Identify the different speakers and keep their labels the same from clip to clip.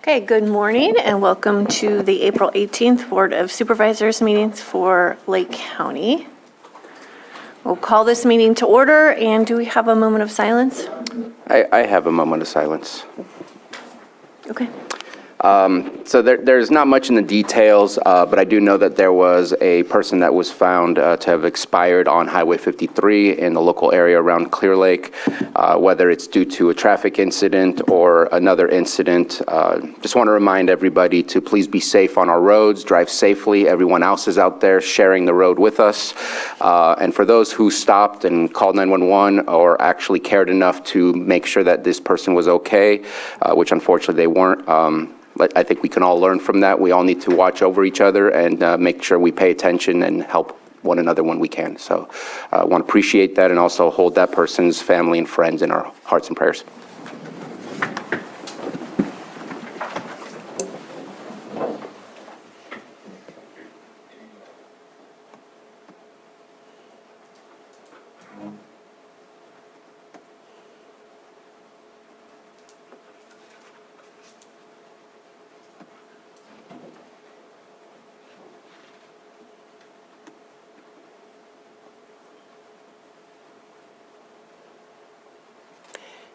Speaker 1: Okay, good morning and welcome to the April 18th Board of Supervisors meetings for Lake County. We'll call this meeting to order, and do we have a moment of silence?
Speaker 2: I have a moment of silence.
Speaker 1: Okay.
Speaker 2: So there's not much in the details, but I do know that there was a person that was found to have expired on Highway 53 in the local area around Clear Lake, whether it's due to a traffic incident or another incident. Just want to remind everybody to please be safe on our roads, drive safely. Everyone else is out there sharing the road with us. And for those who stopped and called 911 or actually cared enough to make sure that this person was okay, which unfortunately they weren't, I think we can all learn from that. We all need to watch over each other and make sure we pay attention and help one another when we can. So I want to appreciate that and also hold that person's family and friends in our hearts and prayers.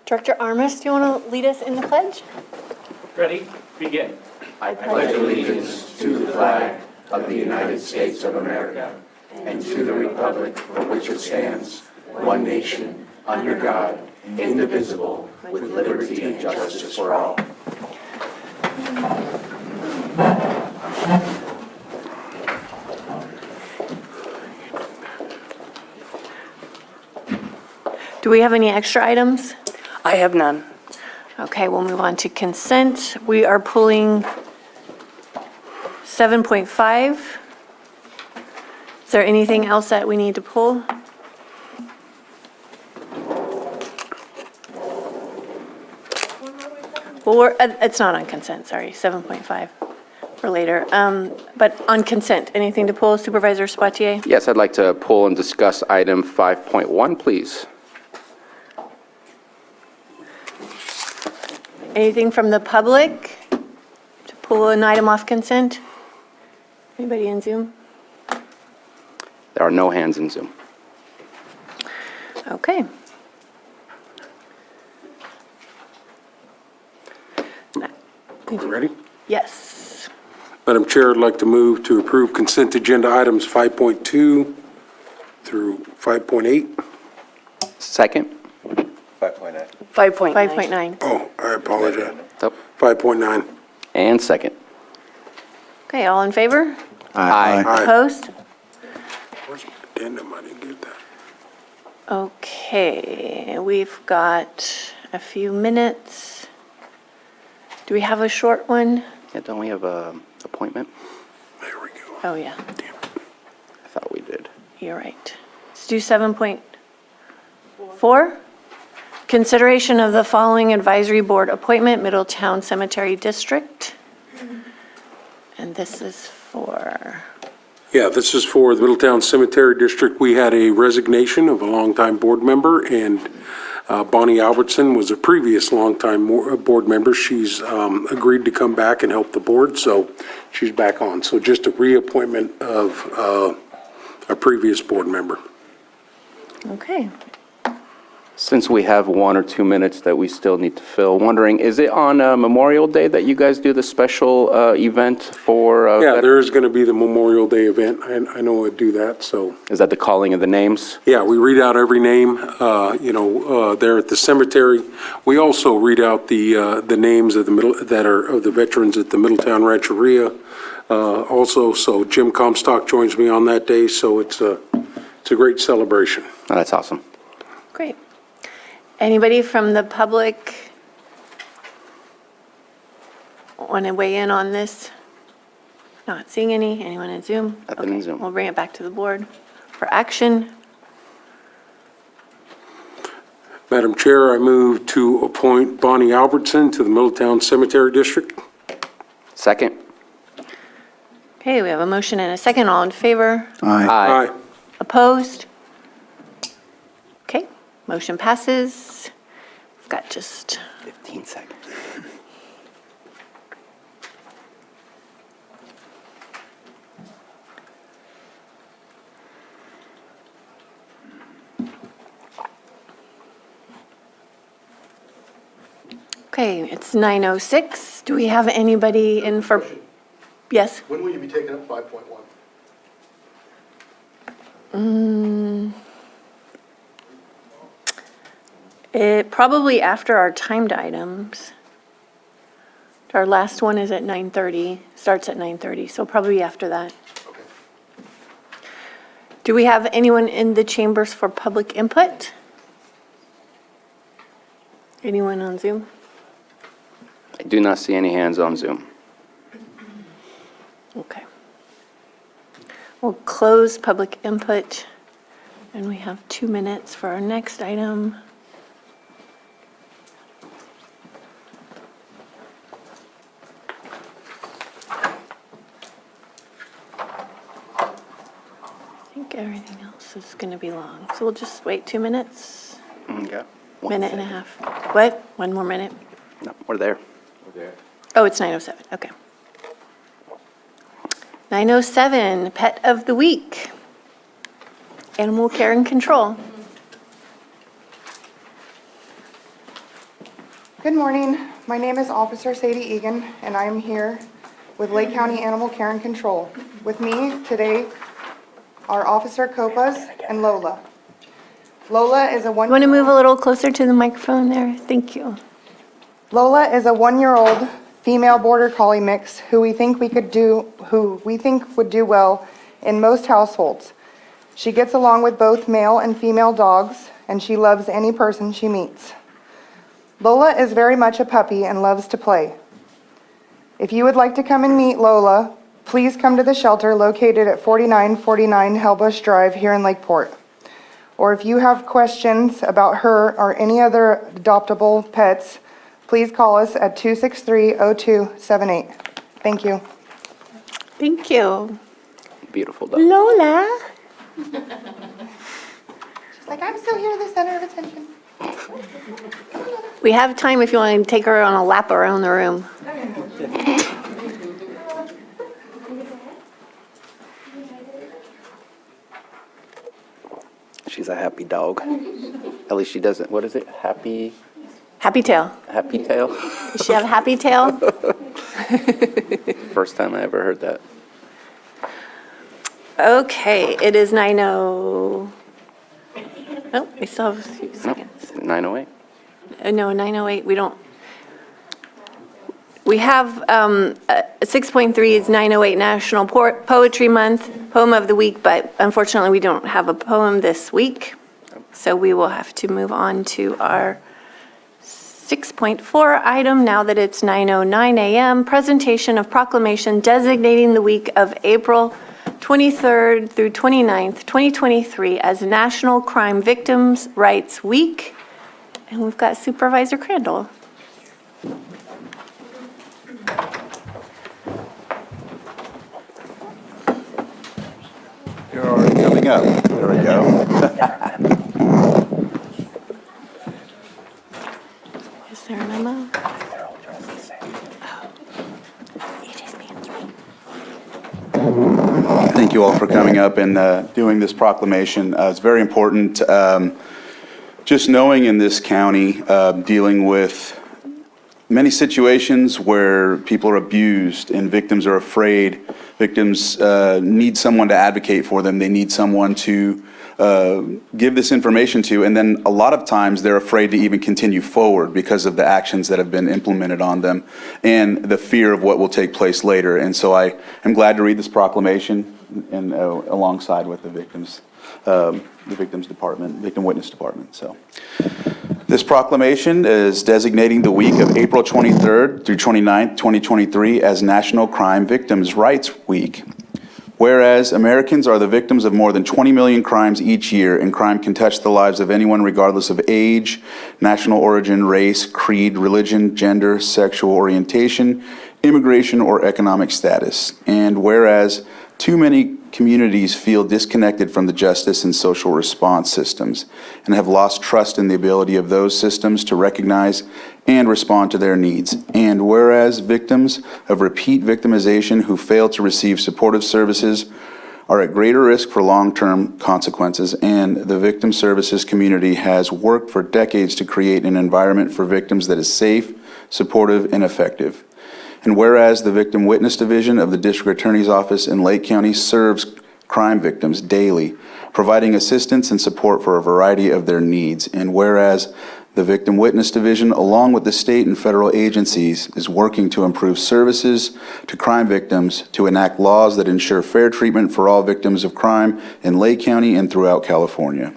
Speaker 1: Director Armas, do you want to lead us in the pledge?
Speaker 3: Ready? Begin.
Speaker 4: I pledge allegiance to the flag of the United States of America and to the republic for which it stands, one nation, under God, indivisible, with liberty and justice for all.
Speaker 1: Do we have any extra items?
Speaker 5: I have none.
Speaker 1: Okay, we'll move on to consent. We are pulling 7.5. Is there anything else that we need to pull? Well, it's not on consent, sorry, 7.5 for later. But on consent, anything to pull, Supervisor Spatier?
Speaker 2: Yes, I'd like to pull and discuss item 5.1, please.
Speaker 1: Anything from the public to pull an item off consent? Anybody in Zoom?
Speaker 2: There are no hands in Zoom.
Speaker 1: Okay.
Speaker 6: Ready?
Speaker 1: Yes.
Speaker 6: Madam Chair, I'd like to move to approve consent agenda items 5.2 through 5.8.
Speaker 2: Second?
Speaker 5: 5.9.
Speaker 1: 5.9.
Speaker 6: Oh, I apologize.
Speaker 2: Oh,
Speaker 6: 5.9.
Speaker 2: and second.
Speaker 1: Okay, all in favor?
Speaker 2: Aye.
Speaker 6: Aye.
Speaker 1: Opposed?
Speaker 6: Where's my addendum? I didn't get that.
Speaker 1: Okay, we've got a few minutes. Do we have a short one?
Speaker 2: Yeah, don't we have a appointment?
Speaker 6: There we go.
Speaker 1: Oh, yeah,
Speaker 6: Damn it.
Speaker 2: I thought we did.
Speaker 1: you're right. Let's do 7.4. Consideration of the following advisory board appointment, Middletown Cemetery District. And this is for,
Speaker 6: Yeah, this is for the Middletown Cemetery District. We had a resignation of a longtime board member, and Bonnie Albertson was a previous longtime board member. She's agreed to come back and help the board, so she's back on. So just a reappointment of a previous board member.
Speaker 1: okay.
Speaker 2: Since we have 1 or 2 minutes that we still need to fill, wondering, is it on Memorial Day that you guys do the special event for?
Speaker 6: Yeah, there is going to be the Memorial Day event. I know I do that, so.
Speaker 2: Is that the calling of the names?
Speaker 6: Yeah, we read out every name, there at the cemetery. We also read out the names of the veterans at the Middletown Rancheria. Also, so Jim Comstock joins me on that day, so it's a great celebration.
Speaker 2: Oh, that's awesome.
Speaker 1: Great. Anybody from the public want to weigh in on this? Not seeing any. Anyone in Zoom?
Speaker 2: Nothing in
Speaker 1: Okay,
Speaker 2: Zoom.
Speaker 1: we'll bring it back to the board for action.
Speaker 6: Madam Chair, I move to appoint Bonnie Albertson to the Middletown Cemetery District.
Speaker 2: Second?
Speaker 1: Okay, we have a motion and a second. All in favor?
Speaker 2: Aye.
Speaker 1: Opposed? Okay, motion passes. We've got just
Speaker 2: 15 seconds.
Speaker 1: Okay, it's 9:06. Do we have anybody in for, yes?
Speaker 7: When will you be taking up 5.1?
Speaker 1: Probably after our timed items. Our last one is at 9:30, starts at 9:30, so probably after that.
Speaker 7: Okay.
Speaker 1: Do we have anyone in the chambers for public input? Anyone on Zoom?
Speaker 2: I do not see any hands on Zoom.
Speaker 1: Okay. We'll close public input, and we have 2 minutes for our next item. I think everything else is going to be long, so we'll just wait 2 minutes,
Speaker 2: Okay.
Speaker 1: minute and a half. What? One more minute?
Speaker 2: No, we're there.
Speaker 1: Oh, it's 9:07, okay. 9:07, Pet of the Week. Animal Care and Control.
Speaker 8: Good morning. My name is Officer Sadie Egan, and I am here with Lake County Animal Care and Control. With me today are Officer Copas and Lola. Lola is a
Speaker 1: You want to move a
Speaker 8: one-year-old
Speaker 1: little closer to the microphone there? Thank you.
Speaker 8: one-year-old female border collie mix who we think would do well in most households. She gets along with both male and female dogs, and she loves any person she meets. Lola is very much a puppy and loves to play. If you would like to come and meet Lola, please come to the shelter located at 4949 Hellbush Drive here in Lakeport. Or if you have questions about her or any other adoptable pets, please call us at 263-0278. Thank you.
Speaker 1: Thank you.
Speaker 2: Beautiful dog.
Speaker 1: Lola.
Speaker 8: She's like, I'm still here, the center of attention.
Speaker 1: We have time if you want to take her on a lap around the room.
Speaker 2: She's a happy dog. At least she doesn't, what is it? Happy
Speaker 1: Happy tail.
Speaker 2: tail?
Speaker 1: Does she have a happy tail?
Speaker 2: First time I ever heard that.
Speaker 1: Okay, it is 9:00. Oh, we still have a few seconds.
Speaker 2: 9:08.
Speaker 1: No, 9:08, we have 6.3 is 9:08 National Poetry Month, Poem of the Week, but unfortunately, we don't have a poem this week. So we will have to move on to our 6.4 item now that it's 9:09 a.m. Presentation of proclamation designating the week of April 23rd through 29th, 2023 as National Crime Victims' Rights Week. And we've got Supervisor Crandall.
Speaker 9: You're already coming up. There we go.
Speaker 1: Is there a memo? It is pantry.
Speaker 9: Thank you all for coming up and doing this proclamation. It's very important. Just knowing in this county, dealing with many situations where people are abused and victims are afraid. Victims need someone to advocate for them. They need someone to give this information to, and then a lot of times they're afraid to even continue forward because of the actions that have been implemented on them and the fear of what will take place later. And so I am glad to read this proclamation and alongside with the victims department, victim witness department. So this proclamation is designating the week of April 23rd through 29th, 2023 as National Crime Victims' Rights Week. Whereas Americans are the victims of more than 20 million crimes each year, and crime can touch the lives of anyone regardless of age, national origin, race, creed, religion, gender, sexual orientation, immigration, or economic status. And whereas too many communities feel disconnected from the justice and social response systems and have lost trust in the ability of those systems to recognize and respond to their needs. And whereas victims of repeat victimization who fail to receive supportive services are at greater risk for long-term consequences, and the victim services community has worked for decades to create an environment for victims that is safe, supportive, and effective. And whereas the Victim Witness Division of the District Attorney's Office in Lake County serves crime victims daily, providing assistance and support for a variety of their needs. And whereas the Victim Witness Division, along with the state and federal agencies, is working to improve services to crime victims, to enact laws that ensure fair treatment for all victims of crime in Lake County and throughout California.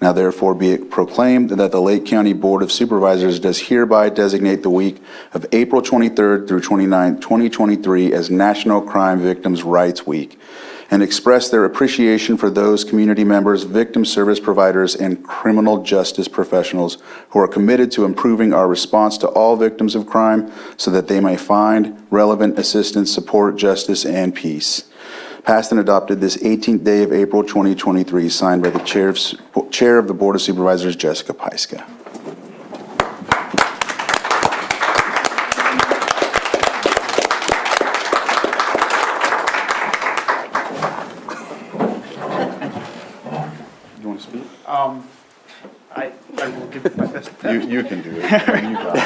Speaker 9: Now therefore be it proclaimed that the Lake County Board of Supervisors does hereby designate the week of April 23rd through 29th, 2023 as National Crime Victims' Rights Week, and express their appreciation for those community members, victim service providers, and criminal justice professionals who are committed to improving our response to all victims of crime so that they may find relevant assistance, support, justice, and peace. Passed and adopted this 18th day of April 2023, signed by the Chair of the Board of Supervisors, Jessica Pyska. You want to speak?
Speaker 7: I will give it my best.
Speaker 9: You can do it. You got it.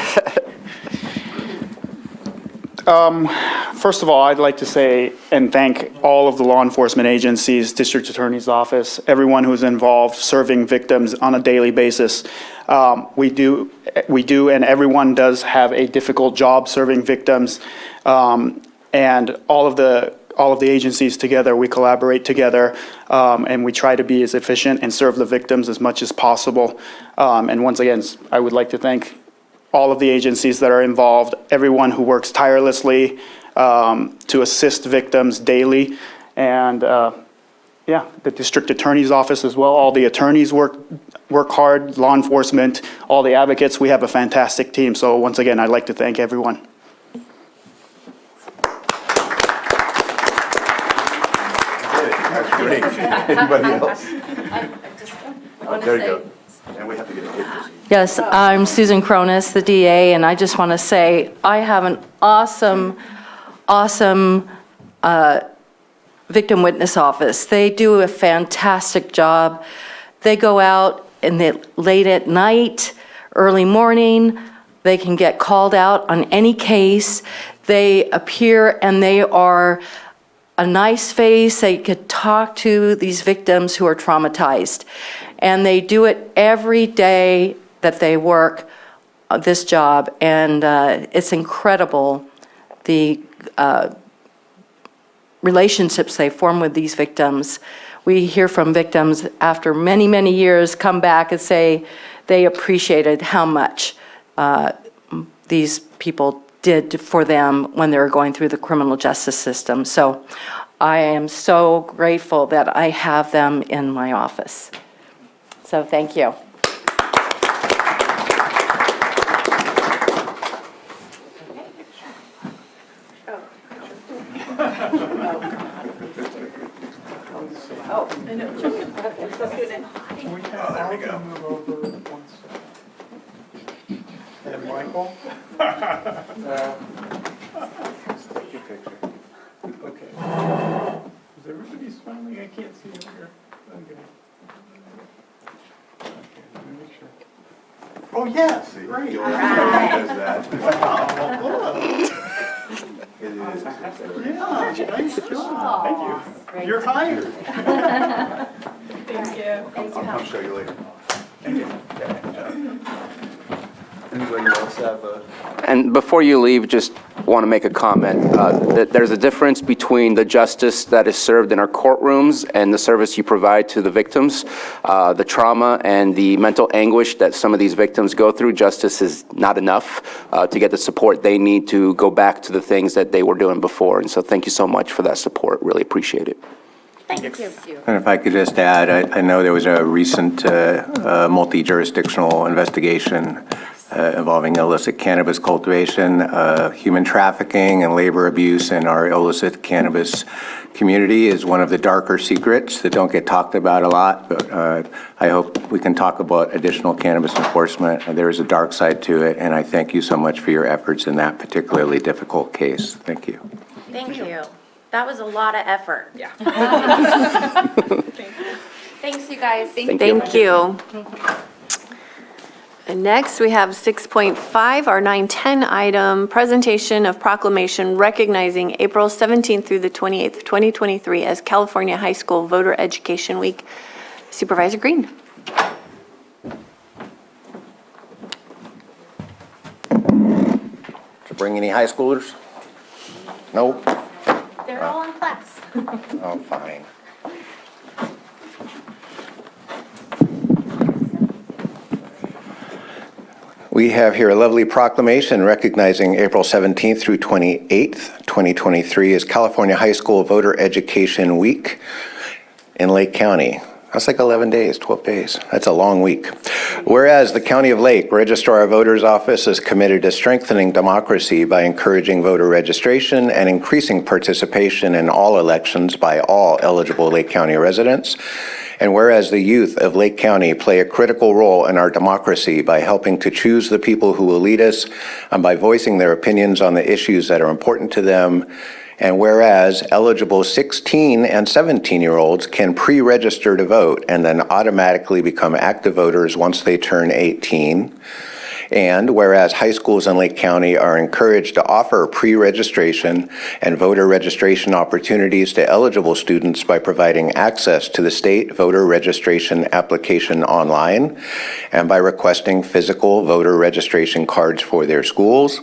Speaker 7: First of all, I'd like to say and thank all of the law enforcement agencies, District Attorney's Office, everyone who's involved serving victims on a daily basis. We do, and everyone does have a difficult job serving victims. And all of the agencies together, we collaborate together, and we try to be as efficient and serve the victims as much as possible. And once again, I would like to thank all of the agencies that are involved, everyone who works tirelessly to assist victims daily, and the District Attorney's Office as well. All the attorneys work hard, law enforcement, all the advocates. We have a fantastic team. So once again, I'd like to thank everyone.
Speaker 9: That's great. Anybody else? There you go. And we have to get a picture.
Speaker 10: Yes, I'm Susan Cronus, the DA, and I just want to say I have an awesome victim witness office. They do a fantastic job. They go out late at night, early morning. They can get called out on any case. They appear and they are a nice face. They could talk to these victims who are traumatized. And they do it every day that they work this job. And it's incredible the relationships they form with these victims. We hear from victims after many, many years come back and say they appreciated how much these people did for them when they were going through the criminal justice system. So I am so grateful that I have them in my office. So thank you.
Speaker 7: There we go. Move over one second. And Michael? Take your picture. Okay. Is everybody smiling? I can't see over here. Okay. Okay, let me make sure.
Speaker 9: Oh, yes. Great.
Speaker 7: Yeah, nice job. Thank you. You're hired.
Speaker 9: I'll show you later.
Speaker 5: Anybody else have a?
Speaker 2: And before you leave, just want to make a comment. That there's a difference between the justice that is served in our courtrooms and the service you provide to the victims. The trauma and the mental anguish that some of these victims go through, justice is not enough to get the support they need to go back to the things that they were doing before. And so thank you so much for that support. Really appreciate it.
Speaker 10: Thank you.
Speaker 5: And if I could just add, I know there was a recent multi-jurisdictional investigation involving illicit cannabis cultivation, human trafficking, and labor abuse in our illicit cannabis community is one of the darker secrets that don't get talked about a lot, but I hope we can talk about additional cannabis enforcement. There is a dark side to it, and I thank you so much for your efforts in that particularly difficult case. Thank you.
Speaker 10: Thank you.
Speaker 11: That was a lot of effort. Yeah. Thanks, you guys.
Speaker 1: Thank you. And next, we have 6.5, our 910 item, presentation of proclamation recognizing April 17th through the 28th, 2023 as California High School Voter Education Week. Supervisor Green.
Speaker 5: To bring any high schoolers? Nope.
Speaker 11: They're all in class.
Speaker 5: Oh, fine. We have here a lovely proclamation recognizing April 17th through 28th, 2023 as California High School Voter Education Week in Lake County. That's like 11 days, 12 days. That's a long week. Whereas the County of Lake Registrar of Voters Office is committed to strengthening democracy by encouraging voter registration and increasing participation in all elections by all eligible Lake County residents. And whereas the youth of Lake County play a critical role in our democracy by helping to choose the people who will lead us and by voicing their opinions on the issues that are important to them. And whereas eligible 16 and 17-year-olds can pre-register to vote and then automatically become active voters once they turn 18. And whereas high schools in Lake County are encouraged to offer pre-registration and voter registration opportunities to eligible students by providing access to the state voter registration application online and by requesting physical voter registration cards for their schools.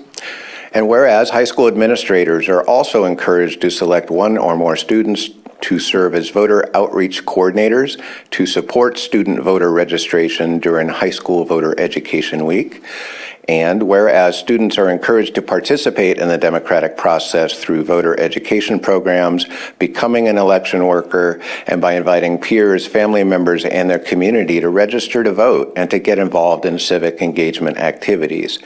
Speaker 5: And whereas high school administrators are also encouraged to select one or more students to serve as voter outreach coordinators to support student voter registration during High School Voter Education Week. And whereas students are encouraged to participate in the democratic process through voter education programs, becoming an election worker, and by inviting peers, family members, and their community to register to vote and to get involved in civic engagement activities.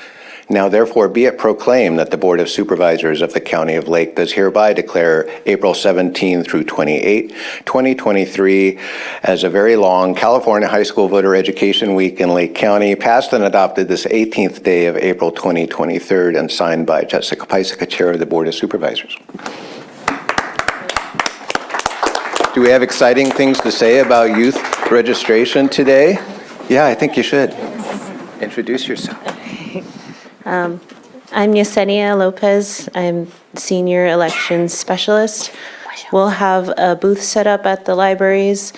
Speaker 5: Now therefore be it proclaimed that the Board of Supervisors of the County of Lake does hereby declare April 17 through 28, 2023 as a very long California High School Voter Education Week in Lake County, passed and adopted this 18th day of April 2023 and signed by Jessica Pysica, Chair of the Board of Supervisors. Do we have exciting things to say about youth registration today? Yeah, I think you should. Introduce yourself.
Speaker 12: I'm Yesenia Lopez. I'm Senior Elections Specialist. We'll have a booth set up at the libraries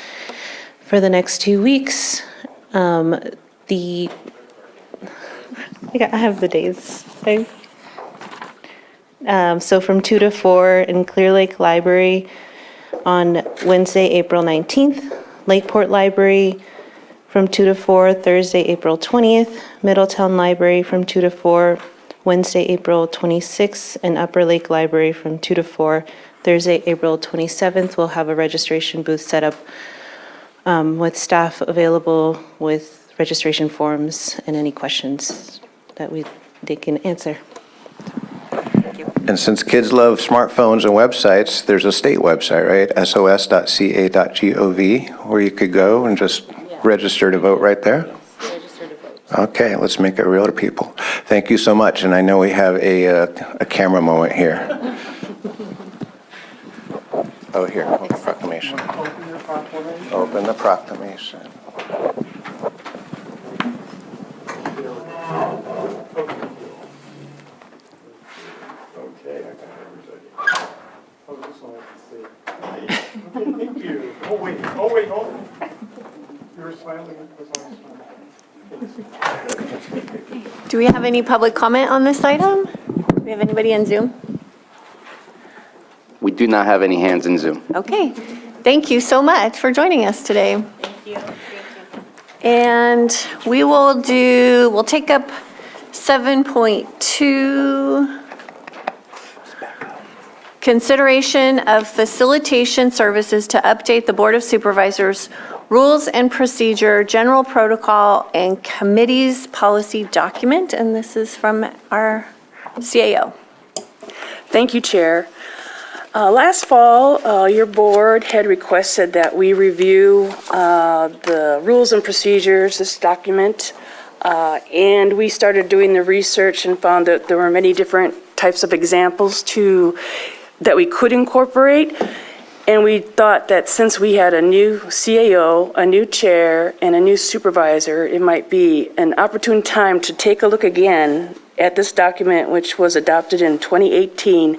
Speaker 12: for the next 2 weeks. I have the days. So from 2 to 4 in Clear Lake Library on Wednesday, April 19th, Lakeport Library from 2 to 4, Thursday, April 20th, Middletown Library from 2 to 4, Wednesday, April 26th, and Upper Lake Library from 2 to 4, Thursday, April 27th. We'll have a registration booth set up with staff available with registration forms and any questions that they can answer.
Speaker 5: And since kids love smartphones and websites, there's a state website, right? sos.ca.gov, where you could go and just register to vote right there?
Speaker 12: Register to vote.
Speaker 5: Okay, let's make it real to people. Thank you so much, and I know we have a camera moment here. Oh, here, hold the proclamation. Open the proclamation.
Speaker 3: Okay, I got everybody. Oh, this one I can see. Thank you. Oh, wait, hold on. You're smiling, because I'm smiling.
Speaker 1: Do we have any public comment on this item? Do we have anybody on Zoom?
Speaker 2: We do not have any hands in Zoom.
Speaker 1: Okay. Thank you so much for joining us today.
Speaker 12: Thank you.
Speaker 1: And we'll take up 7.2. Consideration of facilitation services to update the Board of Supervisors rules and procedure, general protocol, and committees policy document. And this is from our CAO.
Speaker 13: Thank you, Chair. Last fall, your board had requested that we review the rules and procedures, this document, and we started doing the research and found that there were many different types of examples to that we could incorporate. And we thought that since we had a new CAO, a new chair, and a new supervisor, it might be an opportune time to take a look again at this document, which was adopted in 2018,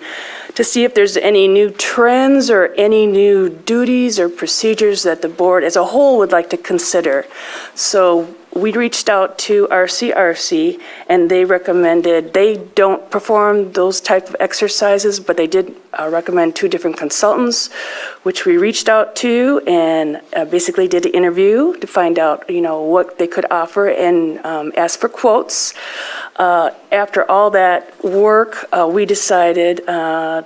Speaker 13: to see if there's any new trends or any new duties or procedures that the board as a whole would like to consider. So we reached out to our CRC, and they recommended, they don't perform those type of exercises, but they did recommend 2 different consultants, which we reached out to and basically did an interview to find out, what they could offer and ask for quotes. After all that work, we decided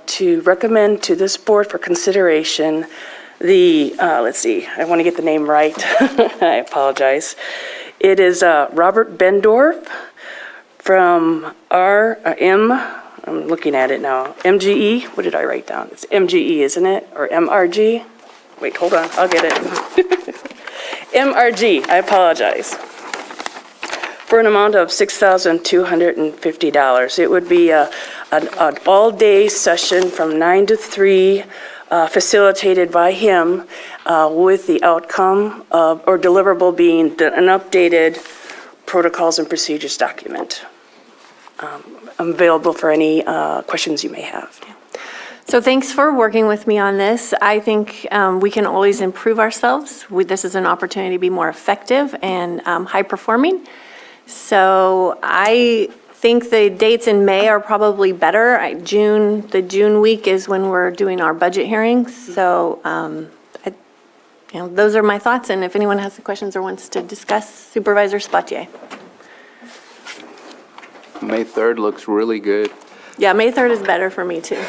Speaker 13: to recommend to this board for consideration the, let's see, I want to get the name right. I apologize. It is Robert Bendorf from I'm looking at it now, MGE. What did I write down? It's MGE, isn't it? Or MRG? Wait, hold on, I'll get it. MRG, I apologize. For an amount of $6,250. It would be an all-day session from 9 to 3, facilitated by him, with the outcome of, or deliverable being an updated protocols and procedures document. I'm available for any questions you may have.
Speaker 1: So thanks for working with me on this. I think we can always improve ourselves. This is an opportunity to be more effective and high-performing. So I think the dates in May are probably better. The June week is when we're doing our budget hearings. So, those are my thoughts. And if anyone has any questions or wants to discuss, Supervisor Spatier.
Speaker 2: May 3rd looks really good.
Speaker 1: Yeah, May 3rd is better for me too.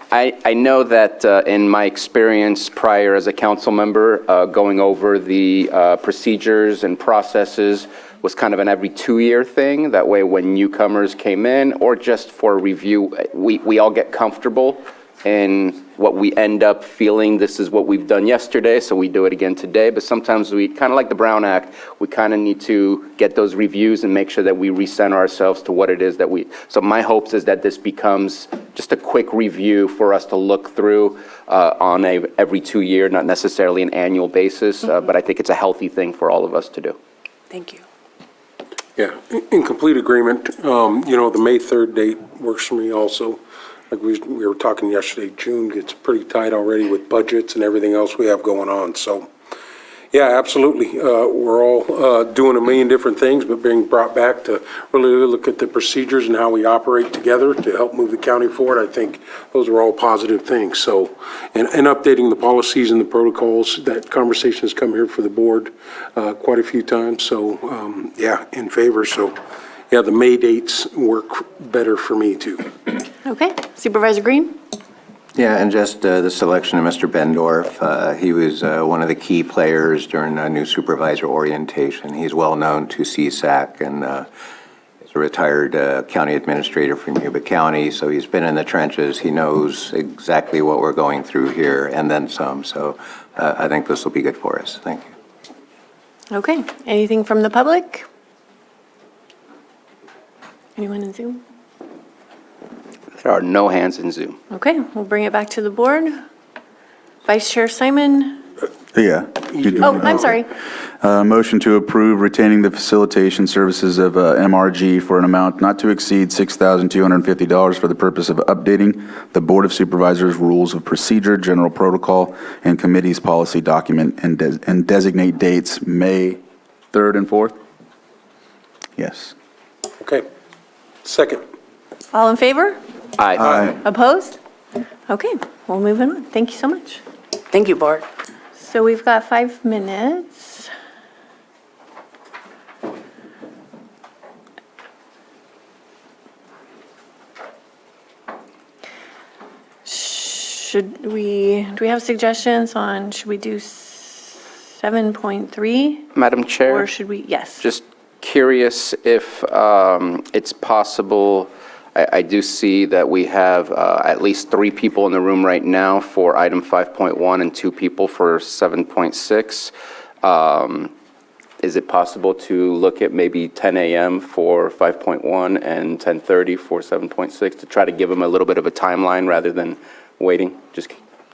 Speaker 2: I know that in my experience prior as a council member, going over the procedures and processes was kind of an every 2-year thing. That way when newcomers came in or just for review, we all get comfortable in what we end up feeling this is what we've done yesterday, so we do it again today. But sometimes we, kind of like the Brown Act, we kind of need to get those reviews and make sure that we recenter ourselves to what it is that so my hopes is that this becomes just a quick review for us to look through on a every 2-year, not necessarily an annual basis, but I think it's a healthy thing for all of us to do.
Speaker 13: Thank you.
Speaker 6: Yeah, in complete agreement. The May 3rd date works for me also. Like we were talking yesterday, June gets pretty tight already with budgets and everything else we have going on. So, yeah, absolutely. We're all doing a million different things, but being brought back to really look at the procedures and how we operate together to help move the county forward. I think those are all positive things. So, and updating the policies and the protocols, that conversation has come here for the board quite a few times. So, yeah, in favor. So, yeah, the May dates work better for me too.
Speaker 1: Okay, Supervisor Green?
Speaker 5: Yeah, and just the selection of Mr. Bendorf. He was one of the key players during new supervisor orientation. He's well known to CSAC and is a retired county administrator from Yuba County, so he's been in the trenches. He knows exactly what we're going through here and then some, so I think this will be good for us. Thank you.
Speaker 1: Okay, anything from the public? Anyone in Zoom?
Speaker 2: There are no hands in Zoom.
Speaker 1: Okay, we'll bring it back to the board. Vice Chair Simon?
Speaker 9: Yeah.
Speaker 1: Oh, I'm sorry.
Speaker 9: Motion to approve retaining the facilitation services of MRG for an amount not to exceed $6,250 for the purpose of updating the Board of Supervisors Rules of Procedure, General Protocol, and Committee's Policy Document and designate dates May 3rd and 4th? Yes.
Speaker 6: Okay. Second.
Speaker 1: All in favor?
Speaker 2: Aye.
Speaker 9: Aye.
Speaker 1: Opposed? Okay, we'll move on. Thank you so much.
Speaker 13: Thank you, Bart.
Speaker 1: So we've got 5 minutes. Do we have suggestions on, should we do 7.3?
Speaker 2: Madam Chair?
Speaker 1: Or should we, yes.
Speaker 2: Just curious if it's possible, I do see that we have at least 3 people in the room right now for item 5.1 and 2 people for 7.6. Is it possible to look at maybe 10 a.m. for 5.1 and 10:30 for 7.6 to try to give them a little bit of a timeline rather than waiting? Just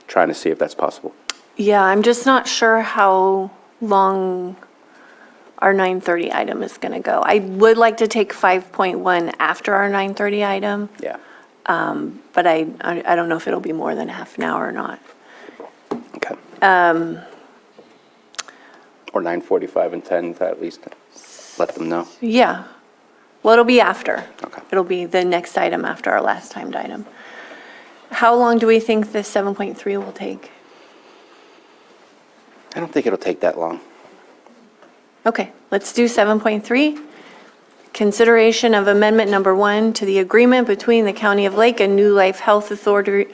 Speaker 2: trying to see if that's possible.
Speaker 1: Yeah, I'm just not sure how long our 9:30 item is going to go. I would like to take 5.1 after our 9:30 item,
Speaker 2: Yeah.
Speaker 1: but I don't know if it'll be more than half an hour or not.
Speaker 2: Okay. Or 9:45 and 10 to at least let them know.
Speaker 1: Yeah. Well, it'll be after.
Speaker 2: Okay.
Speaker 1: It'll be the next item after our last timed item. How long do we think this 7.3 will take?
Speaker 2: I don't think it'll take that long.
Speaker 1: Okay, let's do 7.3. Consideration of amendment number 1 to the agreement between the County of Lake and New Life Health Authority,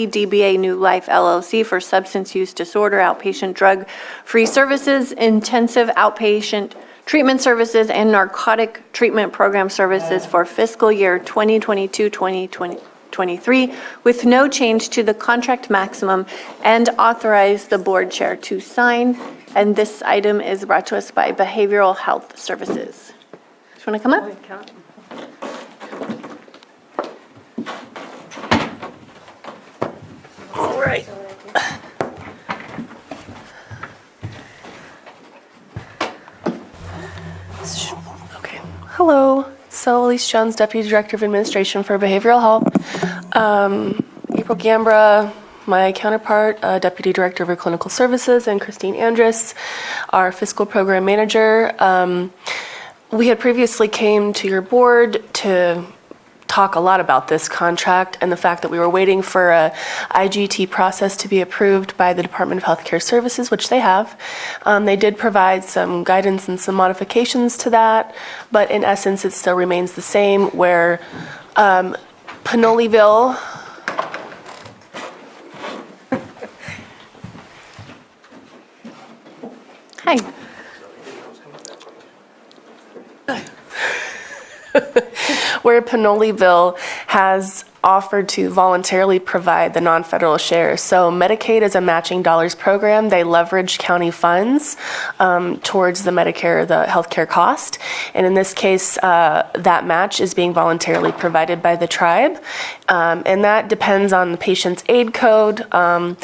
Speaker 1: DBA New Life LLC for substance use disorder outpatient drug-free services, intensive outpatient treatment services, and narcotic treatment program services for fiscal year 2022-2023 with no change to the contract maximum, and authorize the board chair to sign. And this item is brought to us by Behavioral Health Services. Do you want to come up?
Speaker 13: All right. Okay. Hello. So Elise Jones, Deputy Director of Administration for Behavioral Health. April Gambra, my counterpart, Deputy Director of Clinical Services, and Christine Andrus, our Fiscal Program Manager. We had previously came to your board to talk a lot about this contract and the fact that we were waiting for a IGT process to be approved by the Department of Healthcare Services, which they have. They did provide some guidance and some modifications to that, but in essence, it still remains the same, where Pinoleville
Speaker 1: Hi.
Speaker 13: where Pinoleville has offered to voluntarily provide the non-federal share. So Medicaid is a matching dollars program. They leverage county funds towards the Medicare, the healthcare cost. And in this case, that match is being voluntarily provided by the tribe. And that depends on the patient's aid code. And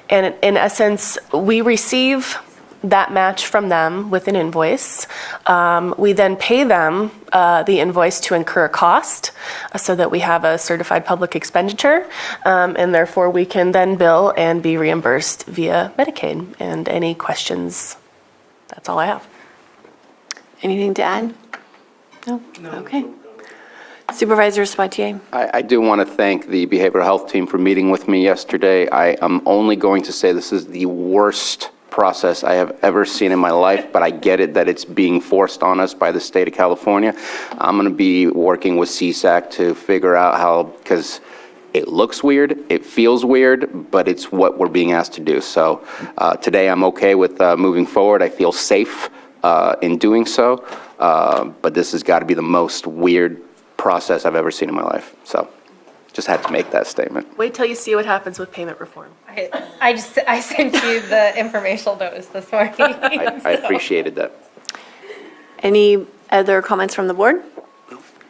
Speaker 13: in essence, we receive that match from them with an invoice. We then pay them the invoice to incur a cost so that we have a certified public expenditure, and therefore we can then bill and be reimbursed via Medicaid. And any questions, that's all I have.
Speaker 1: Anything to add? No? Okay. Supervisor Spatier.
Speaker 2: I do want to thank the behavioral health team for meeting with me yesterday. I am only going to say this is the worst process I have ever seen in my life, but I get it that it's being forced on us by the state of California. I'm going to be working with CSAC to figure out how, because it looks weird, it feels weird, but it's what we're being asked to do. So today I'm okay with moving forward. I feel safe in doing so, but this has got to be the most weird process I've ever seen in my life. So just had to make that statement.
Speaker 13: Wait till you see what happens with payment reform.
Speaker 11: I sent you the informational notice this morning.
Speaker 2: I appreciated that.
Speaker 1: Any other comments from the board?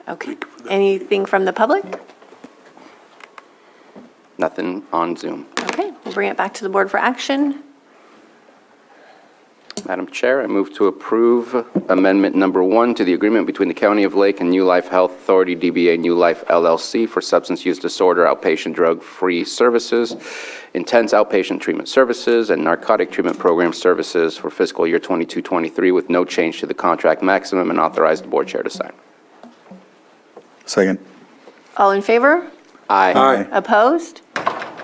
Speaker 1: Okay. Anything from the public?
Speaker 2: Nothing on Zoom.
Speaker 1: Okay, we'll bring it back to the board for action.
Speaker 2: Madam Chair, I move to approve amendment number 1 to the agreement between the County of Lake and New Life Health Authority, DBA New Life LLC, for substance use disorder outpatient drug-free services, intense outpatient treatment services, and narcotic treatment program services for fiscal year 22-23 with no change to the contract maximum, and authorize the board chair to sign.
Speaker 9: Second.
Speaker 1: All in favor?
Speaker 2: Aye.
Speaker 1: Opposed?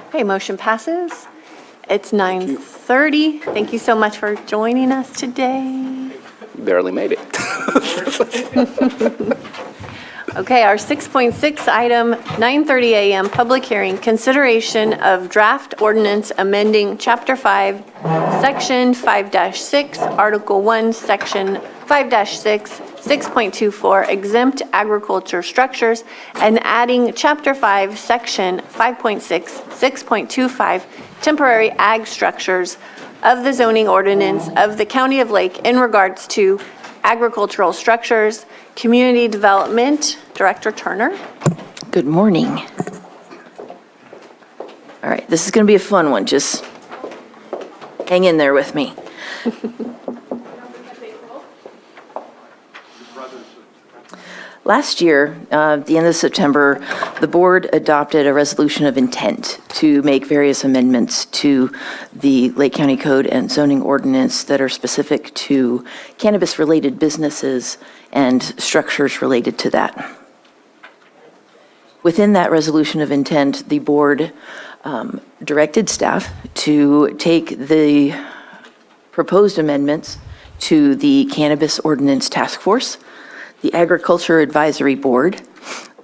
Speaker 1: Okay, motion passes. It's 9:30. Thank you so much for joining us today.
Speaker 2: Barely made it.
Speaker 1: Okay, our 6.6 item, 9:30 a.m. public hearing, consideration of draft ordinance amending Chapter 5, Section 5-6, Article 1, Section 5-6, 6.24 exempt agriculture structures, and adding Chapter 5, Section 5.6, 6.25 temporary ag structures of the zoning ordinance of the County of Lake in regards to agricultural structures, community development. Director Turner.
Speaker 14: Good morning. All right, this is going to be a fun one. Just hang in there with me. Last year, at the end of September, the board adopted a resolution of intent to make various amendments to the Lake County Code and zoning ordinance that are specific to cannabis-related businesses and structures related to that. Within that resolution of intent, the board directed staff to take the proposed amendments to the Cannabis Ordinance Task Force, the Agriculture Advisory Board,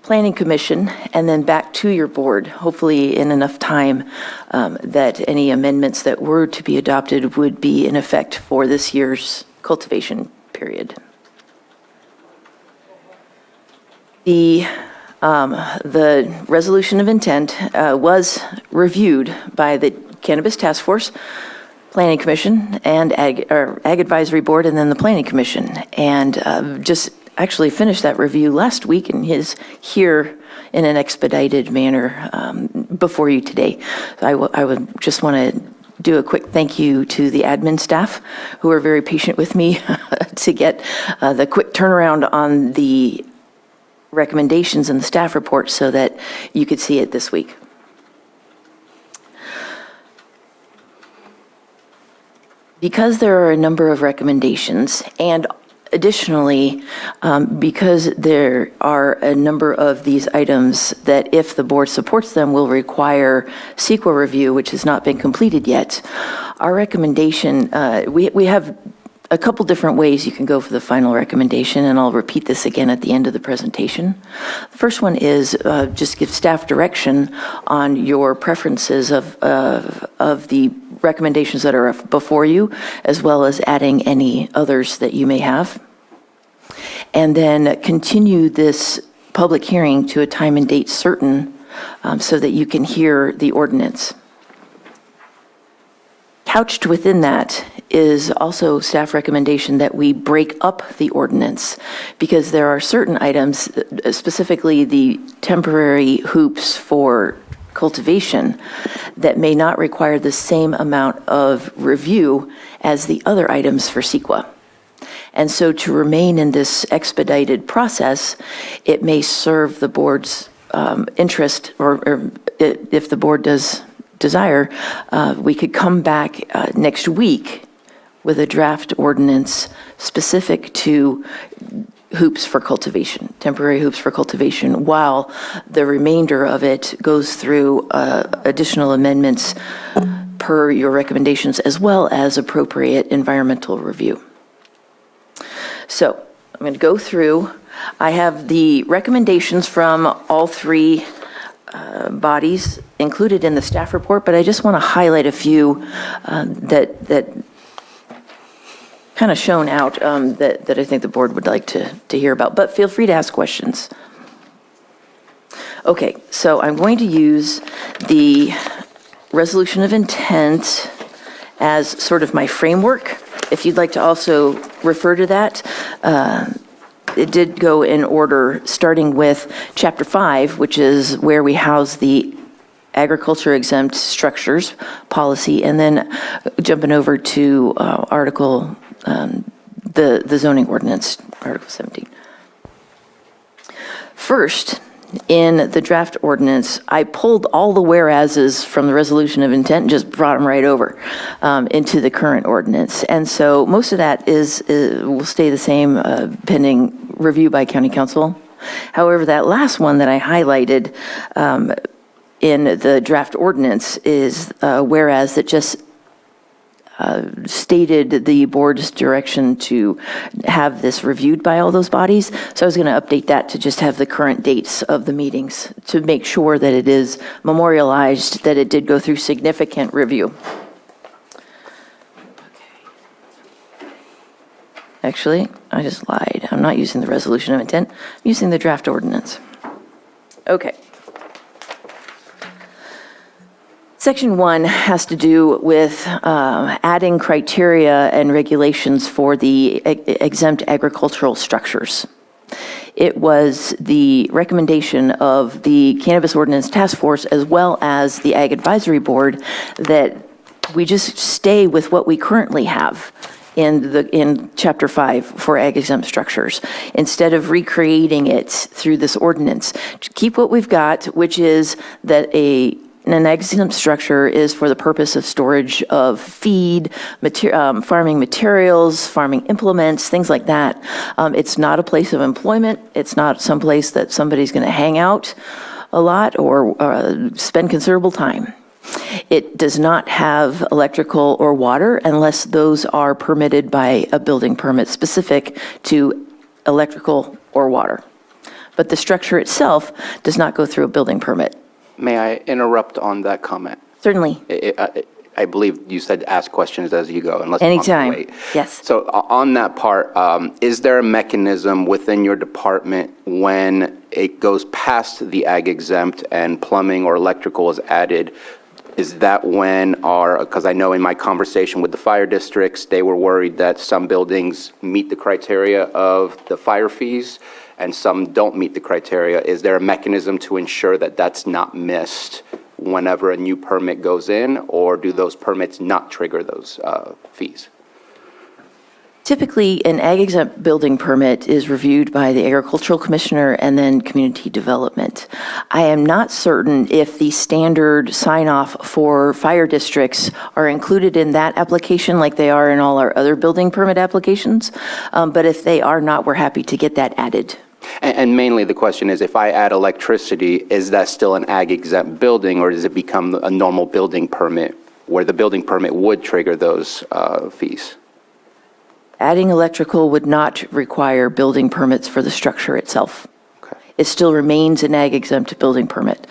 Speaker 14: Planning Commission, and then back to your board, hopefully in enough time that any amendments that were to be adopted would be in effect for this year's cultivation period. The resolution of intent was reviewed by the Cannabis Task Force, Planning Commission, and Ag Advisory Board, and then the Planning Commission. And just actually finished that review last week and is here in an expedited manner before you today. So I would just want to do a quick thank you to the admin staff who are very patient with me to get the quick turnaround on the recommendations in the staff report so that you could see it this week. Because there are a number of recommendations, and additionally, because there are a number of these items that, if the board supports them, will require CEQA review, which has not been completed yet, our recommendation, we have a couple different ways you can go for the final recommendation, and I'll repeat this again at the end of the presentation. The first one is just give staff direction on your preferences of the recommendations that are before you, as well as adding any others that you may have. And then continue this public hearing to a time and date certain so that you can hear the ordinance. Couched within that is also staff recommendation that we break up the ordinance, because there are certain items, specifically the temporary hoops for cultivation, that may not require the same amount of review as the other items for CEQA. And so to remain in this expedited process, it may serve the board's interest, or if the board does desire, we could come back next week with a draft ordinance specific to hoops for cultivation, temporary hoops for cultivation, while the remainder of it goes through additional amendments per your recommendations, as well as appropriate environmental review. So I'm going to go through. I have the recommendations from all three bodies included in the staff report, but I just want to highlight a few that kind of shown out that I think the board would like to hear about, but feel free to ask questions. Okay, so I'm going to use the resolution of intent as sort of my framework. If you'd like to also refer to that, it did go in order, starting with Chapter 5, which is where we house the agriculture exempt structures policy, and then jumping over to Article, the zoning ordinance, Article 17. First, in the draft ordinance, I pulled all the whereases from the resolution of intent and just brought them right over into the current ordinance. And so most of that will stay the same pending review by county council. However, that last one that I highlighted in the draft ordinance is whereas that just stated the board's direction to have this reviewed by all those bodies. So I was going to update that to just have the current dates of the meetings to make sure that it is memorialized, that it did go through significant review. Actually, I just lied. I'm not using the resolution of intent. I'm using the draft ordinance. Okay. Section 1 has to do with adding criteria and regulations for the exempt agricultural structures. It was the recommendation of the Cannabis Ordinance Task Force as well as the Ag Advisory Board that we just stay with what we currently have in Chapter 5 for ag exempt structures, instead of recreating it through this ordinance. Keep what we've got, which is that an ag exempt structure is for the purpose of storage of feed, farming materials, farming implements, things like that. It's not a place of employment. It's not some place that somebody's going to hang out a lot or spend considerable time. It does not have electrical or water unless those are permitted by a building permit specific to electrical or water. But the structure itself does not go through a building permit.
Speaker 2: May I interrupt on that comment?
Speaker 14: Certainly.
Speaker 2: I believe you said ask questions as you go. Unless
Speaker 14: Anytime. Yes.
Speaker 2: So on that part, is there a mechanism within your department when it goes past the ag exempt and plumbing or electrical is added? Is that when because I know in my conversation with the fire districts, they were worried that some buildings meet the criteria of the fire fees and some don't meet the criteria. Is there a mechanism to ensure that that's not missed whenever a new permit goes in, or do those permits not trigger those fees?
Speaker 14: Typically, an ag exempt building permit is reviewed by the agricultural commissioner and then community development. I am not certain if the standard sign-off for fire districts are included in that application like they are in all our other building permit applications, but if they are not, we're happy to get that added.
Speaker 2: And mainly the question is, if I add electricity, is that still an ag exempt building, or does it become a normal building permit where the building permit would trigger those fees?
Speaker 14: Adding electrical would not require building permits for the structure itself.
Speaker 2: Okay.
Speaker 14: It still remains an ag exempt building permit.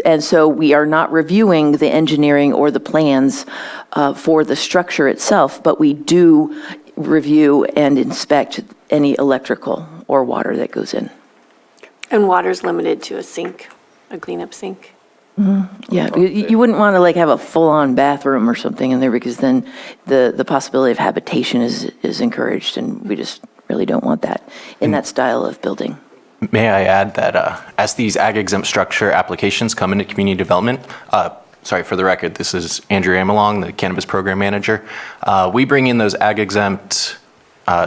Speaker 14: And so we are not reviewing the engineering or the plans for the structure itself, but we do review and inspect any electrical or water that goes in.
Speaker 1: And water's limited to a sink, a cleanup sink.
Speaker 14: Yeah, you wouldn't want to like have a full-on bathroom or something in there, because then the possibility of habitation is encouraged, and we just really don't want that in that style of building.
Speaker 15: May I add that as these ag exempt structure applications come into community development, sorry, for the record, this is Andrew Amelong, the Cannabis Program Manager. We bring in those ag exempt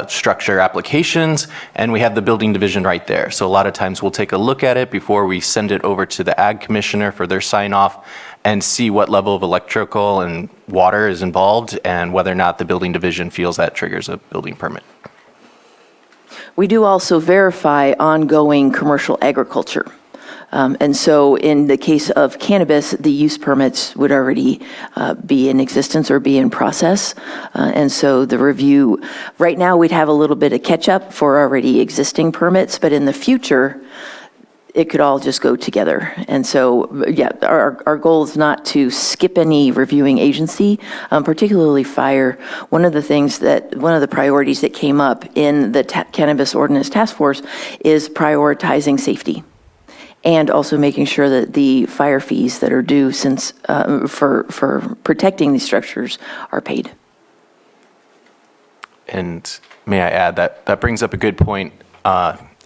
Speaker 15: structure applications, and we have the building division right there. So a lot of times we'll take a look at it before we send it over to the ag commissioner for their sign off and see what level of electrical and water is involved and whether or not the building division feels that triggers a building permit.
Speaker 14: We do also verify ongoing commercial agriculture. And so in the case of cannabis, the use permits would already be in existence or be in process. And so the review, right now we'd have a little bit of catch up for already existing permits, but in the future, it could all just go together. And so, yeah, our goal is not to skip any reviewing agency, particularly fire. One of the priorities that came up in the Cannabis Ordinance Task Force is prioritizing safety, and also making sure that the fire fees that are due for protecting these structures are paid.
Speaker 15: And may I add that brings up a good point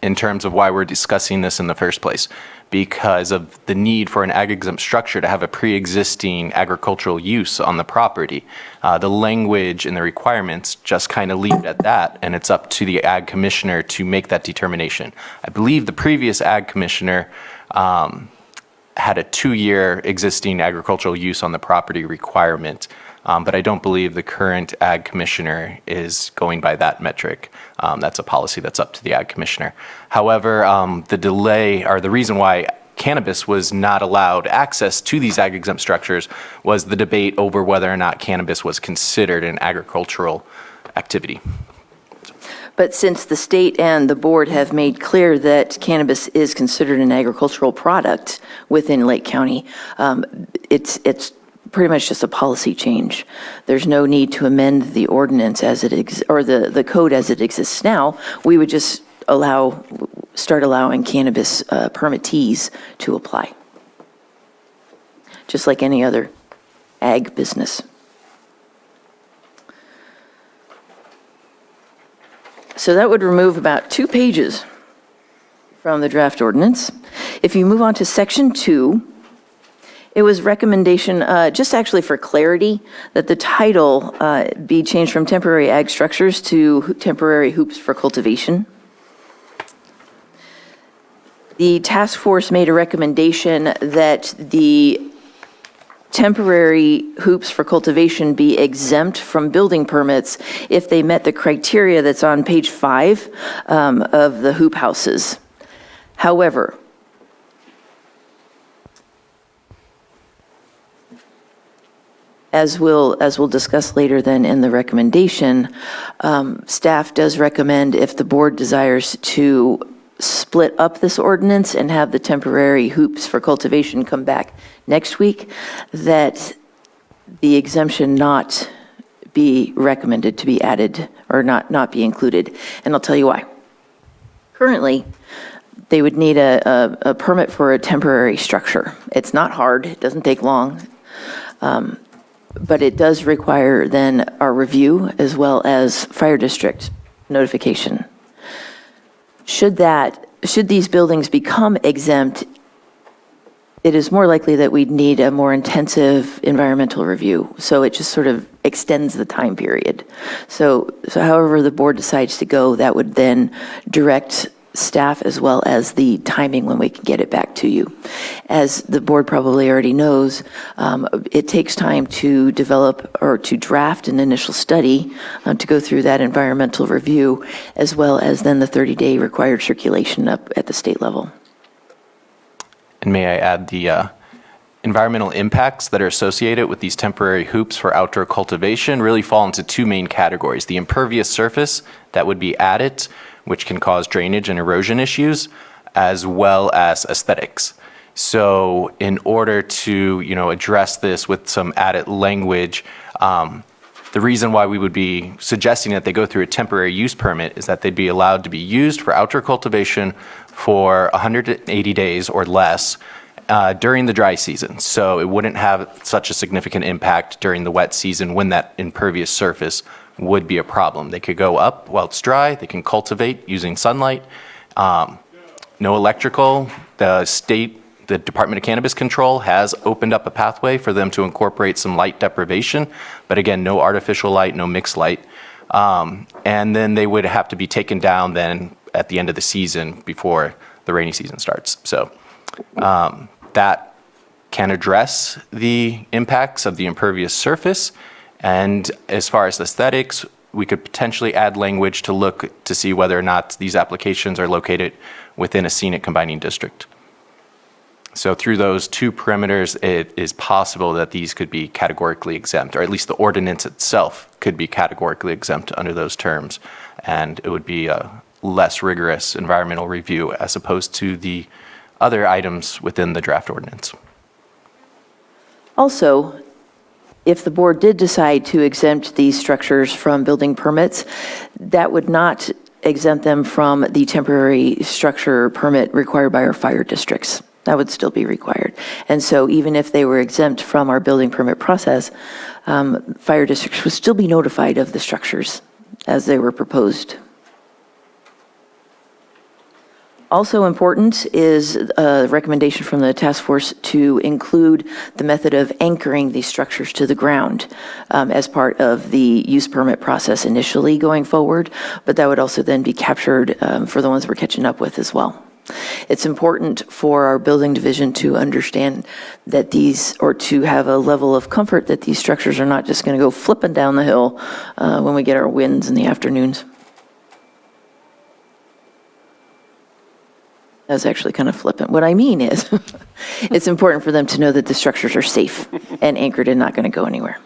Speaker 15: in terms of why we're discussing this in the first place, because of the need for an ag exempt structure to have a pre-existing agricultural use on the property. The language and the requirements just kind of leave it at that, and it's up to the ag commissioner to make that determination. I believe the previous ag commissioner had a 2-year existing agricultural use on the property requirement, but I don't believe the current ag commissioner is going by that metric. That's a policy that's up to the ag commissioner. However, the delay, or the reason why cannabis was not allowed access to these ag exempt structures was the debate over whether or not cannabis was considered an agricultural activity.
Speaker 14: But since the state and the board have made clear that cannabis is considered an agricultural product within Lake County, it's pretty much just a policy change. There's no need to amend the ordinance as it or the code as it exists now. We would just start allowing cannabis permittees to apply. just like any other ag business. So that would remove about 2 pages from the draft ordinance. If you move on to section 2, it was recommendation, just actually for clarity, that the title be changed from temporary ag structures to temporary hoops for cultivation. The task force made a recommendation that the temporary hoops for cultivation be exempt from building permits if they met the criteria that's on page 5 of the hoop houses. However, as we'll discuss later then in the recommendation, staff does recommend, if the board desires to split up this ordinance and have the temporary hoops for cultivation come back next week, that the exemption not be recommended to be added or not be included. And I'll tell you why. Currently, they would need a permit for a temporary structure. It's not hard, it doesn't take long, but it does require then our review as well as fire district notification. Should these buildings become exempt, it is more likely that we'd need a more intensive environmental review. So it just sort of extends the time period. So however the board decides to go, that would then direct staff as well as the timing when we can get it back to you. As the board probably already knows, it takes time to develop or to draft an initial study to go through that environmental review, as well as then the 30-day required circulation up at the state level.
Speaker 15: And may I add, the environmental impacts that are associated with these temporary hoops for outdoor cultivation really fall into 2 main categories. The impervious surface that would be added, which can cause drainage and erosion issues, as well as aesthetics. So in order to, address this with some added language, the reason why we would be suggesting that they go through a temporary use permit is that they'd be allowed to be used for outdoor cultivation for 180 days or less during the dry season. So it wouldn't have such a significant impact during the wet season when that impervious surface would be a problem. They could go up while it's dry. They can cultivate using sunlight. No electrical. The Department of Cannabis Control has opened up a pathway for them to incorporate some light deprivation, but again, no artificial light, no mixed light. And then they would have to be taken down then at the end of the season before the rainy season starts. So that can address the impacts of the impervious surface. And as far as aesthetics, we could potentially add language to look to see whether or not these applications are located within a scenic combining district. So through those 2 perimeters, it is possible that these could be categorically exempt, or at least the ordinance itself could be categorically exempt under those terms. And it would be a less rigorous environmental review as opposed to the other items within the draft ordinance.
Speaker 14: Also, if the board did decide to exempt these structures from building permits, that would not exempt them from the temporary structure permit required by our fire districts. That would still be required. And so even if they were exempt from our building permit process, fire districts would still be notified of the structures as they were proposed. Also important is a recommendation from the task force to include the method of anchoring these structures to the ground as part of the use permit process initially going forward, but that would also then be captured for the ones we're catching up with as well. It's important for our building division to understand that these, or to have a level of comfort that these structures are not just going to go flipping down the hill when we get our winds in the afternoons. That's actually kind of flippant. What I mean is, it's important for them to know that the structures are safe and anchored and not going to go anywhere.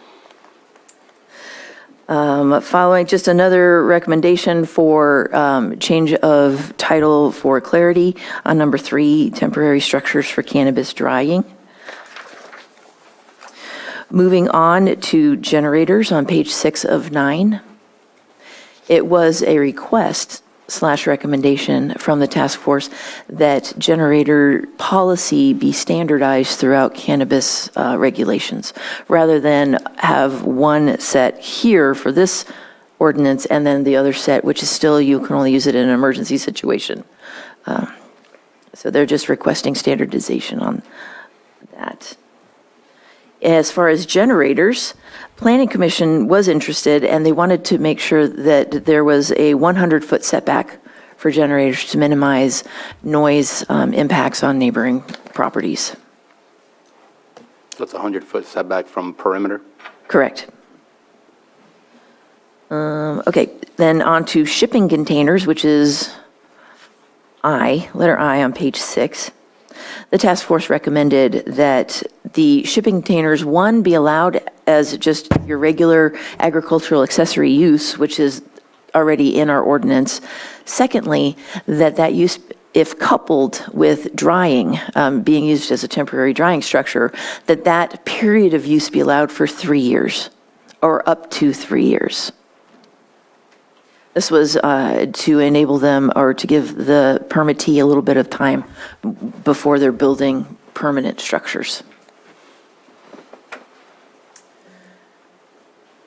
Speaker 14: Following just another recommendation for change of title for clarity on number 3, temporary structures for cannabis drying. Moving on to generators on page 6 of 9. It was a request recommendation from the task force that generator policy be standardized throughout cannabis regulations, rather than have one set here for this ordinance and then the other set, which is still, you can only use it in an emergency situation. So they're just requesting standardization on that. As far as generators, Planning Commission was interested, and they wanted to make sure that there was a 100-foot setback for generators to minimize noise impacts on neighboring properties.
Speaker 2: So it's a 100-foot setback from perimeter?
Speaker 14: Correct. Okay, then on to shipping containers, which is letter I on page 6. The task force recommended that the shipping containers, one, be allowed as just your regular agricultural accessory use, which is already in our ordinance. Secondly, that use, if coupled with drying, being used as a temporary drying structure, that period of use be allowed for 3 years, or up to 3 years. This was to enable them, or to give the permittee a little bit of time before they're building permanent structures.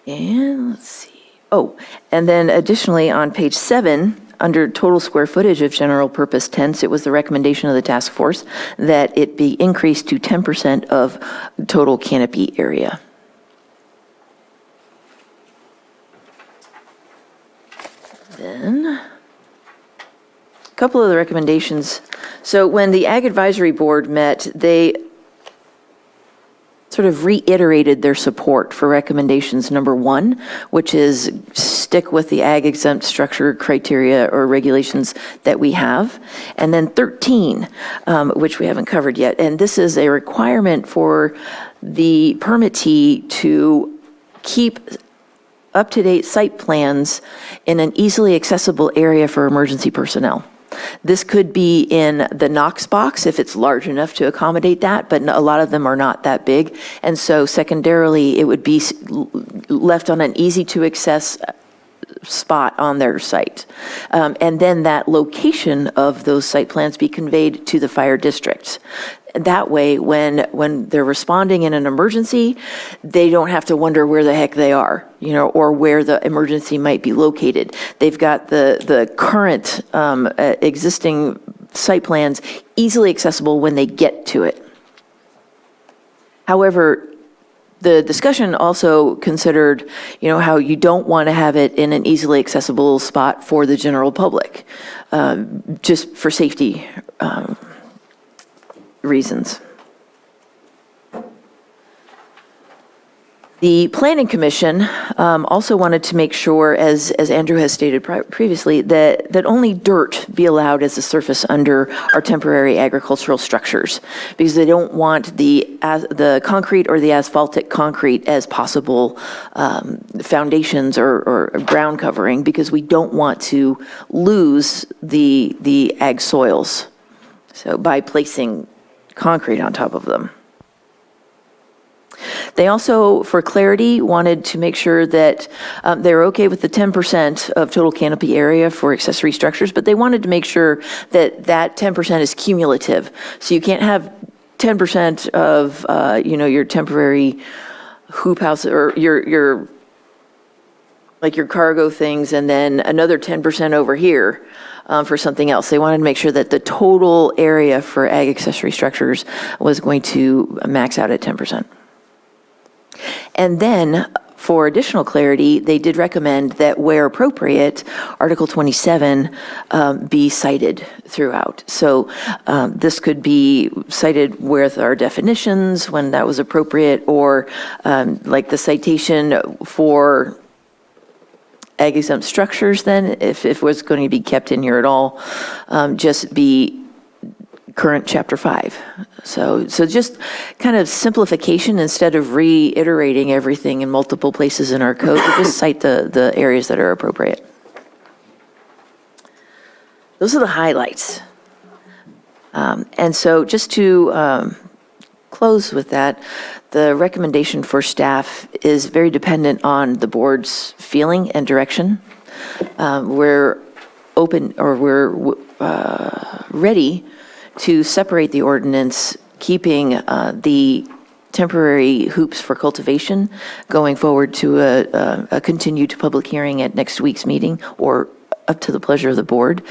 Speaker 14: And let's see. Oh, and then additionally on page 7, under total square footage of general purpose tents, it was the recommendation of the task force that it be increased to 10% of total canopy area. Then, a couple of the recommendations. So when the Ag Advisory Board met, they sort of reiterated their support for recommendations number 1, which is stick with the ag exempt structure criteria or regulations that we have. And then 13, which we haven't covered yet. And this is a requirement for the permittee to keep up-to-date site plans in an easily accessible area for emergency personnel. This could be in the Knox box if it's large enough to accommodate that, but a lot of them are not that big. And so secondarily, it would be left on an easy-to-access spot on their site. And then that location of those site plans be conveyed to the fire district. That way, when they're responding in an emergency, they don't have to wonder where the heck they are, or where the emergency might be located. They've got the current existing site plans easily accessible when they get to it. However, the discussion also considered, how you don't want to have it in an easily accessible spot for the general public, just for safety reasons. The Planning Commission also wanted to make sure, as Andrew has stated previously, that only dirt be allowed as a surface under our temporary agricultural structures, because they don't want the concrete or the asphaltic concrete as possible foundations or ground covering, because we don't want to lose the ag soils. So by placing concrete on top of them. They also, for clarity, wanted to make sure that they're okay with the 10% of total canopy area for accessory structures, but they wanted to make sure that 10% is cumulative. So you can't have 10% of, your temporary hoop house or your cargo things, and then another 10% over here for something else. They wanted to make sure that the total area for ag accessory structures was going to max out at 10%. And then, for additional clarity, they did recommend that where appropriate, Article 27 be cited throughout. So this could be cited with our definitions when that was appropriate, or like the citation for ag exempt structures, then, if it was going to be kept in here at all, just be current Chapter 5. So just kind of simplification instead of reiterating everything in multiple places in our code, just cite the areas that are appropriate. Those are the highlights. And so just to close with that, the recommendation for staff is very dependent on the board's feeling and direction. We're open, or we're ready to separate the ordinance, keeping the temporary hoops for cultivation going forward to a continued public hearing at next week's meeting, or up to the pleasure of the board,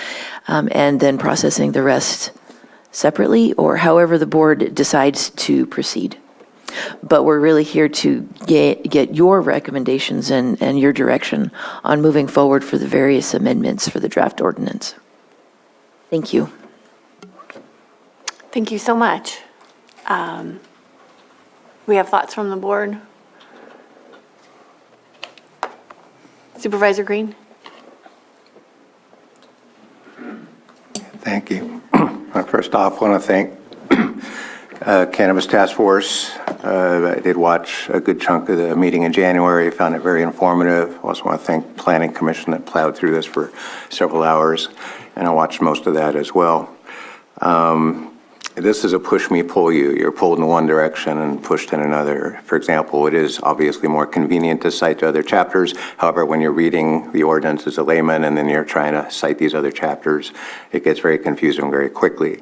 Speaker 14: and then processing the rest separately, or however the board decides to proceed. But we're really here to get your recommendations and your direction on moving forward for the various amendments for the draft ordinance. Thank you.
Speaker 1: Thank you so much. We have thoughts from the board. Supervisor Green?
Speaker 5: Thank you. First off, I want to thank Cannabis Task Force. I did watch a good chunk of the meeting in January, found it very informative. I also want to thank Planning Commission that plowed through this for several hours, and I watched most of that as well. This is a push me, pull you. You're pulled in one direction and pushed in another. For example, it is obviously more convenient to cite to other chapters. However, when you're reading the ordinance as a layman and then you're trying to cite these other chapters, it gets very confusing very quickly.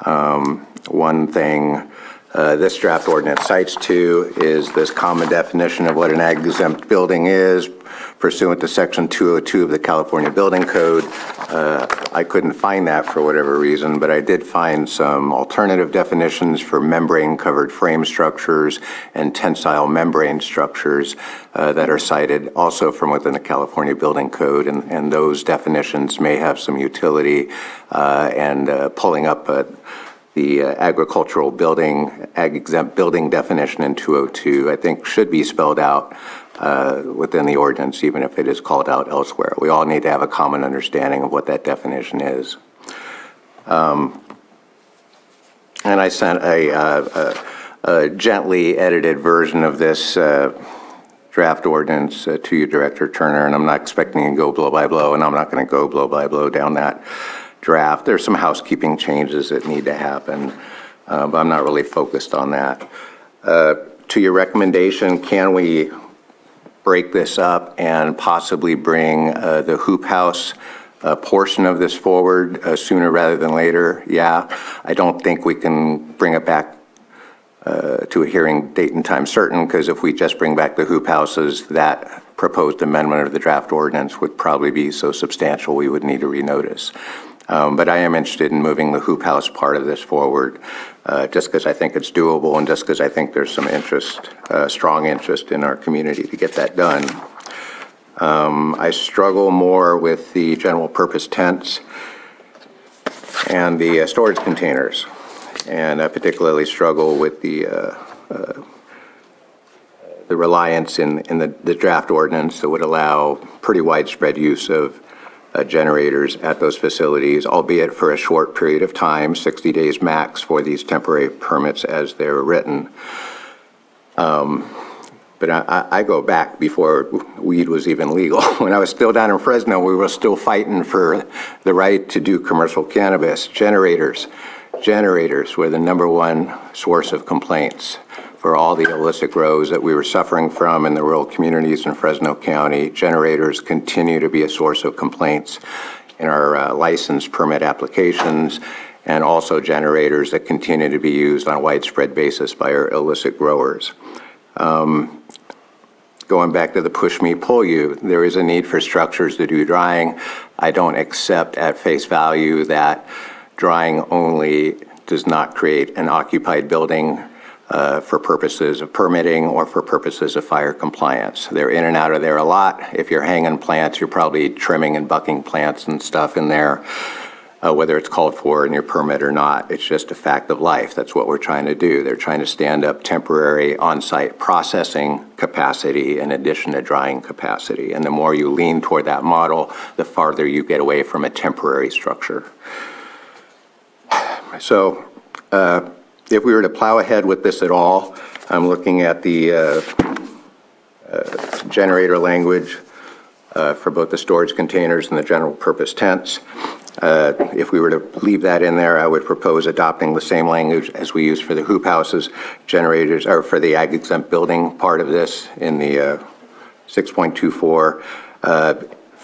Speaker 5: One thing this draft ordinance cites to is this common definition of what an ag-exempt building is pursuant to Section 202 of the California Building Code. I couldn't find that for whatever reason, but I did find some alternative definitions for membrane-covered frame structures and tensile membrane structures that are cited also from within the California Building Code, and those definitions may have some utility, and pulling up the agricultural building, ag-exempt building definition in 202, I think should be spelled out within the ordinance, even if it is called out elsewhere. We all need to have a common understanding of what that definition is. And I sent a gently edited version of this draft ordinance to you, Director Turner, and I'm not expecting to go blow by blow, and I'm not going to go blow by blow down that draft. There's some housekeeping changes that need to happen, but I'm not really focused on that. To your recommendation, can we break this up and possibly bring the hoop house portion of this forward sooner rather than later? Yeah, I don't think we can bring it back to a hearing date and time certain, because if we just bring back the hoop houses, that proposed amendment of the draft ordinance would probably be so substantial we would need to renotice. But I am interested in moving the hoop house part of this forward, just because I think it's doable and just because I think there's some interest, strong interest in our community to get that done. I struggle more with the general purpose tents and the storage containers, and I particularly struggle with the reliance in the draft ordinance that would allow pretty widespread use of generators at those facilities, albeit for a short period of time, 60 days max for these temporary permits as they're written. But I go back before weed was even legal. When I was still down in Fresno, we were still fighting for the right to do commercial cannabis. Generators were the #1 source of complaints for all the illicit grows that we were suffering from in the rural communities in Fresno County. Generators continue to be a source of complaints in our license permit applications, and also generators that continue to be used on a widespread basis by our illicit growers. Going back to the push me, pull you, there is a need for structures to do drying. I don't accept at face value that drying only does not create an occupied building for purposes of permitting or for purposes of fire compliance. They're in and out of there a lot. If you're hanging plants, you're probably trimming and bucking plants and stuff in there, whether it's called for in your permit or not. It's just a fact of life. That's what we're trying to do. They're trying to stand up temporary on-site processing capacity in addition to drying capacity. And the more you lean toward that model, the farther you get away from a temporary structure. So, if we were to plow ahead with this at all, I'm looking at the generator language for both the storage containers and the general purpose tents. If we were to leave that in there, I would propose adopting the same language as we use for the hoop houses, generators, or for the ag exempt building part of this in the 6.24.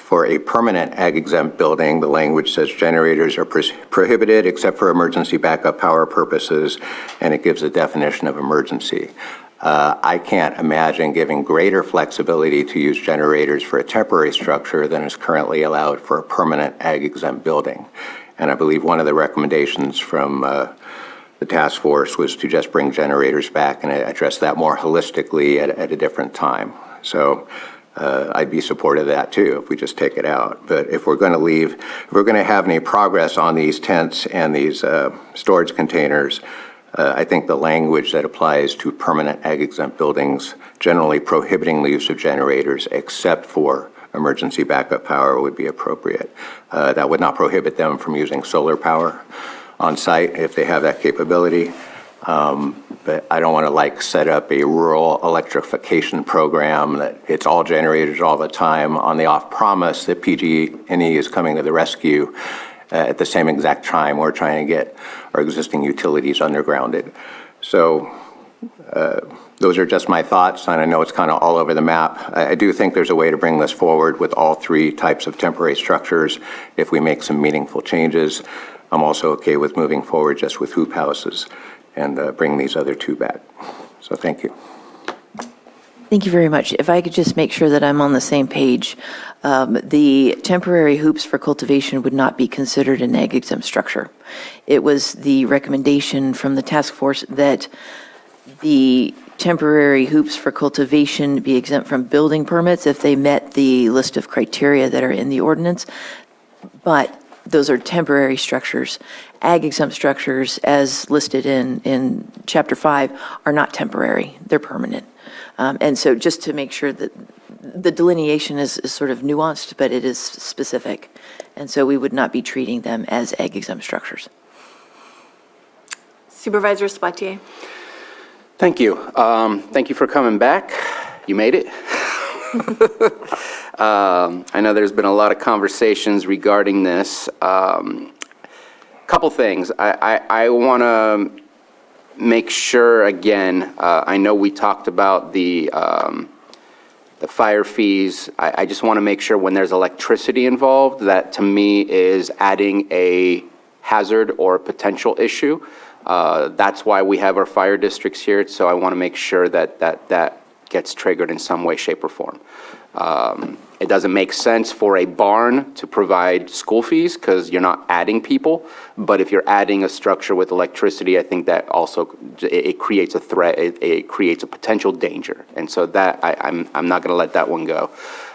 Speaker 5: For a permanent ag exempt building, the language says generators are prohibited except for emergency backup power purposes, and it gives a definition of emergency. I can't imagine giving greater flexibility to use generators for a temporary structure than is currently allowed for a permanent ag exempt building. And I believe one of the recommendations from the task force was to just bring generators back and address that more holistically at a different time. So I'd be supportive of that too if we just take it out. But if we're going to have any progress on these tents and these storage containers, I think the language that applies to permanent ag exempt buildings, generally prohibiting the use of generators except for emergency backup power, would be appropriate. That would not prohibit them from using solar power on site if they have that capability. But I don't want to set up a rural electrification program that it's all generators all the time on the off promise that PG&E is coming to the rescue at the same exact time we're trying to get our existing utilities undergrounded. So those are just my thoughts, and I know it's kind of all over the map. I do think there's a way to bring this forward with all three types of temporary structures if we make some meaningful changes. I'm also okay with moving forward just with hoop houses and bring these other two back. So thank you.
Speaker 14: Thank you very much. If I could just make sure that I'm on the same page, the temporary hoops for cultivation would not be considered an ag exempt structure. It was the recommendation from the task force that the temporary hoops for cultivation be exempt from building permits if they met the list of criteria that are in the ordinance. But those are temporary structures. Ag exempt structures, as listed in Chapter 5, are not temporary. They're permanent. And so just to make sure that the delineation is sort of nuanced, but it is specific. And so we would not be treating them as ag exempt structures.
Speaker 1: Supervisor Spatier.
Speaker 2: Thank you. Thank you for coming back. You made it. I know there's been a lot of conversations regarding this. Couple things. I want to make sure, again, I know we talked about the fire fees. I just want to make sure when there's electricity involved, that to me is adding a hazard or a potential issue. That's why we have our fire districts here, so I want to make sure that gets triggered in some way, shape, or form. It doesn't make sense for a barn to provide school fees because you're not adding people, but if you're adding a structure with electricity, I think that also, it creates a threat, it creates a potential danger, and so that, I'm not going to let that one go.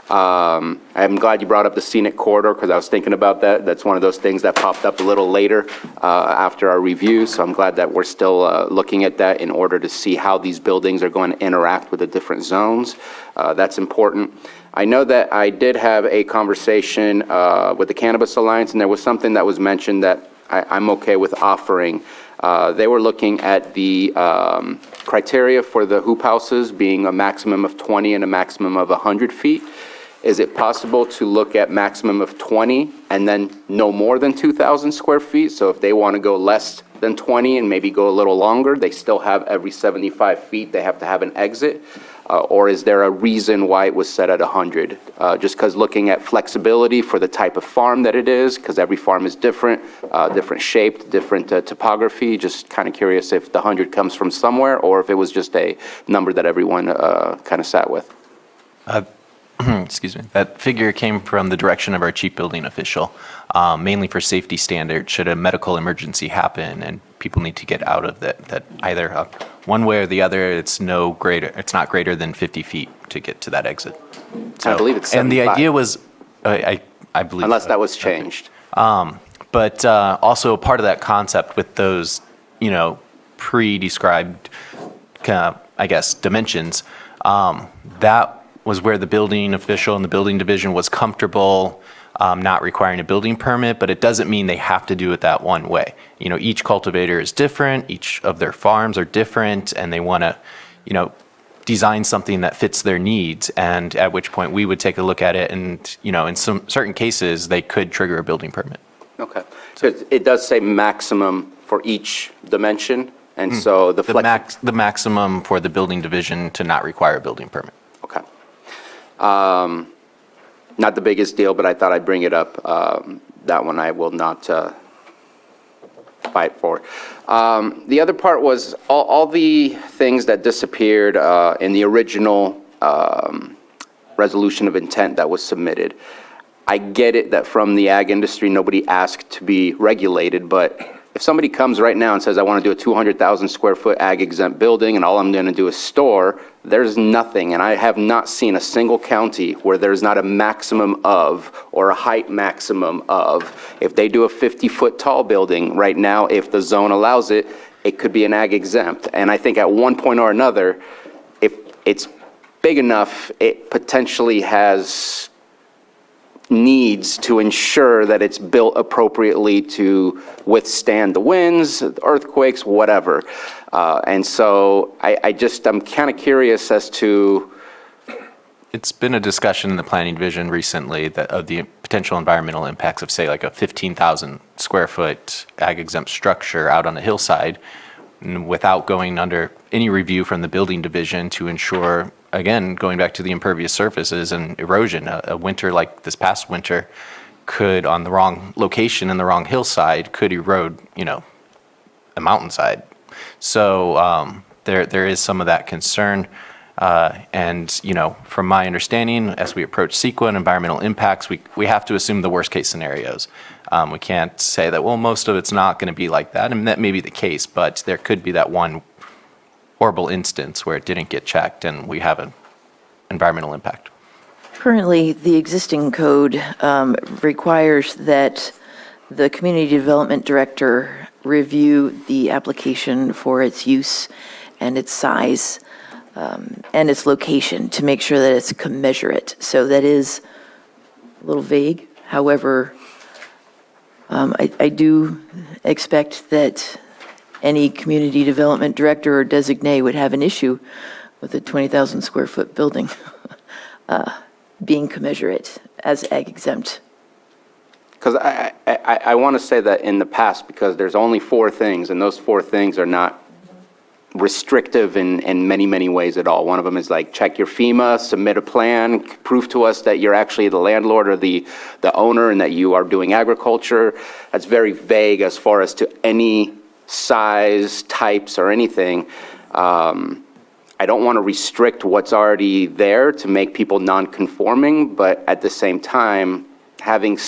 Speaker 2: I'm glad you brought up the scenic corridor because I was thinking about that. That's one of those things that popped up a little later after our review, so I'm glad that we're still looking at that in order to see how these buildings are going to interact with the different zones. That's important. I know that I did have a conversation with the Cannabis Alliance, and there was something that was mentioned that I'm okay with offering. They were looking at the criteria for the hoop houses being a maximum of 20 and a maximum of 100 feet. Is it possible to look at maximum of 20 and then no more than 2,000 square feet? So if they want to go less than 20 and maybe go a little longer, they still have every 75 feet, they have to have an exit? Or is there a reason why it was set at 100? Just because looking at flexibility for the type of farm that it is, because every farm is different, different shaped, different topography. Just kind of curious if the 100 comes from somewhere or if it was just a number that everyone kind of sat with.
Speaker 15: Excuse me. That figure came from the direction of our chief building official, mainly for safety standards. Should a medical emergency happen and people need to get out of that either one way or the other, it's not greater than 50 feet to get to that exit. So,
Speaker 2: I believe it's 75.
Speaker 15: And the idea was, I believe.
Speaker 2: Unless that was changed.
Speaker 15: But also part of that concept with those, pre-described, I guess, dimensions, that was where the building official and the building division was comfortable not requiring a building permit, but it doesn't mean they have to do it that one way. Each cultivator is different, each of their farms are different, and they want to, design something that fits their needs, and at which point we would take a look at it, and, in some certain cases, they could trigger a building permit.
Speaker 2: Okay. So it does say maximum for each dimension, and so
Speaker 15: the maximum for the building division to not require a building permit.
Speaker 2: Okay. Not the biggest deal, but I thought I'd bring it up. That one I will not fight for. The other part was all the things that disappeared in the original resolution of intent that was submitted. I get it that from the ag industry, nobody asked to be regulated, but if somebody comes right now and says, I want to do a 200,000 square foot ag exempt building and all I'm going to do is store, there's nothing. And I have not seen a single county where there's not a maximum of or a height maximum of. If they do a 50-foot tall building right now, if the zone allows it, it could be an ag exempt. And I think at one point or another, if it's big enough, it potentially has needs to ensure that it's built appropriately to withstand the winds, earthquakes, whatever. And so I'm kind of curious as to.
Speaker 15: It's been a discussion in the planning division recently that of the potential environmental impacts of, say, like a 15,000 square foot ag exempt structure out on a hillside, without going under any review from the building division to ensure, again, going back to the impervious surfaces and erosion. A winter like this past winter could, on the wrong location and the wrong hillside, could erode, a mountainside. So there is some of that concern. And, from my understanding, as we approach CEQA and environmental impacts, we have to assume the worst case scenarios. We can't say that, well, most of it's not going to be like that. And that may be the case, but there could be that one horrible instance where it didn't get checked and we have an environmental impact.
Speaker 14: Currently, the existing code requires that the community development director review the application for its use and its size and its location to make sure that it's commensurate. So that is a little vague. However, I do expect that any community development director or designee would have an issue with a 20,000 square foot building being commensurate as ag exempt.
Speaker 2: Because I want to say that in the past, because there's only 4 things, and those 4 things are not restrictive in many, many ways at all. One of them is like, check your FEMA, submit a plan, prove to us that you're actually the landlord or the owner and that you are doing agriculture. That's very vague as far as to any size, types, or anything. I don't want to restrict what's already there to make people non-conforming, but at the same time, having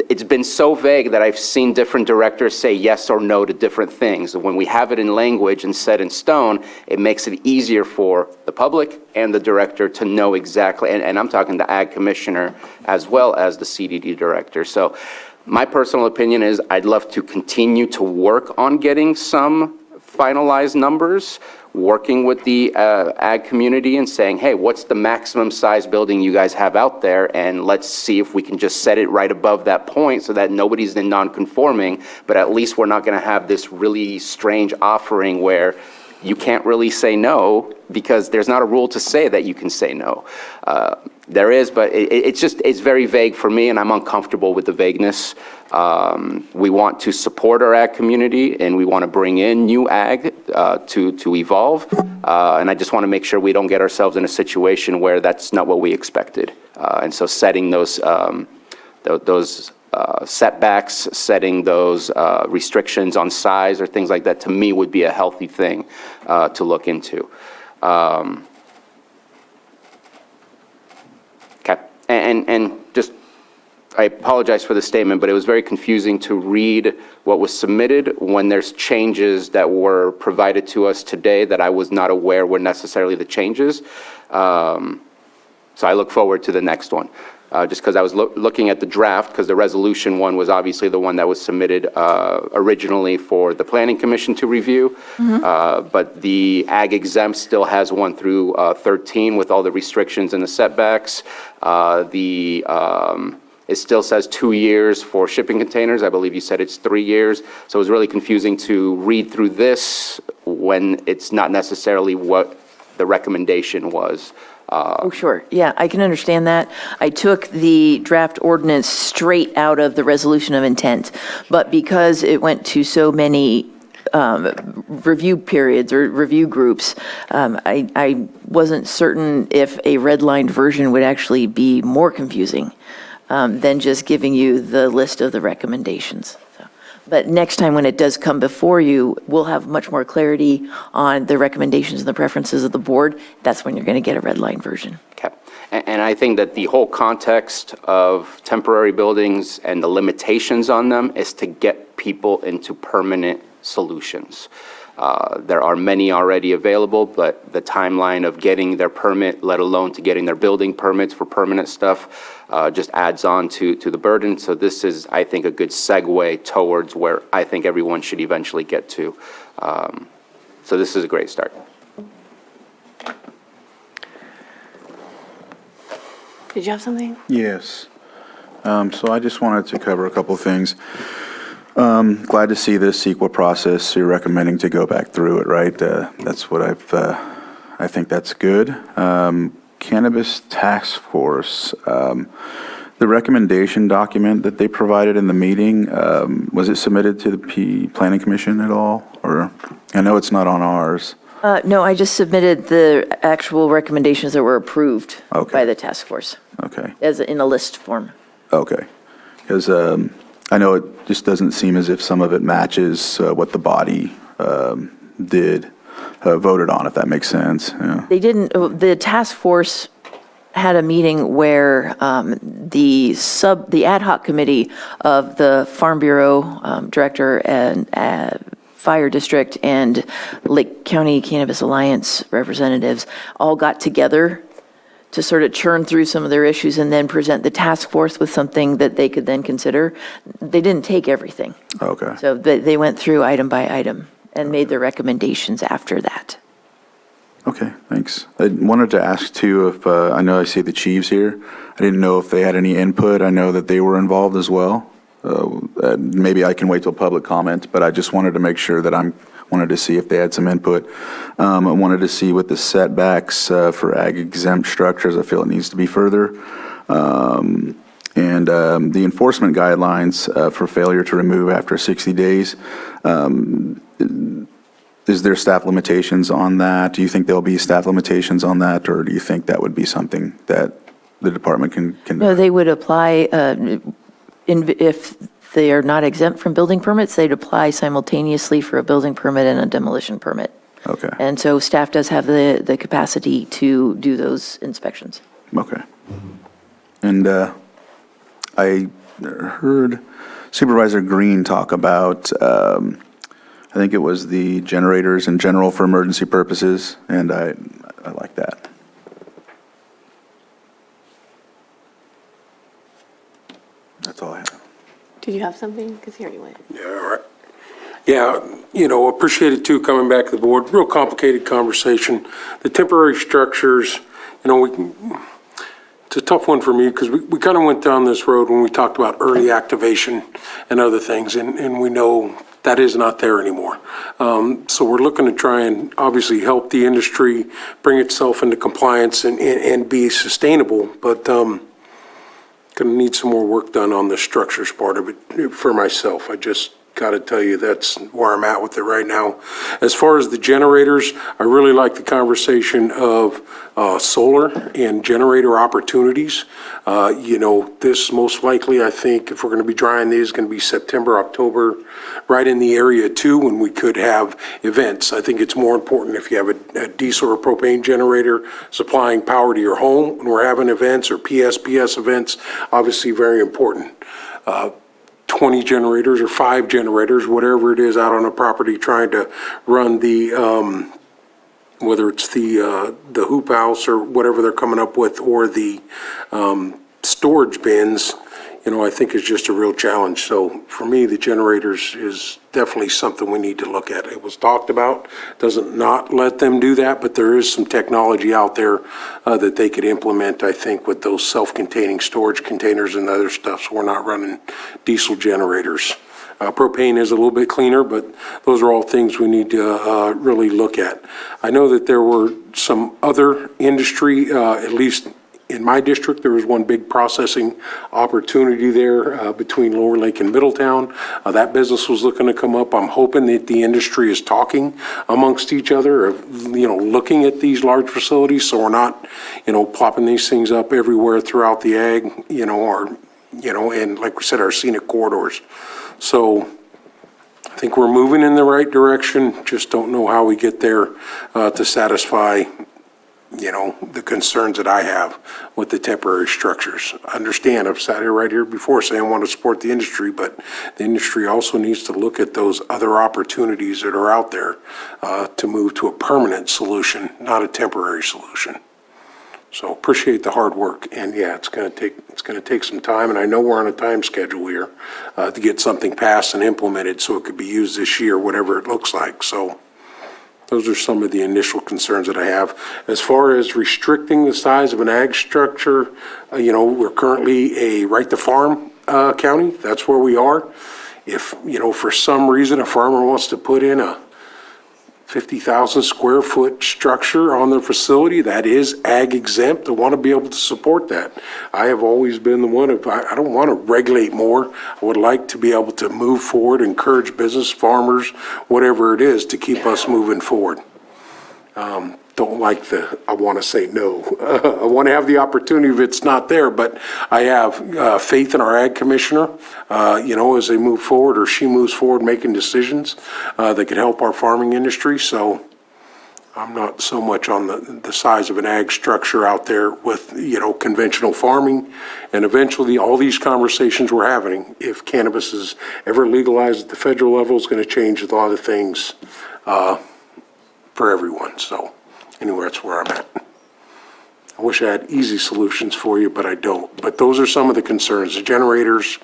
Speaker 2: it's been so vague that I've seen different directors say yes or no to different things. When we have it in language and set in stone, it makes it easier for the public and the director to know exactly, and I'm talking the ag commissioner as well as the CDD director. So my personal opinion is I'd love to continue to work on getting some finalized numbers, working with the ag community and saying, hey, what's the maximum size building you guys have out there? And let's see if we can just set it right above that point so that nobody's in non-conforming, but at least we're not going to have this really strange offering where you can't really say no because there's not a rule to say that you can say no. There is, but it's very vague for me, and I'm uncomfortable with the vagueness. We want to support our ag community, and we want to bring in new ag to evolve. And I just want to make sure we don't get ourselves in a situation where that's not what we expected. And so setting those setbacks, setting those restrictions on size or things like that, to me would be a healthy thing to look into. Okay, and just, I apologize for the statement, but it was very confusing to read what was submitted when there's changes that were provided to us today that I was not aware were necessarily the changes. So I look forward to the next one. Just because I was looking at the draft, because the resolution one was obviously the one that was submitted originally for the Planning Commission to review. But the ag exempt still has 1 through 13 with all the restrictions and the setbacks. It still says 2 years for shipping containers. I believe you said it's 3 years. So it was really confusing to read through this when it's not necessarily what the recommendation was.
Speaker 14: Oh, sure. Yeah, I can understand that. I took the draft ordinance straight out of the resolution of intent, but because it went to so many review periods or review groups. I wasn't certain if a redlined version would actually be more confusing than just giving you the list of the recommendations. So, but next time when it does come before you, we'll have much more clarity on the recommendations and the preferences of the board. That's when you're going to get a redlined version.
Speaker 2: Okay. And I think that the whole context of temporary buildings and the limitations on them is to get people into permanent solutions. There are many already available, but the timeline of getting their permit, let alone to getting their building permits for permanent stuff, just adds on to the burden. So this is, I think, a good segue towards where I think everyone should eventually get to. So this is a great start.
Speaker 1: Did you have something?
Speaker 9: Yes. So I just wanted to cover a couple of things. Glad to see this CEQA process. You're recommending to go back through it, right? That's what I think that's good. Cannabis Task Force, the recommendation document that they provided in the meeting, was it submitted to the Planning Commission at all? Or, I know it's not on ours.
Speaker 14: No, I just submitted the actual recommendations that were approved by the task force.
Speaker 9: Okay.
Speaker 14: As in a list form.
Speaker 9: Okay. Because I know it just doesn't seem as if some of it matches what the body voted on, if that makes sense. Yeah.
Speaker 14: They didn't, the task force had a meeting where the ad hoc committee of the Farm Bureau director and Fire District and Lake County Cannabis Alliance representatives all got together to sort of churn through some of their issues and then present the task force with something that they could then consider. They didn't take everything.
Speaker 9: Okay.
Speaker 14: So they went through item by item and made their recommendations after that.
Speaker 9: Okay, thanks. I wanted to ask too if, I know I see the chiefs here. I didn't know if they had any input. I know that they were involved as well. Maybe I can wait till public comment, but I just wanted to make sure that wanted to see if they had some input. I wanted to see what the setbacks for ag exempt structures, I feel it needs to be further. And the enforcement guidelines for failure to remove after 60 days. Is there staff limitations on that? Do you think there'll be staff limitations on that, or do you think that would be something that the department can?
Speaker 14: No, they would apply, if they are not exempt from building permits, they'd apply simultaneously for a building permit and a demolition permit.
Speaker 9: Okay.
Speaker 14: And so staff does have the capacity to do those inspections.
Speaker 9: Okay. And I heard Supervisor Green talk about, I think it was the generators in general for emergency purposes, and I like that. That's all I have.
Speaker 1: Did you have something? Because here you went.
Speaker 6: Yeah, all right. Yeah, appreciate it too, coming back to the board. Real complicated conversation. The temporary structures, it's a tough one for me because we kind of went down this road when we talked about early activation and other things, and we know that is not there anymore. So we're looking to try and obviously help the industry bring itself into compliance and be sustainable, but going to need some more work done on the structures part of it for myself. I just got to tell you that's where I'm at with it right now. As far as the generators, I really like the conversation of solar and generator opportunities. This most likely, I think, if we're going to be drying these, is going to be September, October, right in the area too, when we could have events. I think it's more important if you have a diesel or propane generator supplying power to your home when we're having events or PSPS events, obviously very important. 20 generators or 5 generators, whatever it is, out on a property trying to run the, whether it's the hoop house or whatever they're coming up with, or the storage bins, I think is just a real challenge. So for me, the generators is definitely something we need to look at. It was talked about, doesn't not let them do that, but there is some technology out there that they could implement, I think, with those self-containing storage containers and other stuff, so we're not running diesel generators. Propane is a little bit cleaner, but those are all things we need to really look at. I know that there were some other industry, at least in my district, there was one big processing opportunity there between Lower Lake and Middletown. That business was looking to come up. I'm hoping that the industry is talking amongst each other, looking at these large facilities, so we're not, plopping these things up everywhere throughout the ag, and like we said, our scenic corridors. So I think we're moving in the right direction, just don't know how we get there to satisfy, the concerns that I have with the temporary structures. Understand, I've sat here right here before saying I want to support the industry, but the industry also needs to look at those other opportunities that are out there to move to a permanent solution, not a temporary solution. So appreciate the hard work, and yeah, it's going to take some time, and I know we're on a time schedule here to get something passed and implemented so it could be used this year, whatever it looks like. So those are some of the initial concerns that I have. As far as restricting the size of an ag structure, we're currently a right-to-farm county. That's where we are. If, for some reason a farmer wants to put in a 50,000 square foot structure on their facility that is ag exempt, I want to be able to support that. I have always been the one I don't want to regulate more. I would like to be able to move forward, encourage business, farmers, whatever it is to keep us moving forward. Don't like I want to say no. I want to have the opportunity if it's not there, but I have faith in our ag commissioner, as they move forward or she moves forward making decisions that could help our farming industry. So I'm not so much on the size of an ag structure out there with, conventional farming. And eventually all these conversations we're having, if cannabis is ever legalized at the federal level, is going to change a lot of things for everyone. So anyway, that's where I'm at. I wish I had easy solutions for you, but I don't. But those are some of the concerns, the generators,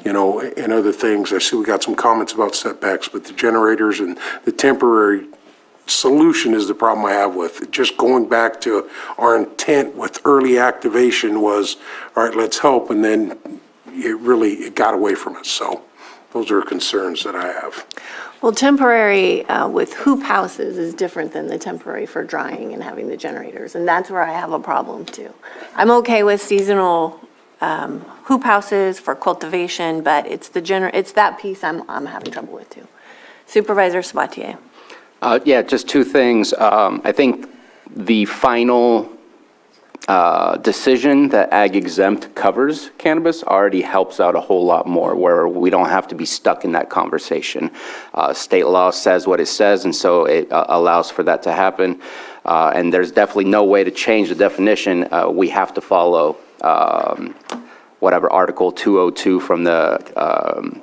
Speaker 6: and other things. I see we got some comments about setbacks, but the generators and the temporary solution is the problem I have with it. Just going back to our intent with early activation was, all right, let's help, and then it got away from us. So those are concerns that I have.
Speaker 1: Well, temporary with hoop houses is different than the temporary for drying and having the generators, and that's where I have a problem too. I'm okay with seasonal hoop houses for cultivation, but it's that piece I'm having trouble with too. Supervisor Sabatier.
Speaker 2: Yeah, just two things. I think the final decision that ag exempt covers cannabis already helps out a whole lot more, where we don't have to be stuck in that conversation. State law says what it says, and so it allows for that to happen. And there's definitely no way to change the definition. We have to follow whatever Article 202 from the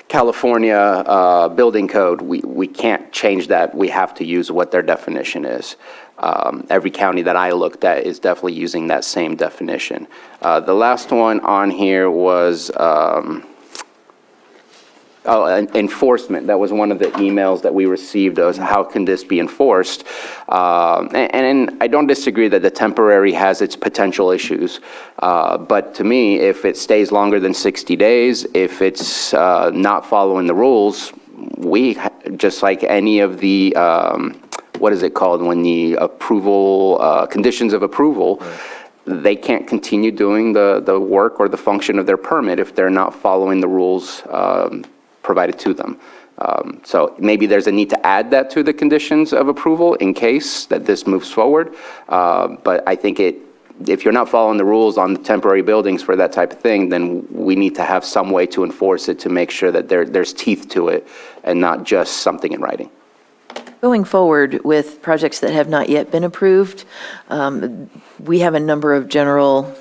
Speaker 2: California building code. We can't change that. We have to use what their definition is. Every county that I looked at is definitely using that same definition. The last one on here was enforcement. That was one of the emails that we received, was how can this be enforced? And I don't disagree that the temporary has its potential issues. But to me, if it stays longer than 60 days, if it's not following the rules, we, just like any of the, what is it called, when the approval, conditions of approval, they can't continue doing the work or the function of their permit if they're not following the rules provided to them. So maybe there's a need to add that to the conditions of approval in case that this moves forward. But I think if you're not following the rules on the temporary buildings for that type of thing, then we need to have some way to enforce it to make sure that there's teeth to it and not just something in writing.
Speaker 14: Going forward with projects that have not yet been approved, we have a number of general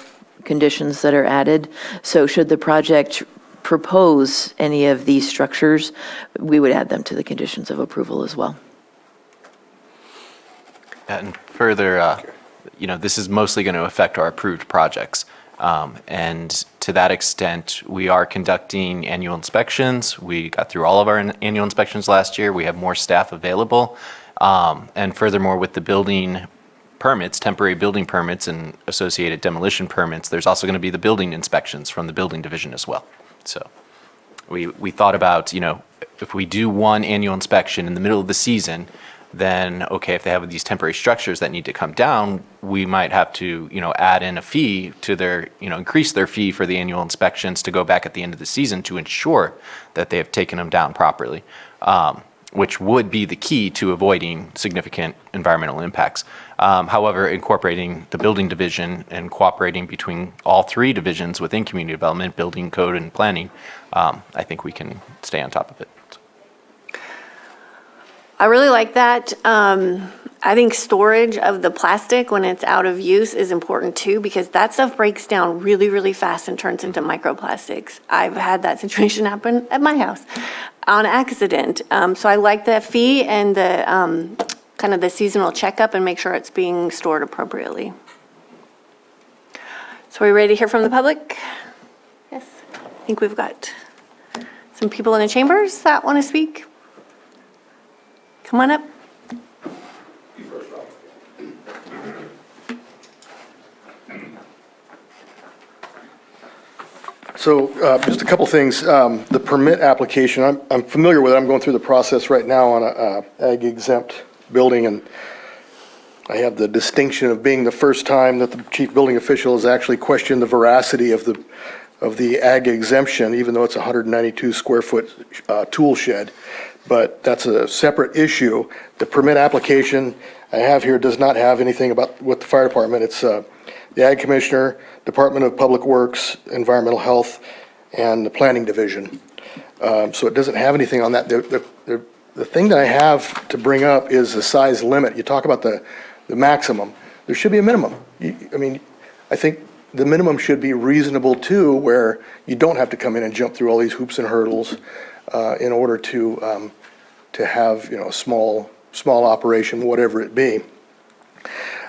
Speaker 14: conditions that are added. So should the project propose any of these structures, we would add them to the conditions of approval as well.
Speaker 15: And further, this is mostly going to affect our approved projects. And to that extent, we are conducting annual inspections. We got through all of our annual inspections last year. We have more staff available. And furthermore, with the building permits, temporary building permits and associated demolition permits, there's also going to be the building inspections from the building division as well. So we thought about, if we do one annual inspection in the middle of the season, then, okay, if they have these temporary structures that need to come down, we might have to, add in a fee to their, increase their fee for the annual inspections to go back at the end of the season to ensure that they have taken them down properly, which would be the key to avoiding significant environmental impacts. However, incorporating the building division and cooperating between all three divisions within community development, building, code, and planning, I think we can stay on top of it.
Speaker 1: I really like that. I think storage of the plastic when it's out of use is important too, because that stuff breaks down really, really fast and turns into microplastics. I've had that situation happen at my house on accident. So I like the fee and the kind of the seasonal checkup and make sure it's being stored appropriately. So are we ready to hear from the public? Yes. I think we've got some people in the chambers that want to speak. Come on up.
Speaker 3: So just a couple things. The permit application, I'm familiar with it. I'm going through the process right now on a ag exempt building, and I have the distinction of being the first time that the chief building official has actually questioned the veracity of the ag exemption, even though it's a 192 square foot tool shed. But that's a separate issue. The permit application I have here does not have anything about with the fire department. It's the Ag Commissioner, Department of Public Works, Environmental Health, and the Planning Division. So it doesn't have anything on that. The thing that I have to bring up is the size limit. You talk about the maximum. There should be a minimum. I think the minimum should be reasonable too, where you don't have to come in and jump through all these hoops and hurdles in order to have a small operation, whatever it be.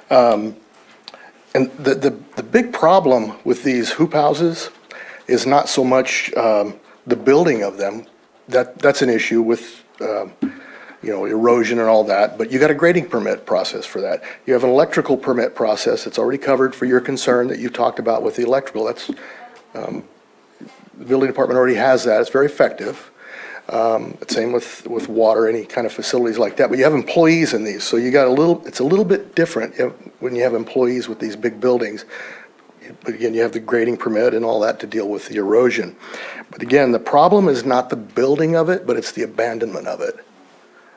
Speaker 3: And the big problem with these hoop houses is not so much the building of them. That's an issue with erosion and all that, but you got a grading permit process for that. You have an electrical permit process that's already covered for your concern that you've talked about with the electrical. That's the building department already has that. It's very effective. Same with water, any kind of facilities like that. But you have employees in these, so you got it's a little bit different when you have employees with these big buildings. But again, you have the grading permit and all that to deal with the erosion. But again, the problem is not the building of it, but it's the abandonment of it.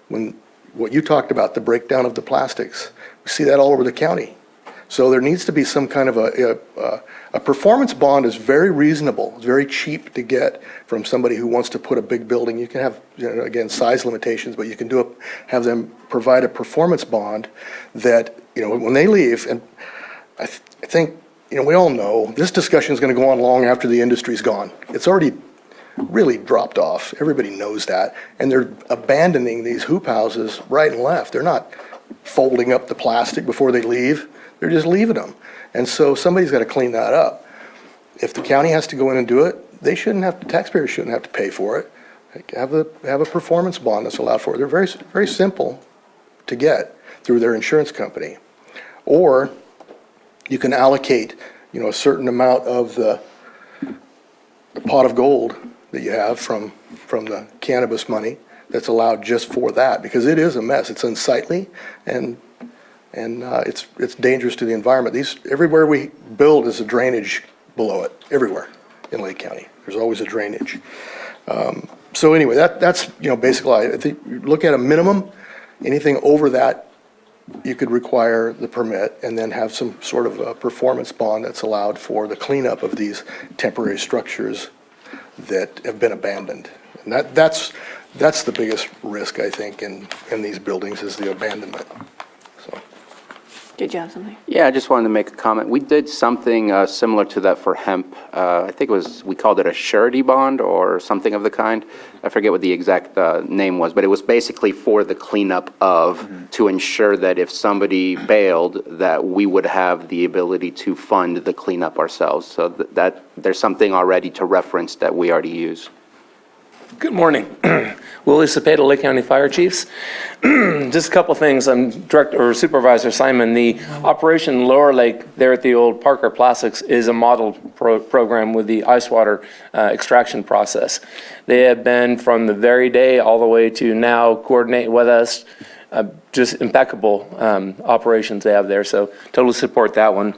Speaker 3: When what you talked about, the breakdown of the plastics, we see that all over the county. So there needs to be some kind of a performance bond is very reasonable. It's very cheap to get from somebody who wants to put a big building. You can have, again, size limitations, but you can have them provide a performance bond that, when they leave, and I think, we all know this discussion is going to go on long after the industry's gone. It's already really dropped off. Everybody knows that. And they're abandoning these hoop houses right and left. They're not folding up the plastic before they leave. They're just leaving them. And so somebody's got to clean that up. If the county has to go in and do it, taxpayers shouldn't have to pay for it. Have a performance bond that's allowed for it. They're very, very simple to get through their insurance company. Or you can allocate, a certain amount of the pot of gold that you have from the cannabis money that's allowed just for that, because it is a mess. It's unsightly and it's dangerous to the environment. Everywhere we build is a drainage below it, everywhere in Lake County. There's always a drainage. So anyway, that's basically, I think you look at a minimum, anything over that, you could require the permit and then have some sort of a performance bond that's allowed for the cleanup of these temporary structures that have been abandoned. And that's the biggest risk, I think, in these buildings is the abandonment. So.
Speaker 1: Did you have something?
Speaker 2: Yeah, I just wanted to make a comment. We did something similar to that for hemp. I think we called it a surety bond or something of the kind. I forget what the exact name was, but it was basically for the cleanup of, to ensure that if somebody bailed, that we would have the ability to fund the cleanup ourselves. So that there's something already to reference that we already use.
Speaker 16: Good morning. Willie Cepeda, Lake County Fire Chiefs. Just a couple things. I'm Supervisor Simon. The operation Lower Lake there at the old Parker Plastics is a model program with the ice water extraction process. They have been from the very day all the way to now coordinate with us just impeccable operations they have there, so totally support that one.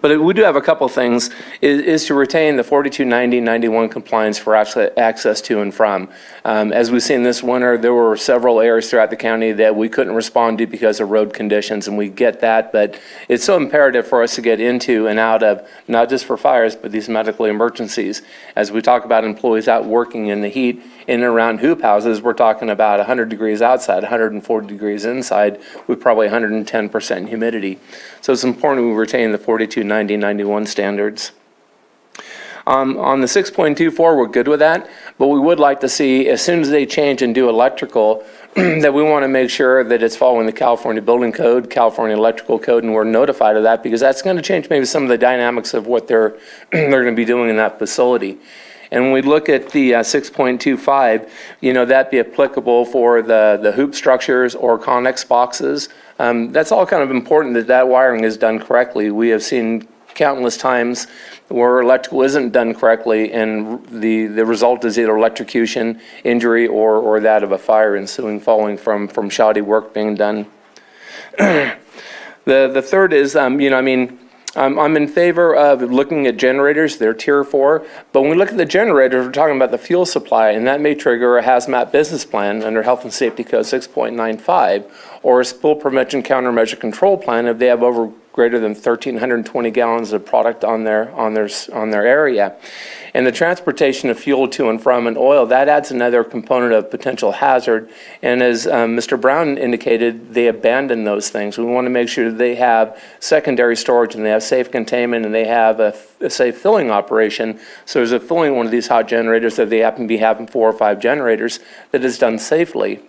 Speaker 16: But we do have a couple things, is to retain the 4290-91 compliance for access to and from. As we've seen this winter, there were several areas throughout the county that we couldn't respond to because of road conditions, and we get that, but it's so imperative for us to get into and out of, not just for fires, but these medical emergencies. As we talk about employees out working in the heat in and around hoop houses, we're talking about 100 degrees outside, 140 degrees inside, with probably 110% humidity. So it's important we retain the 4290-91 standards. On the 6.24, we're good with that, but we would like to see, as soon as they change and do electrical, that we want to make sure that it's following the California Building Code, California Electrical Code, and we're notified of that, because that's going to change maybe some of the dynamics of what they're going to be doing in that facility. And when we look at the 6.25, that'd be applicable for the hoop structures or Connex boxes. That's all kind of important that wiring is done correctly. We have seen countless times where electrical isn't done correctly, and the result is either electrocution, injury, or that of a fire ensuing following from shoddy work being done. The third is, I'm in favor of looking at generators. They're tier 4, but when we look at the generators, we're talking about the fuel supply, and that may trigger a hazmat business plan under Health and Safety Code 6.95, or a spill prevention countermeasure control plan if they have over greater than 1,320 gallons of product on their area. And the transportation of fuel to and from and oil, that adds another component of potential hazard. And as Mr. Brown indicated, they abandon those things. We want to make sure that they have secondary storage and they have safe containment and they have a safe filling operation. So there's a filling one of these hot generators that they happen to be having 4 or 5 generators that is done safely.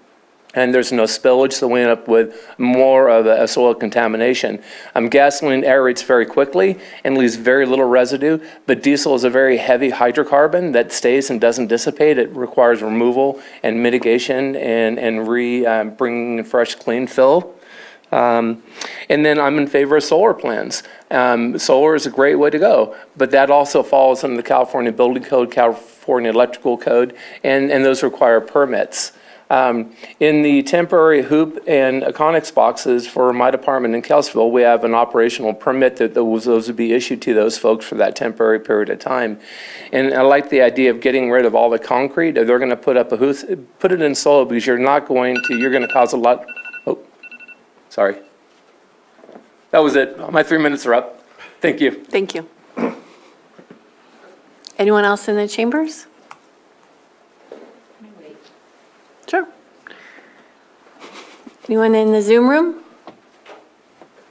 Speaker 16: And there's no spillage, so we end up with more of a soil contamination. Gasoline aerates very quickly and leaves very little residue, but diesel is a very heavy hydrocarbon that stays and doesn't dissipate. It requires removal and mitigation and bringing fresh, clean fill. And then I'm in favor of solar plans. Solar is a great way to go, but that also falls under the California Building Code, California Electrical Code, and those require permits. In the temporary hoop and Connex boxes for my department in Kelsville, we have an operational permit that those would be issued to those folks for that temporary period of time. And I like the idea of getting rid of all the concrete. If they're going to put up a hoop, put it in soil, because you're going to cause a lot. Oh, sorry. That was it. My 3 minutes are up. Thank you.
Speaker 1: Thank you. Anyone else in the chambers? Sure. Anyone in the Zoom room?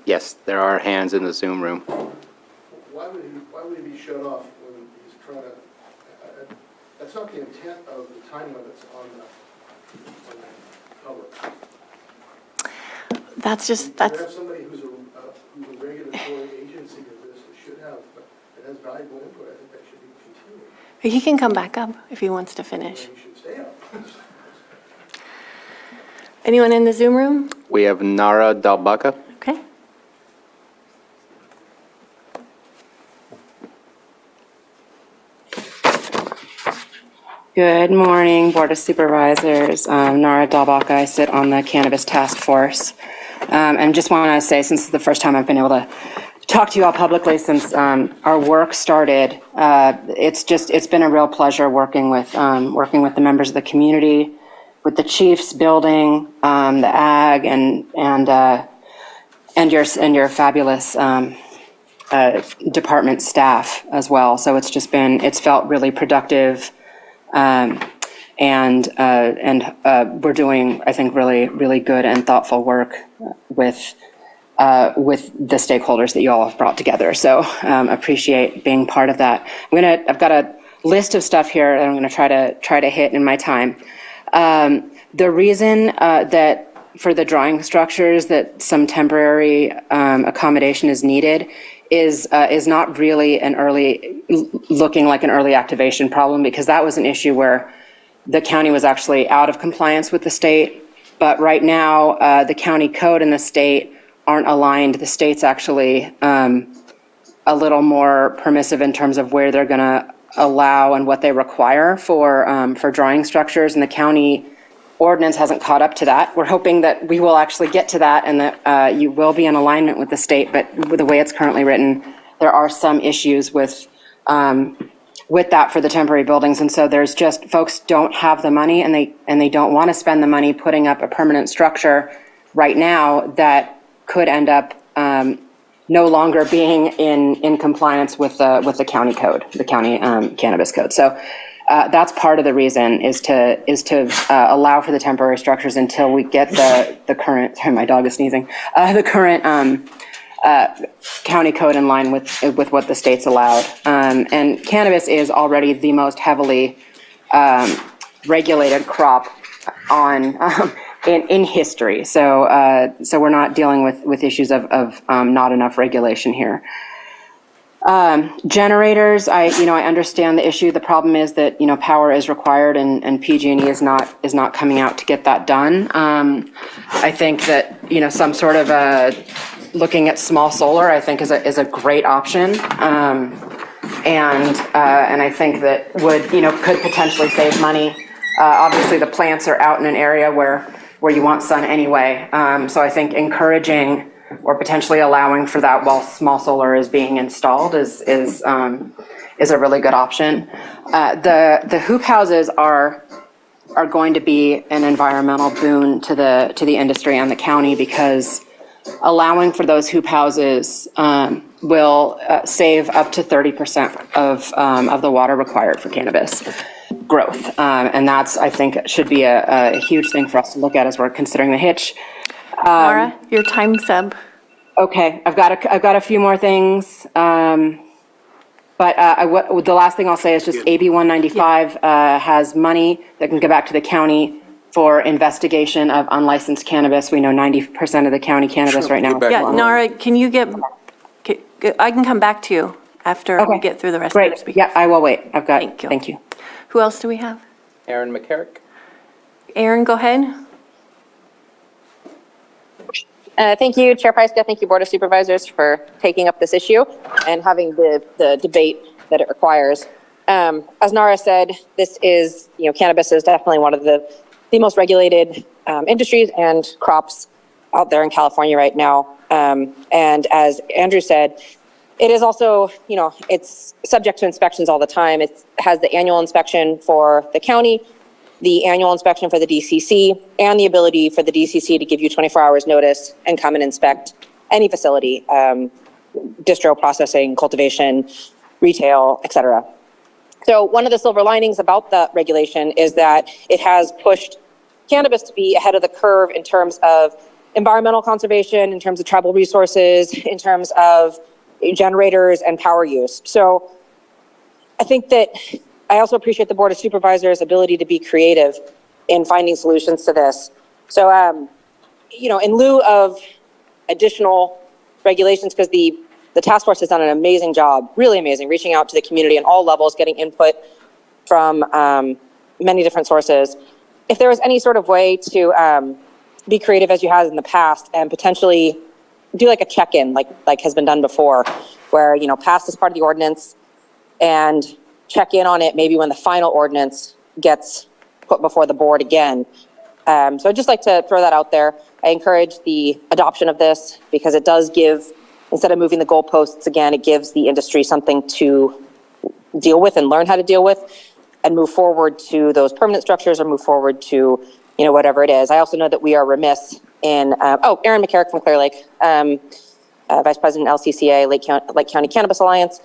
Speaker 2: Yes, there are hands in the Zoom room.
Speaker 3: Why would he be shut off when he's trying to, that's not the intent of the time limits on the public.
Speaker 1: That's
Speaker 3: You have somebody who's a regulatory agency of this that should have, that has valuable input. I think that should be continued.
Speaker 1: He can come back up if he wants to finish.
Speaker 3: He should stay up.
Speaker 1: Anyone in the Zoom room?
Speaker 2: We have Nara Dalbaca.
Speaker 1: Okay.
Speaker 17: Good morning, Board of Supervisors. Nara Dalbaca. I sit on the Cannabis Task Force. And just want to say, since it's the first time I've been able to talk to you all publicly since our work started, it's been a real pleasure working with the members of the community, with the Chiefs building, the ag, and your fabulous department staff as well. So it's felt really productive, and we're doing, I think, really good and thoughtful work with the stakeholders that you all have brought together. So appreciate being part of that. I've got a list of stuff here that I'm going to try to hit in my time. The reason that for the drawing structures that some temporary accommodation is needed is not really looking like an early activation problem, because that was an issue where the county was actually out of compliance with the state. But right now, the county code and the state aren't aligned. The state's actually a little more permissive in terms of where they're going to allow and what they require for drawing structures, and the county ordinance hasn't caught up to that. We're hoping that we will actually get to that and that you will be in alignment with the state, but with the way it's currently written, there are some issues with that for the temporary buildings. And so there's just, folks don't have the money and they don't want to spend the money putting up a permanent structure right now that could end up no longer being in compliance with the county code, the county cannabis code. So that's part of the reason is to allow for the temporary structures until we get the current, sorry, my dog is sneezing, the current county code in line with what the state's allowed. And cannabis is already the most heavily regulated crop in history. So we're not dealing with issues of not enough regulation here. Generators, I understand the issue. The problem is that, power is required and PG&E is not coming out to get that done. I think that, some sort of looking at small solar, I think is a great option. And I think that could potentially save money. Obviously the plants are out in an area where you want sun anyway. So I think encouraging or potentially allowing for that while small solar is being installed is a really good option. The hoop houses are going to be an environmental boon to the industry and the county, because allowing for those hoop houses will save up to 30% of the water required for cannabis growth. And that's, I think, should be a huge thing for us to look at as we're considering the hitch.
Speaker 1: Laura, your time's up.
Speaker 17: Okay, I've got a few more things. But the last thing I'll say is just AB 195 has money that can go back to the county for investigation of unlicensed cannabis. We know 90% of the county cannabis right now.
Speaker 1: Yeah, Nara, I can come back to you after we get through the rest of the speakers.
Speaker 17: Yeah, I will wait. Thank you.
Speaker 1: Who else do we have?
Speaker 2: Aaron McCarrick.
Speaker 1: Aaron, go ahead.
Speaker 18: Thank you, Chair Pyska. Thank you, Board of Supervisors, for taking up this issue and having the debate that it requires. As Nara said, this is, cannabis is definitely one of the most regulated industries and crops out there in California right now. And as Andrew said, it is also, it's subject to inspections all the time. It has the annual inspection for the county, the annual inspection for the DCC, and the ability for the DCC to give you 24 hours notice and come and inspect any facility, distro processing, cultivation, retail, et cetera. So one of the silver linings about the regulation is that it has pushed cannabis to be ahead of the curve in terms of environmental conservation, in terms of tribal resources, in terms of generators and power use. So I think that I also appreciate the Board of Supervisors' ability to be creative in finding solutions to this. So, in lieu of additional regulations, because the task force has done an amazing job, really amazing, reaching out to the community on all levels, getting input from many different sources. If there was any sort of way to be creative as you have in the past and potentially do like a check-in, like has been done before, where, pass this part of the ordinance and check in on it maybe when the final ordinance gets put before the board again. So I'd just like to throw that out there. I encourage the adoption of this because it does give, instead of moving the goalposts again, it gives the industry something to deal with and learn how to deal with and move forward to those permanent structures or move forward to, whatever it is. I also know that we are remiss in, Aaron McCarrick from Clear Lake, Vice President LCCA, Lake County Cannabis Alliance.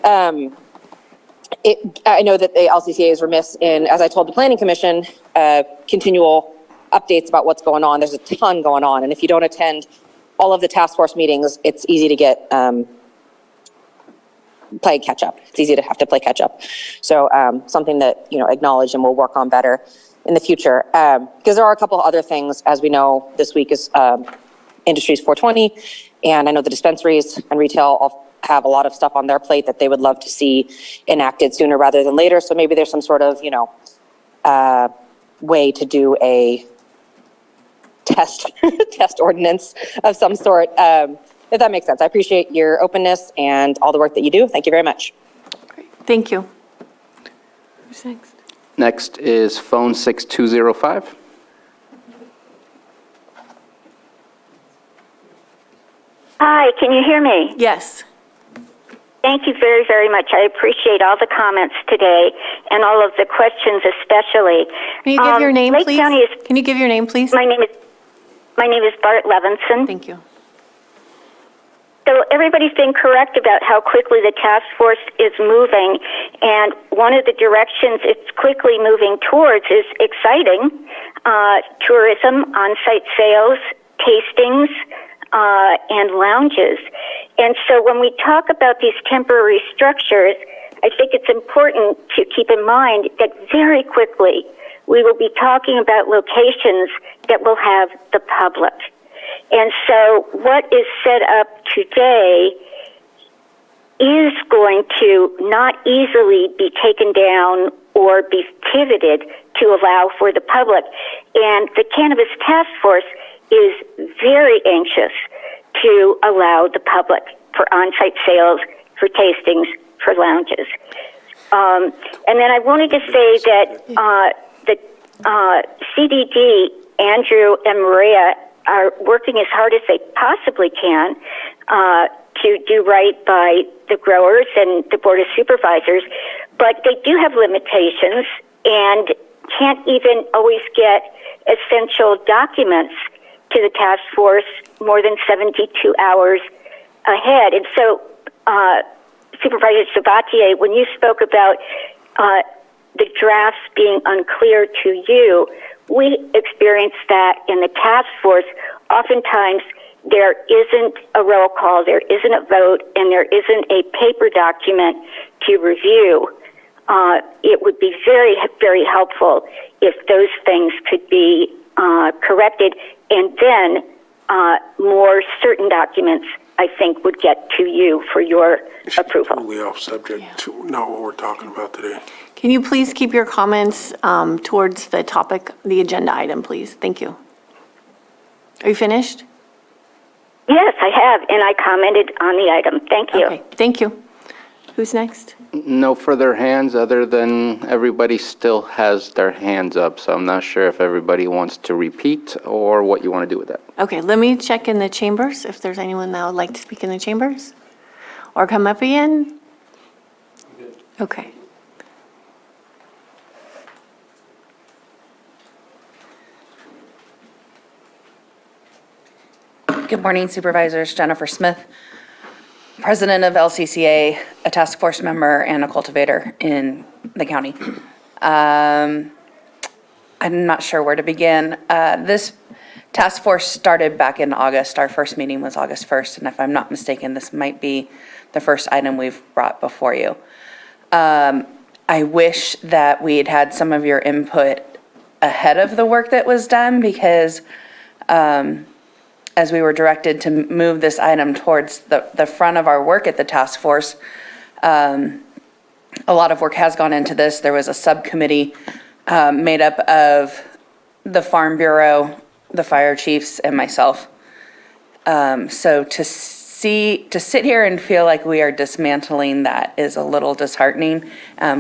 Speaker 18: I know that the LCCA is remiss in, as I told the Planning Commission, continual updates about what's going on. There's a ton going on. And if you don't attend all of the task force meetings, it's easy to get play catch up. It's easy to have to play catch up. So something that, acknowledge and we'll work on better in the future. Because there are a couple of other things, as we know, this week is Industries 420. And I know the dispensaries and retail all have a lot of stuff on their plate that they would love to see enacted sooner rather than later. So maybe there's some sort of, way to do a test ordinance of some sort, if that makes sense. I appreciate your openness and all the work that you do. Thank you very much.
Speaker 1: Great. Thank you. Who's next?
Speaker 2: Next is phone 6205.
Speaker 19: Hi, can you hear me?
Speaker 1: Yes.
Speaker 19: Thank you very, very much. I appreciate all the comments today and all of the questions especially.
Speaker 1: Can you give your name,
Speaker 19: Lake
Speaker 1: please?
Speaker 19: County is,
Speaker 1: Can you give your name, please?
Speaker 19: my name is Bart Levinson.
Speaker 1: Thank you.
Speaker 19: So everybody's been correct about how quickly the task force is moving, and one of the directions it's quickly moving towards is exciting tourism, on-site sales, tastings, and lounges. And so when we talk about these temporary structures, I think it's important to keep in mind that very quickly we will be talking about locations that will have the public. And so what is set up today is going to not easily be taken down or be pivoted to allow for the public. And the Cannabis Task Force is very anxious to allow the public for on-site sales, for tastings, for lounges. And then I wanted to say that the CDD, Andrew and Maria, are working as hard as they possibly can to do right by the growers and the Board of Supervisors, but they do have limitations and can't even always get essential documents to the task force more than 72 hours ahead. And so, Supervisor Sabatier, when you spoke about the drafts being unclear to you, we experienced that in the task force. Oftentimes, there isn't a roll call, there isn't a vote, and there isn't a paper document to review. It would be very, very helpful if those things could be corrected, and then more certain documents, I think, would get to you for your approval.
Speaker 6: Totally off subject to not what we're talking about today.
Speaker 1: Can you please keep your comments towards the topic, the agenda item, please? Thank you. Are you finished?
Speaker 19: Yes, I have, and I commented on the item. Thank you.
Speaker 1: Okay, thank you. Who's next?
Speaker 2: No further hands other than everybody still has their hands up, so I'm not sure if everybody wants to repeat or what you want to do with that.
Speaker 1: Okay, let me check in the chambers if there's anyone that would like to speak in the chambers or come up again. Okay.
Speaker 20: Good morning, Supervisors. Jennifer Smith, President of LCCA, a task force member and a cultivator in the county. I'm not sure where to begin. This task force started back in August. Our first meeting was August 1st, and if I'm not mistaken, this might be the first item we've brought before you. I wish that we had had some of your input ahead of the work that was done, because as we were directed to move this item towards the front of our work at the task force, a lot of work has gone into this. There was a subcommittee made up of the Farm Bureau, the fire chiefs, and myself. So to sit here and feel like we are dismantling that is a little disheartening.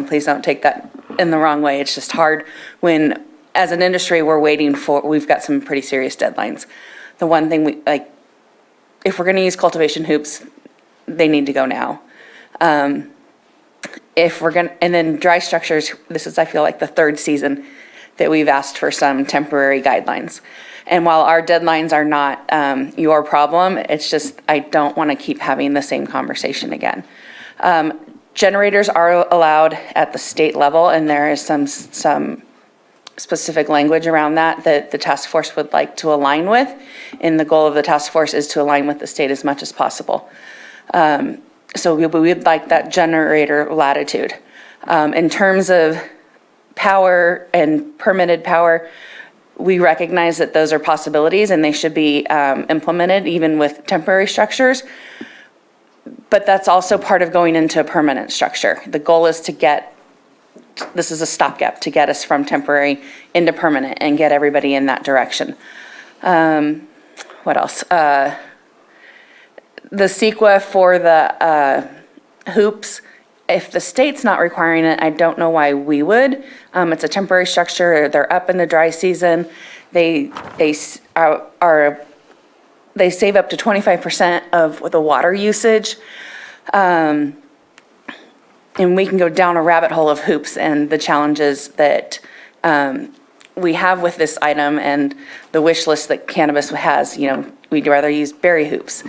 Speaker 20: Please don't take that in the wrong way. It's just hard when, as an industry, we've got some pretty serious deadlines. The one thing if we're going to use cultivation hoops, they need to go now. And then dry structures, this is, I feel like, the third season that we've asked for some temporary guidelines. And while our deadlines are not your problem, it's just, I don't want to keep having the same conversation again. Generators are allowed at the state level, and there is some specific language around that the task force would like to align with. And the goal of the task force is to align with the state as much as possible. So we would like that generator latitude. In terms of power and permitted power, we recognize that those are possibilities and they should be implemented even with temporary structures. But that's also part of going into a permanent structure. The goal is this is a stopgap to get us from temporary into permanent and get everybody in that direction. What else? The CEQA for the hoops, if the state's not requiring it, I don't know why we would. It's a temporary structure. They're up in the dry season. they save up to 25% of the water usage. And we can go down a rabbit hole of hoops and the challenges that we have with this item and the wish list that cannabis has. You know, we'd rather use berry hoops.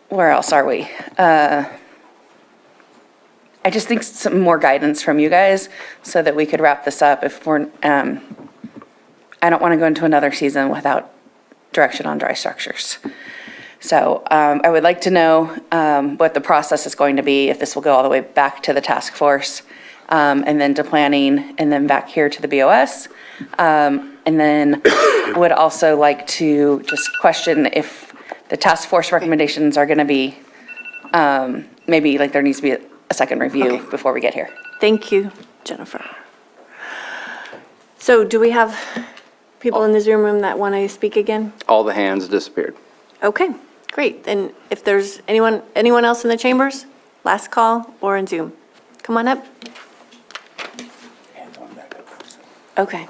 Speaker 20: Where else are we? I just think some more guidance from you guys so that we could wrap this up. If we're, I don't want to go into another season without direction on dry structures. So I would like to know what the process is going to be, if this will go all the way back to the task force, and then to planning, and then back here to the BOS. And then would also like to just question if the task force recommendations are going to be, maybe like there needs to be a second review before we get here.
Speaker 1: Thank you, Jennifer. So do we have people in the Zoom room that want to speak again?
Speaker 2: All the hands disappeared.
Speaker 1: Okay, great. Then if there's anyone else in the chambers, last call or in Zoom, come on up. Okay.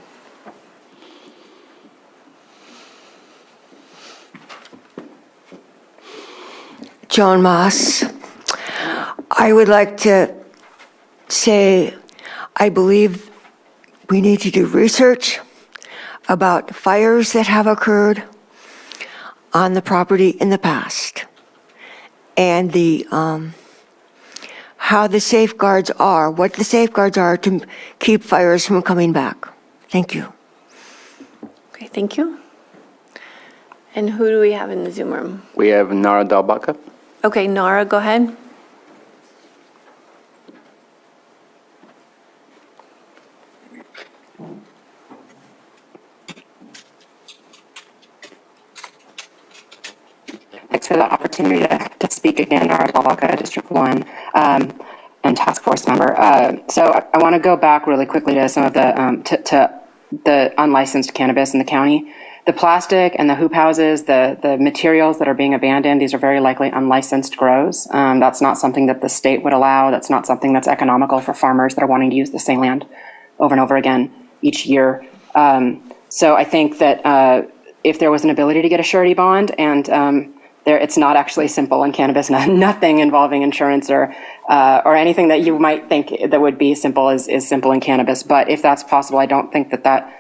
Speaker 21: Joan Moss. I would like to say I believe we need to do research about fires that have occurred on the property in the past and the how the safeguards are, what the safeguards are to keep fires from coming back. Thank you.
Speaker 1: Okay, thank you. And who do we have in the Zoom room?
Speaker 2: We have Nara Dalbaka.
Speaker 1: Okay, Nara, go ahead.
Speaker 17: Thanks for the opportunity to speak again, Nara Dalbaka, District 1, and Task Force member. So I want to go back really quickly to some of the, to the unlicensed cannabis in the county. The plastic and the hoop houses, the materials that are being abandoned, these are very likely unlicensed grows. That's not something that the state would allow. That's not something that's economical for farmers that are wanting to use the same land over and over again each year. So I think that if there was an ability to get a surety bond, and it's not actually simple in cannabis, nothing involving insurance or anything that you might think that would be simple is simple in cannabis. But if that's possible, I don't think that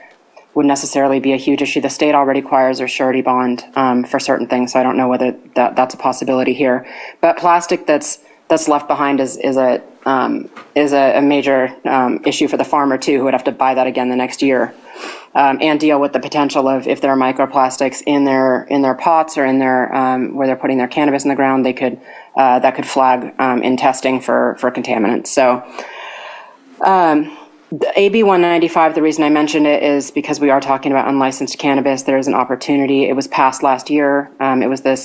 Speaker 17: would necessarily be a huge issue. The state already requires a surety bond for certain things, so I don't know whether that's a possibility here. But plastic that's left behind is a major issue for the farmer too, who would have to buy that again the next year, and deal with the potential of if there are microplastics in their pots or in their where they're putting their cannabis in the ground, they could that could flag in testing for contaminants. So. The AB 195, the reason I mentioned it is because we are talking about unlicensed cannabis. There is an opportunity. It was passed last year. It was the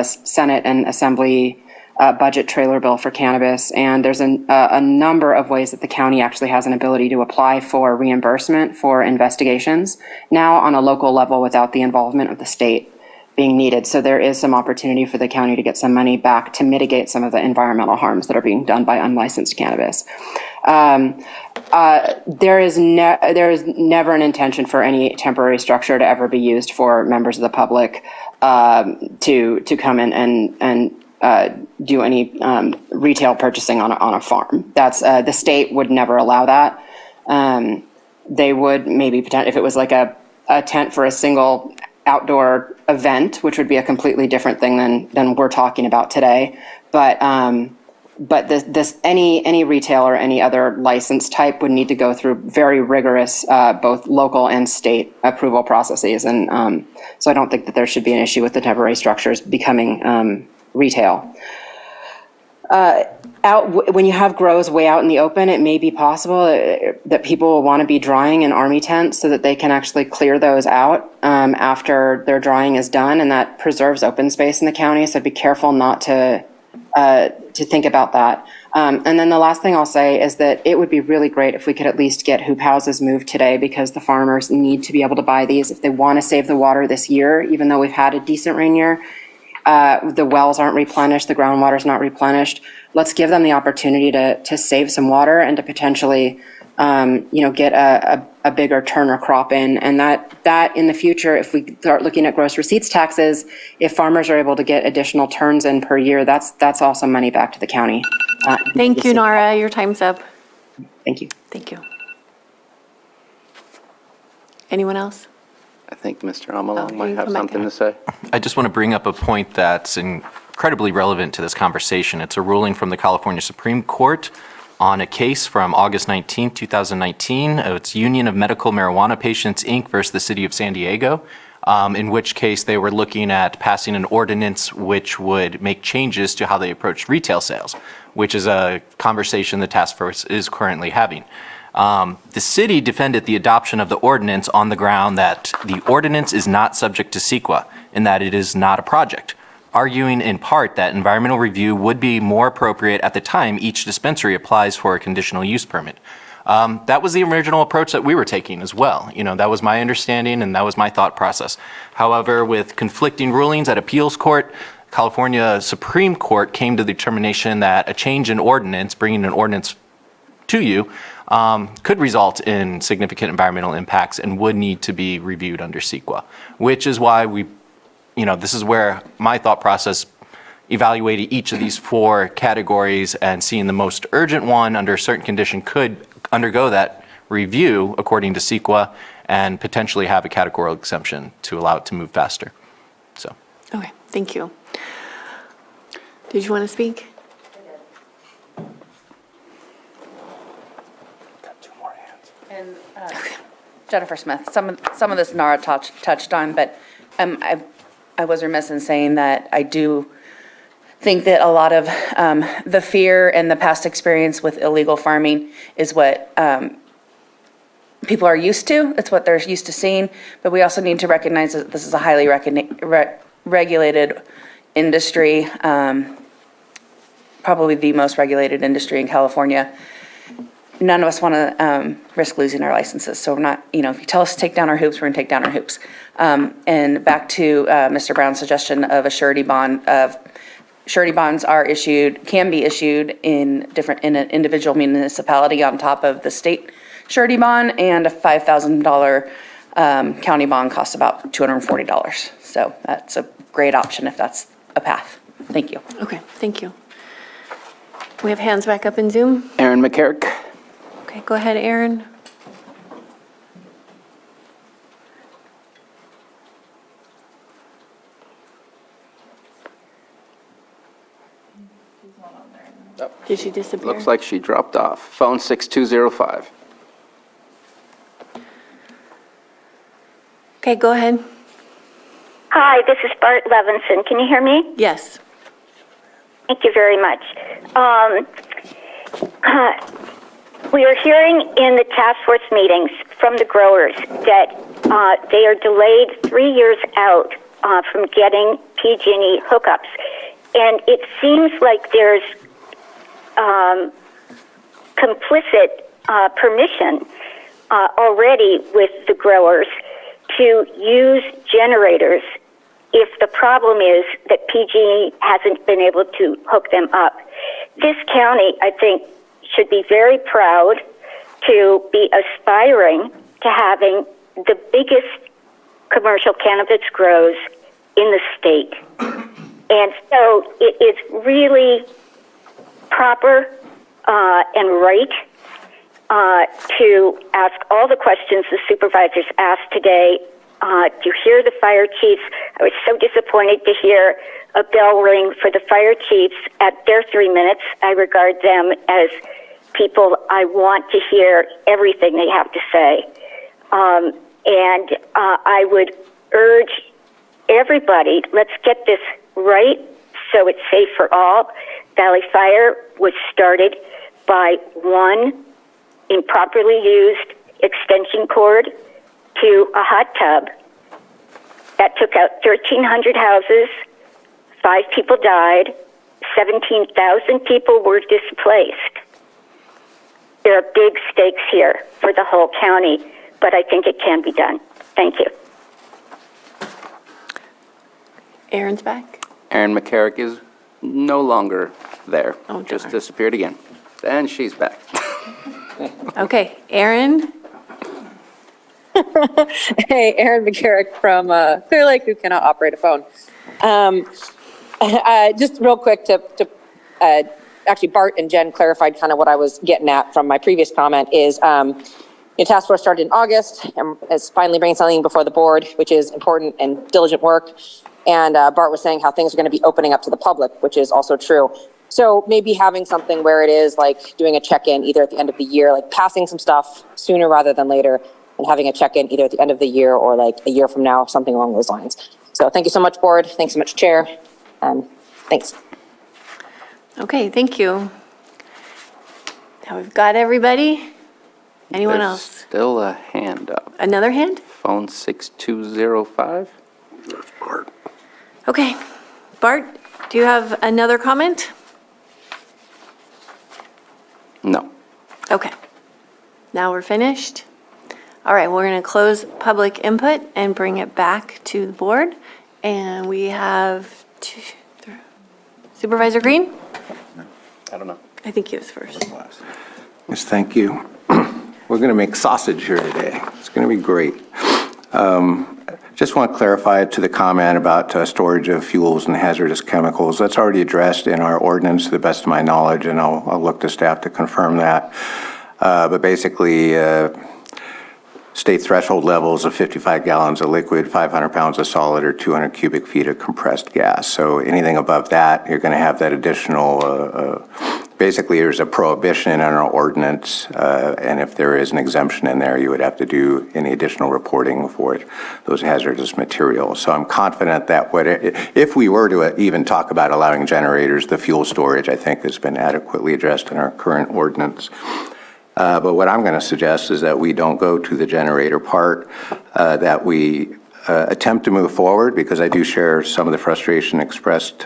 Speaker 17: Senate and Assembly budget trailer bill for cannabis. And there's a number of ways that the county actually has an ability to apply for reimbursement for investigations now on a local level without the involvement of the state being needed. So there is some opportunity for the county to get some money back to mitigate some of the environmental harms that are being done by unlicensed cannabis. There is never an intention for any temporary structure to ever be used for members of the public to come in and do any retail purchasing on a farm. That's the state would never allow that. They would maybe if it was like a tent for a single outdoor event, which would be a completely different thing than we're talking about today. But this any retail or any other license type would need to go through very rigorous both local and state approval processes, and so I don't think that there should be an issue with the temporary structures becoming retail. When you have grows way out in the open, it may be possible that people will want to be drying in army tents so that they can actually clear those out after their drying is done, and that preserves open space in the county. So be careful not to think about that. And then the last thing I'll say is that it would be really great if we could at least get hoop houses moved today, because the farmers need to be able to buy these if they want to save the water this year, even though we've had a decent rain year. The wells aren't replenished, the groundwater's not replenished. Let's give them the opportunity to save some water and to potentially get a bigger turner crop in. And that in the future, if we start looking at gross receipts taxes, if farmers are able to get additional turns in per year, that's also money back to the county.
Speaker 1: Thank you, Nara. Your time's up.
Speaker 17: Thank you.
Speaker 1: Thank you. Anyone else?
Speaker 2: I think Mr. Amalong
Speaker 1: you
Speaker 2: might
Speaker 1: can
Speaker 2: have
Speaker 1: come back
Speaker 2: something
Speaker 1: up.
Speaker 2: to say.
Speaker 15: I just want to bring up a point that's incredibly relevant to this conversation. It's a ruling from the California Supreme Court on a case from August 19, 2019. It's Union of Medical Marijuana Patients, Inc. versus the City of San Diego, in which case they were looking at passing an ordinance which would make changes to how they approach retail sales, which is a conversation the task force is currently having. The city defended the adoption of the ordinance on the ground that the ordinance is not subject to CEQA and that it is not a project, arguing in part that environmental review would be more appropriate at the time each dispensary applies for a conditional use permit. That was the original approach that we were taking as well. That was my understanding and that was my thought process. However, with conflicting rulings at appeals court, California Supreme Court came to the determination that a change in ordinance, bringing an ordinance to you, could result in significant environmental impacts and would need to be reviewed under CEQA, which is why this is where my thought process evaluated each of these 4 categories and seeing the most urgent one under a certain condition could undergo that review according to CEQA and potentially have a categorical exemption to allow it to move faster. So.
Speaker 1: Okay, thank you. Did you want to speak?
Speaker 20: And Jennifer Smith, some of this Nara touched on, but I was remiss in saying that I do think that a lot of the fear and the past experience with illegal farming is what people are used to. It's what they're used to seeing. But we also need to recognize that this is a highly regulated industry, probably the most regulated industry in California. None of us want to risk losing our licenses. So we're not, if you tell us to take down our hoops, we're going to take down our hoops. And back to Mr. Brown's suggestion of a surety bond. Surety bonds can be issued in an individual municipality on top of the state surety bond, and a $5,000 county bond costs about $240. So that's a great option if that's a path. Thank you.
Speaker 1: Okay, thank you. We have hands back up in Zoom.
Speaker 2: Aaron McCarrick.
Speaker 1: Okay, go ahead, Aaron. Did she disappear?
Speaker 2: Looks like she dropped off. Phone 6205.
Speaker 1: Okay, go ahead.
Speaker 19: Hi, this is Bart Levinson. Can you hear me?
Speaker 1: Yes.
Speaker 19: Thank you very much. We are hearing in the task force meetings from the growers that they are delayed 3 years out from getting PG&E hookups. And it seems like there's complicit permission already with the growers to use generators if the problem is that PG&E hasn't been able to hook them up. This county, I think, should be very proud to be aspiring to having the biggest commercial cannabis grows in the state. And so it is really proper and right to ask all the questions the supervisors asked today, to hear the fire chiefs. I was so disappointed to hear a bell ring for the fire chiefs at their 3 minutes. I regard them as people I want to hear everything they have to say. And I would urge everybody, let's get this right so it's safe for all. Valley Fire was started by one improperly used extension cord to a hot tub that took out 1,300 houses, 5 people died, 17,000 people were displaced. There are big stakes here for the whole county, but I think it can be done. Thank you.
Speaker 1: Aaron's back.
Speaker 2: Aaron McCarrick is no longer there.
Speaker 1: Oh,
Speaker 2: Just
Speaker 1: darn.
Speaker 2: disappeared again. And she's back.
Speaker 1: Okay, Aaron?
Speaker 18: Hey, Aaron McGarrick from Clear Lake, who cannot operate a phone. Just real quick actually Bart and Jen clarified kind of what I was getting at from my previous comment is the task force started in August and is finally bringing something before the board, which is important and diligent work. And Bart was saying how things are going to be opening up to the public, which is also true. So maybe having something where it is like doing a check-in either at the end of the year, like passing some stuff sooner rather than later, and having a check-in either at the end of the year or like a year from now, something along those lines. So thank you so much, board. Thanks so much, chair. Thanks.
Speaker 1: Okay, thank you. Now we've got everybody. Anyone
Speaker 2: There's
Speaker 1: else?
Speaker 2: Still a hand up.
Speaker 1: Another hand?
Speaker 2: Phone 6205.
Speaker 6: That's Bart.
Speaker 1: Okay. Bart, do you have another comment?
Speaker 2: No.
Speaker 1: Okay. Now we're finished. All right, we're going to close public input and bring it back to the board. And we have Supervisor Green?
Speaker 2: I don't know.
Speaker 1: I think he was first.
Speaker 5: Yes, thank you. We're going to make sausage here today. It's going to be great. Just want to clarify to the comment about storage of fuels and hazardous chemicals. That's already addressed in our ordinance to the best of my knowledge, and I'll look to staff to confirm that. But basically, state threshold levels of 55 gallons of liquid, 500 pounds of solid, or 200 cubic feet of compressed gas. So anything above that, you're going to have that additional, basically there's a prohibition in our ordinance, and if there is an exemption in there, you would have to do any additional reporting for those hazardous materials. So I'm confident that if we were to even talk about allowing generators, the fuel storage, I think, has been adequately addressed in our current ordinance. But what I'm going to suggest is that we don't go to the generator part, that we attempt to move forward, because I do share some of the frustration expressed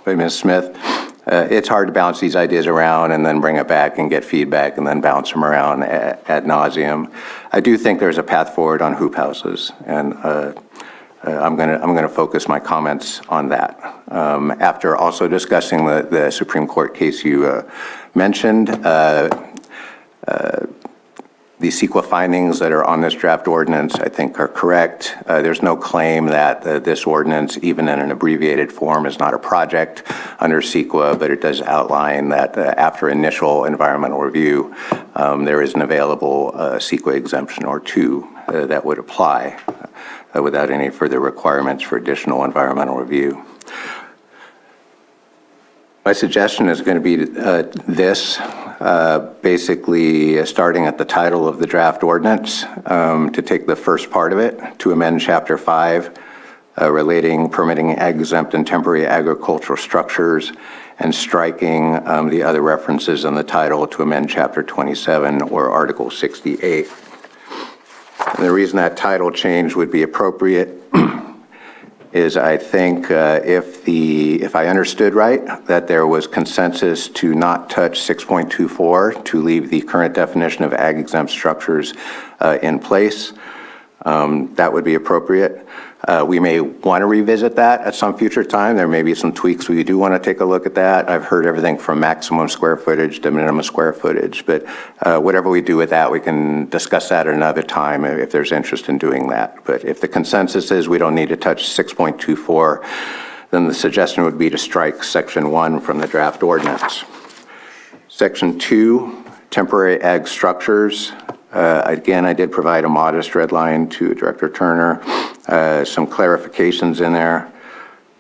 Speaker 5: by Ms. Smith. It's hard to bounce these ideas around and then bring it back and get feedback and then bounce them around ad nauseum. I do think there's a path forward on hoop houses, and I'm going to focus my comments on that. After also discussing the Supreme Court case you mentioned, the CEQA findings that are on this draft ordinance, I think, are correct. There's no claim that this ordinance, even in an abbreviated form, is not a project under CEQA, but it does outline that after initial environmental review, there is an available CEQA exemption or two that would apply without any further requirements for additional environmental review. My suggestion is going to be this, basically starting at the title of the draft ordinance, to take the first part of it, to amend Chapter 5 relating permitting exempt and temporary agricultural structures, and striking the other references in the title to amend Chapter 27 or Article 68. And the reason that title change would be appropriate is I think if I understood right, that there was consensus to not touch 6.24, to leave the current definition of ag exempt structures in place. That would be appropriate. We may want to revisit that at some future time. There may be some tweaks. We do want to take a look at that. I've heard everything from maximum square footage to minimum square footage, but whatever we do with that, we can discuss that at another time if there's interest in doing that. But if the consensus is we don't need to touch 6.24, then the suggestion would be to strike Section 1 from the draft ordinance. Section 2, temporary ag structures. Again, I did provide a modest red line to Director Turner, some clarifications in there,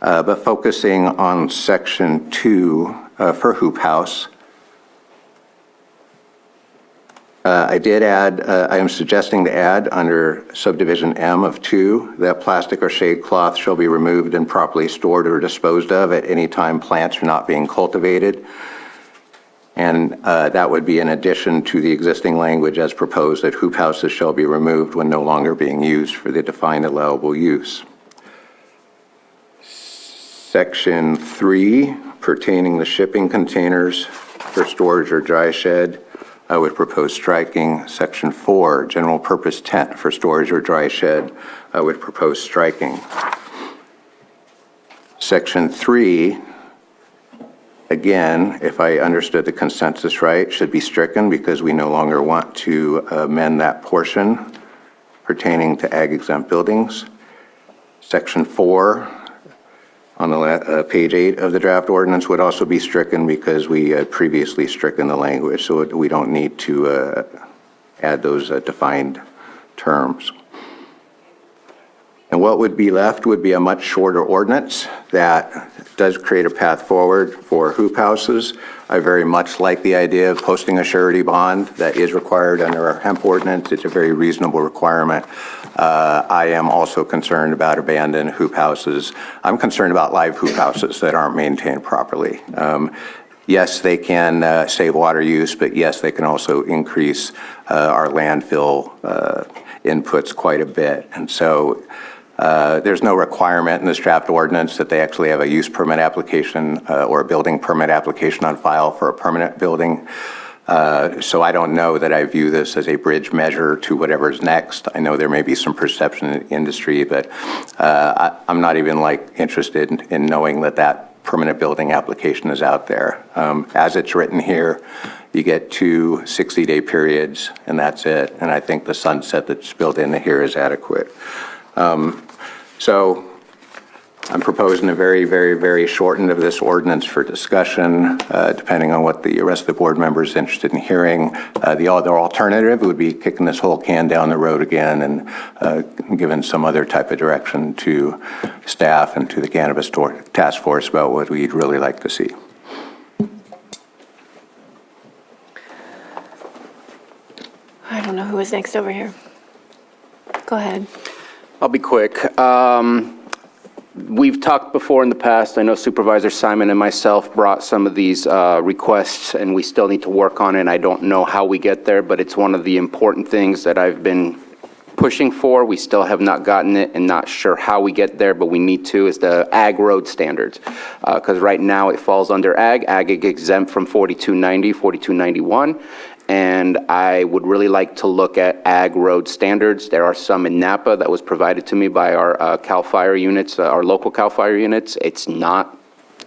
Speaker 5: but focusing on Section 2 for hoop house. I did add, I am suggesting to add under subdivision M of 2 that plastic or shade cloth shall be removed and properly stored or disposed of at any time plants are not being cultivated. And that would be in addition to the existing language as proposed that hoop houses shall be removed when no longer being used for the defined allowable use. Section 3, pertaining to shipping containers for storage or dry shed, I would propose striking. Section 4, general purpose tent for storage or dry shed, I would propose striking. Section 3, again, if I understood the consensus right, should be stricken because we no longer want to amend that portion pertaining to ag exempt buildings. Section 4 on the page 8 of the draft ordinance would also be stricken because we had previously stricken the language, so we don't need to add those defined terms. And what would be left would be a much shorter ordinance that does create a path forward for hoop houses. I very much like the idea of posting a surety bond that is required under our hemp ordinance. It's a very reasonable requirement. I am also concerned about abandoned hoop houses. I'm concerned about live hoop houses that aren't maintained properly. Yes, they can save water use, but yes, they can also increase our landfill inputs quite a bit. And so there's no requirement in this draft ordinance that they actually have a use permit application or a building permit application on file for a permanent building. So I don't know that I view this as a bridge measure to whatever's next. I know there may be some perception in the industry, but I'm not even interested in knowing that permanent building application is out there. As it's written here, you get 2 60-day periods, and that's it. And I think the sunset that's built into here is adequate. So I'm proposing a very, very, very shortened of this ordinance for discussion, depending on what the rest of the board members are interested in hearing. The other alternative would be kicking this whole can down the road again and giving some other type of direction to staff and to the Cannabis Task Force about what we'd really like to see.
Speaker 1: I don't know who is next over here. Go ahead.
Speaker 2: I'll be quick. We've talked before in the past. I know Supervisor Simon and myself brought some of these requests, and we still need to work on it. I don't know how we get there, but it's one of the important things that I've been pushing for. We still have not gotten it and not sure how we get there, but we need to, is the ag road standards. Because right now it falls under ag. Ag is exempt from 4290, 4291. And I would really like to look at ag road standards. There are some in Napa that was provided to me by our CAL FIRE units, our local CAL FIRE units. It's not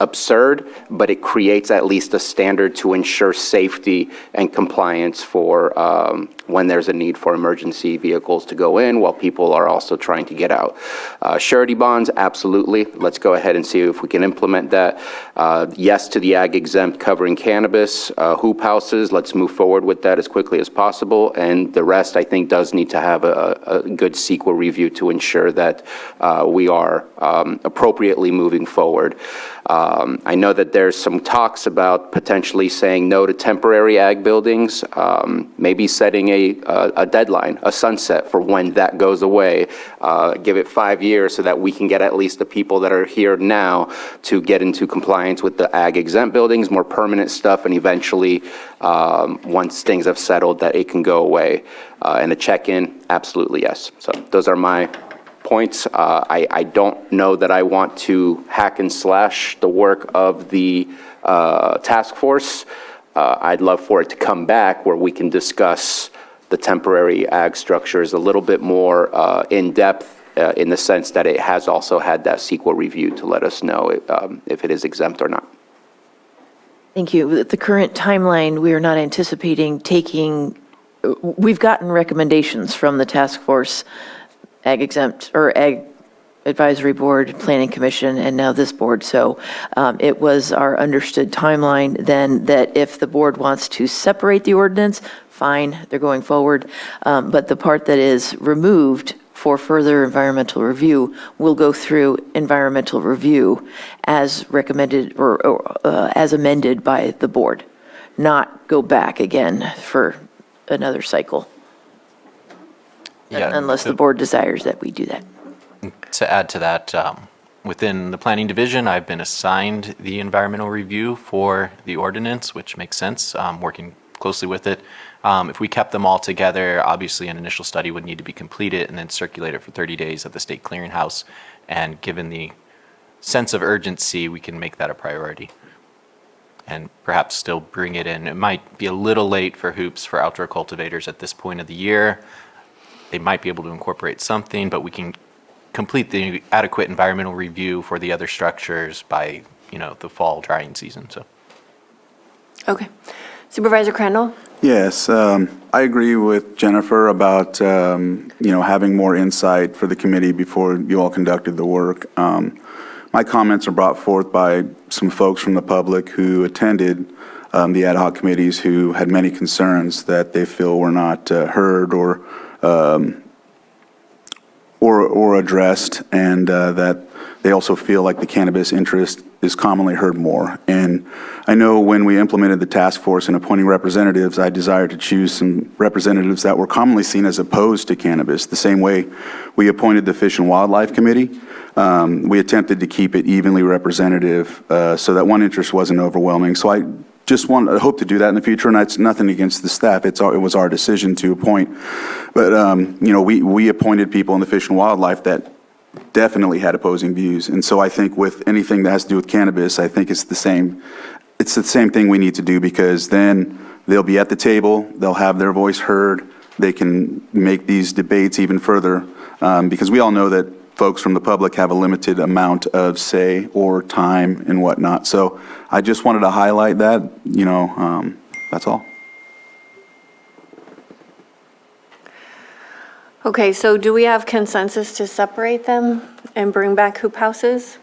Speaker 2: absurd, but it creates at least a standard to ensure safety and compliance for when there's a need for emergency vehicles to go in while people are also trying to get out. Surety bonds, absolutely. Let's go ahead and see if we can implement that. Yes to the ag exempt covering cannabis, hoop houses. Let's move forward with that as quickly as possible. And the rest, I think, does need to have a good CEQA review to ensure that we are appropriately moving forward. I know that there's some talks about potentially saying no to temporary ag buildings, maybe setting a deadline, a sunset for when that goes away. Give it 5 years so that we can get at least the people that are here now to get into compliance with the ag exempt buildings, more permanent stuff, and eventually, once things have settled, that it can go away. And a check-in, absolutely yes. So those are my points. I don't know that I want to hack and slash the work of the task force. I'd love for it to come back where we can discuss the temporary ag structures a little bit more in depth in the sense that it has also had that CEQA review to let us know if it is exempt or not.
Speaker 14: Thank you. With the current timeline, we are not anticipating we've gotten recommendations from the task force, ag exempt or ag advisory board, planning commission, and now this board. So it was our understood timeline then that if the board wants to separate the ordinance, fine, they're going forward. But the part that is removed for further environmental review will go through environmental review as recommended or as amended by the board, not go back again for another cycle.
Speaker 15: Yeah,
Speaker 14: unless the board desires that we do that.
Speaker 15: To add to that, within the planning division, I've been assigned the environmental review for the ordinance, which makes sense, working closely with it. If we kept them all together, obviously an initial study would need to be completed and then circulated for 30 days at the state clearinghouse. And given the sense of urgency, we can make that a priority and perhaps still bring it in. It might be a little late for hoops for outdoor cultivators at this point of the year. They might be able to incorporate something, but we can complete the adequate environmental review for the other structures by, the fall drying season. So
Speaker 1: Okay. Supervisor Crandall?
Speaker 9: Yes, I agree with Jennifer about, having more insight for the committee before you all conducted the work. My comments are brought forth by some folks from the public who attended the ad hoc committees who had many concerns that they feel were not heard or addressed, and that they also feel like the cannabis interest is commonly heard more. And I know when we implemented the task force in appointing representatives, I desired to choose some representatives that were commonly seen as opposed to cannabis. The same way we appointed the Fish and Wildlife Committee, we attempted to keep it evenly representative so that one interest wasn't overwhelming. So I hope to do that in the future, and it's nothing against the staff. It was our decision to appoint. But, we appointed people in the Fish and Wildlife that definitely had opposing views. And so I think with anything that has to do with cannabis, I think it's the same thing we need to do, because then they'll be at the table, they'll have their voice heard, they can make these debates even further, because we all know that folks from the public have a limited amount of say or time and whatnot. So I just wanted to highlight that, that's all.
Speaker 1: Okay, so do we have consensus to separate them and bring back hoop houses?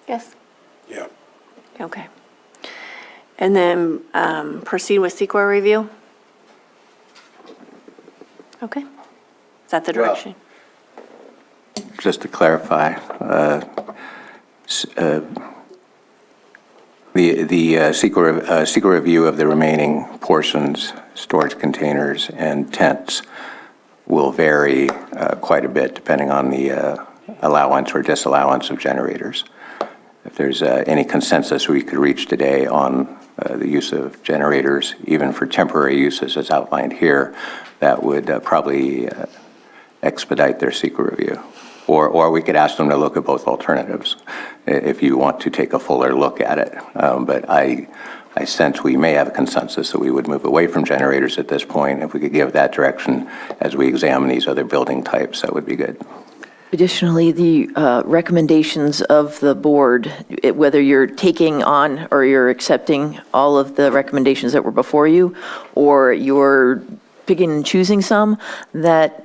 Speaker 1: Yes?
Speaker 6: Yeah.
Speaker 1: Okay. And then proceed with CEQA review? Okay. Is that the direction?
Speaker 5: Just to clarify, the CEQA review of the remaining portions, storage containers and tents, will vary quite a bit depending on the allowance or disallowance of generators. If there's any consensus we could reach today on the use of generators, even for temporary uses as outlined here, that would probably expedite their CEQA review. Or we could ask them to look at both alternatives if you want to take a fuller look at it. But I sense we may have a consensus that we would move away from generators at this point. If we could give that direction as we examine these other building types, that would be good.
Speaker 14: Additionally, the recommendations of the board, whether you're taking on or you're accepting all of the recommendations that were before you, or you're picking and choosing some, that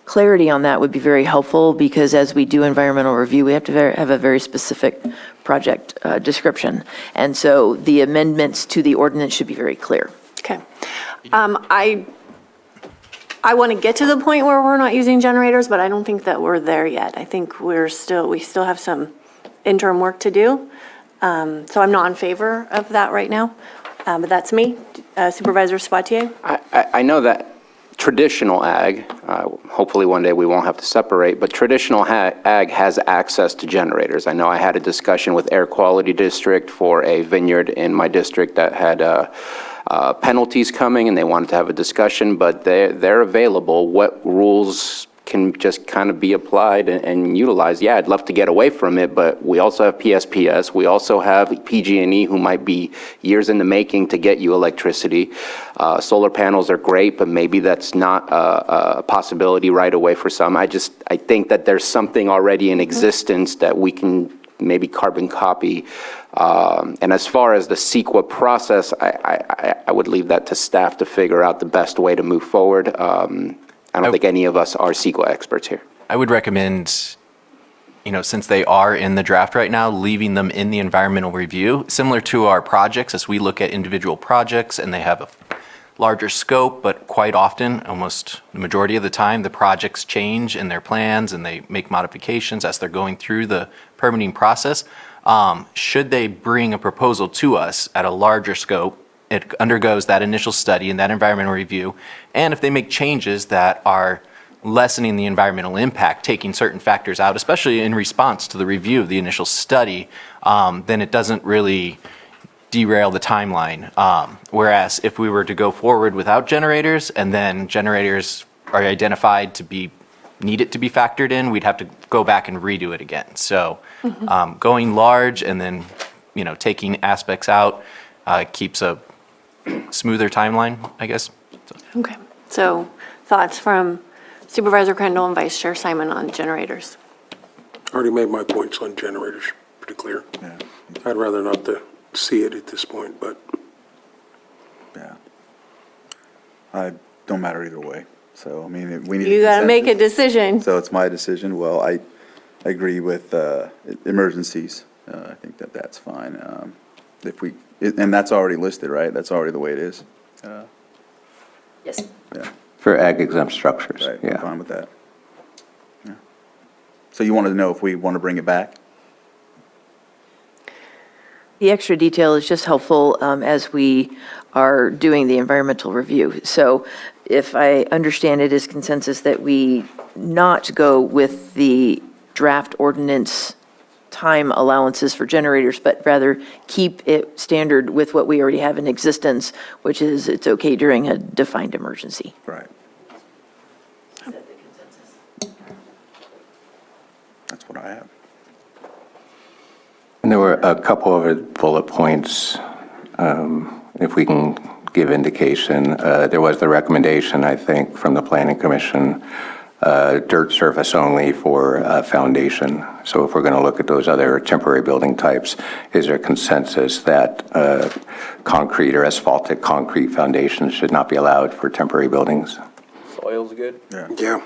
Speaker 14: clarity on that would be very helpful, because as we do environmental review, we have to have a very specific project description. And so the amendments to the ordinance should be very clear.
Speaker 1: Okay. I want to get to the point where we're not using generators, but I don't think that we're there yet. I think we still have some interim work to do. So I'm not in favor of that right now, but that's me. Supervisor Sabatier?
Speaker 2: I know that traditional ag, hopefully one day we won't have to separate, but traditional ag has access to generators. I know I had a discussion with Air Quality District for a vineyard in my district that had penalties coming, and they wanted to have a discussion, but they're available. What rules can just kind of be applied and utilized? Yeah, I'd love to get away from it, but we also have PSPS. We also have PG&E, who might be years in the making to get you electricity. Solar panels are great, but maybe that's not a possibility right away for some. I think that there's something already in existence that we can maybe carbon copy. And as far as the CEQA process, I would leave that to staff to figure out the best way to move forward. I don't think any of us are CEQA experts here.
Speaker 15: I would recommend, since they are in the draft right now, leaving them in the environmental review, similar to our projects, as we look at individual projects and they have a larger scope, but quite often, almost the majority of the time, the projects change in their plans and they make modifications as they're going through the permitting process. Should they bring a proposal to us at a larger scope, it undergoes that initial study and that environmental review. And if they make changes that are lessening the environmental impact, taking certain factors out, especially in response to the review of the initial study, then it doesn't really derail the timeline. Whereas if we were to go forward without generators and then generators are identified to be needed to be factored in, we'd have to go back and redo it again. So going large and then taking aspects out keeps a smoother timeline, I guess.
Speaker 1: Okay. So thoughts from Supervisor Crandall and Vice Chair Simon on generators?
Speaker 6: Already made my points on generators, pretty clear. Yeah. I'd rather not see it at this point, but.
Speaker 9: Yeah. I don't matter either way. So, I mean, we need.
Speaker 1: You got to make a
Speaker 9: consensus.
Speaker 1: decision.
Speaker 9: So it's my decision. Well, I agree with emergencies. I think that that's fine. And that's already listed, right? That's already the way it is.
Speaker 17: Yes.
Speaker 9: Yeah.
Speaker 5: For ag exempt structures,
Speaker 9: Right.
Speaker 5: yeah.
Speaker 9: I'm fine with that. Yeah. So you wanted to know if we want to bring it back?
Speaker 14: The extra detail is just helpful as we are doing the environmental review. So if I understand it as consensus that we not go with the draft ordinance time allowances for generators, but rather keep it standard with what we already have in existence, which is it's okay during a defined emergency.
Speaker 9: Right. That's what I have.
Speaker 5: And there were a couple of bullet points, if we can give indication. There was the recommendation, I think, from the Planning Commission, dirt surface only for foundation. So if we're going to look at those other temporary building types, is there consensus that concrete or asphaltic concrete foundations should not be allowed for temporary buildings?
Speaker 2: Soil's good?
Speaker 6: Yeah.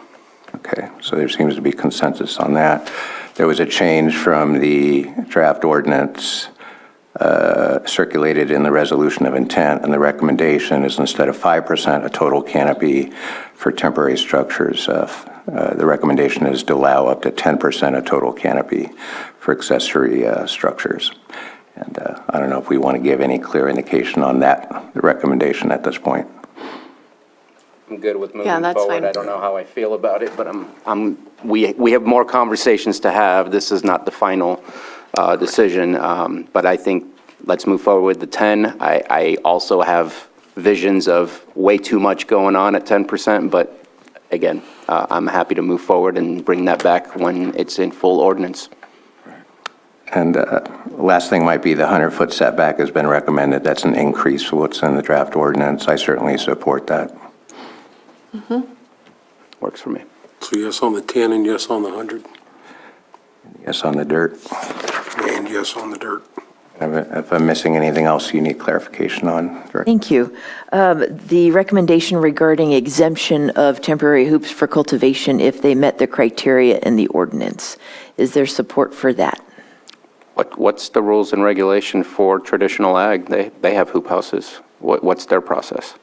Speaker 5: Okay, so there seems to be consensus on that. There was a change from the draft ordinance circulated in the resolution of intent, and the recommendation is instead of 5% of total canopy for temporary structures, the recommendation is to allow up to 10% of total canopy for accessory structures. And I don't know if we want to give any clear indication on that, the recommendation at this point.
Speaker 2: I'm good with moving
Speaker 1: Yeah, that's
Speaker 2: forward.
Speaker 1: fine.
Speaker 2: I don't know how I feel about it, but we have more conversations to have. This is not the final decision, but I think let's move forward with the 10. I also have visions of way too much going on at 10%, but again, I'm happy to move forward and bring that back when it's in full ordinance.
Speaker 5: And last thing might be the 100-foot setback has been recommended. That's an increase for what's in the draft ordinance. I certainly support that.
Speaker 2: Works for me.
Speaker 6: So yes on the 10 and yes on the 100,
Speaker 5: Yes on the dirt.
Speaker 6: and yes on the dirt.
Speaker 5: If I'm missing anything else you need clarification on, Director.
Speaker 14: Thank you. The recommendation regarding exemption of temporary hoops for cultivation if they met the criteria in the ordinance. Is there support for that?
Speaker 2: What's the rules and regulation for traditional ag? They have hoop houses. What's their process?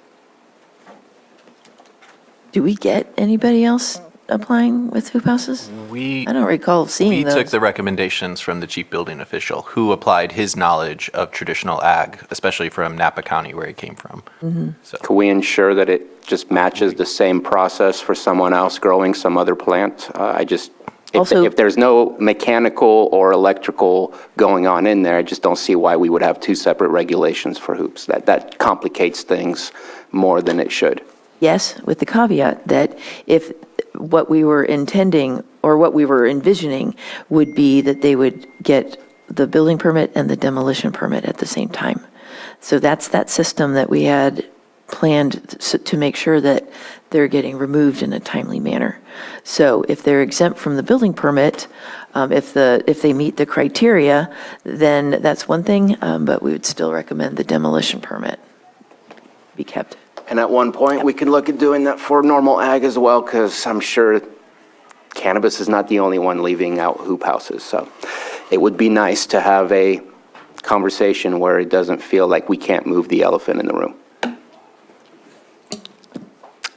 Speaker 14: Do we get anybody else applying with hoop houses? I don't recall seeing
Speaker 15: We
Speaker 14: those.
Speaker 15: took the recommendations from the chief building official, who applied his knowledge of traditional ag, especially from Napa County, where he came from. So
Speaker 2: Can we ensure that it just matches the same process for someone else growing some other plant? If there's no mechanical or electrical going on in there, I just don't see why we would have two separate regulations for hoops. That complicates things more than it should.
Speaker 14: Yes, with the caveat that if what we were intending or what we were envisioning would be that they would get the building permit and the demolition permit at the same time. So that's that system that we had planned to make sure that they're getting removed in a timely manner. So if they're exempt from the building permit, if they meet the criteria, then that's one thing, but we would still recommend the demolition permit be kept.
Speaker 2: And at one point, we could look at doing that for normal ag as well, because I'm sure cannabis is not the only one leaving out hoop houses. So it would be nice to have a conversation where it doesn't feel like we can't move the elephant in the room.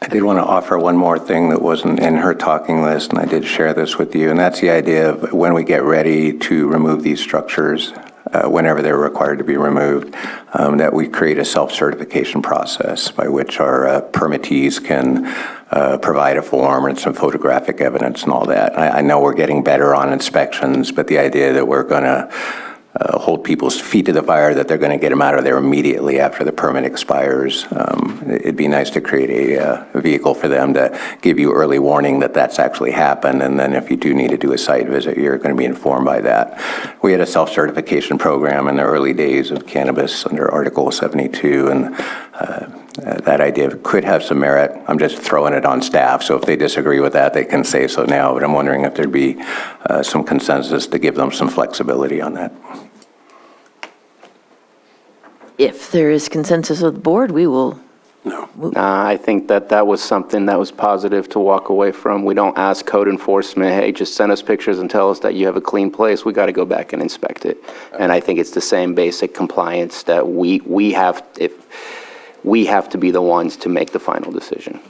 Speaker 5: I did want to offer one more thing that wasn't in her talking list, and I did share this with you, and that's the idea of when we get ready to remove these structures, whenever they're required to be removed, that we create a self-certification process by which our permittees can provide a form and some photographic evidence and all that. I know we're getting better on inspections, but the idea that we're going to hold people's feet to the fire, that they're going to get them out of there immediately after the permit expires. It'd be nice to create a vehicle for them to give you early warning that that's actually happened, and then if you do need to do a site visit, you're going to be informed by that. We had a self-certification program in the early days of cannabis under Article 72, and that idea could have some merit. I'm just throwing it on staff, so if they disagree with that, they can say so now, but I'm wondering if there'd be some consensus to give them some flexibility on that.
Speaker 14: if there is consensus of the board, we will.
Speaker 6: No.
Speaker 2: I think that was something that was positive to walk away from. We don't ask code enforcement, hey, just send us pictures and tell us that you have a clean place. We got to go back and inspect it. And I think it's the same basic compliance that we have to be the ones to make the final decision.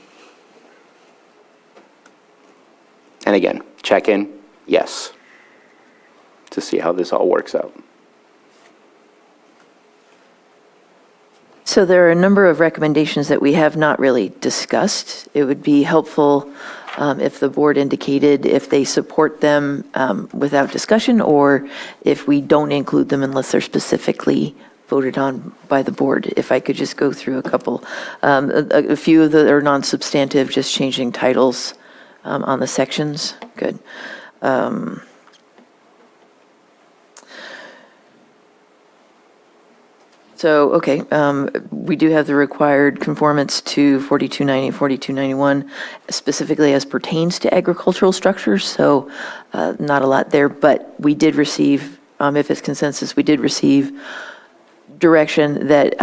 Speaker 2: And again, check in, yes, to see how this all works out.
Speaker 14: So there are a number of recommendations that we have not really discussed. It would be helpful if the board indicated if they support them without discussion, or if we don't include them unless they're specifically voted on by the board. If I could just go through a couple. A few of that are non-substantive, just changing titles on the sections. Good. So, okay, we do have the required conformance to 4290, 4291, specifically as pertains to agricultural structures, so not a lot there, but we did receive, if it's consensus, we did receive direction that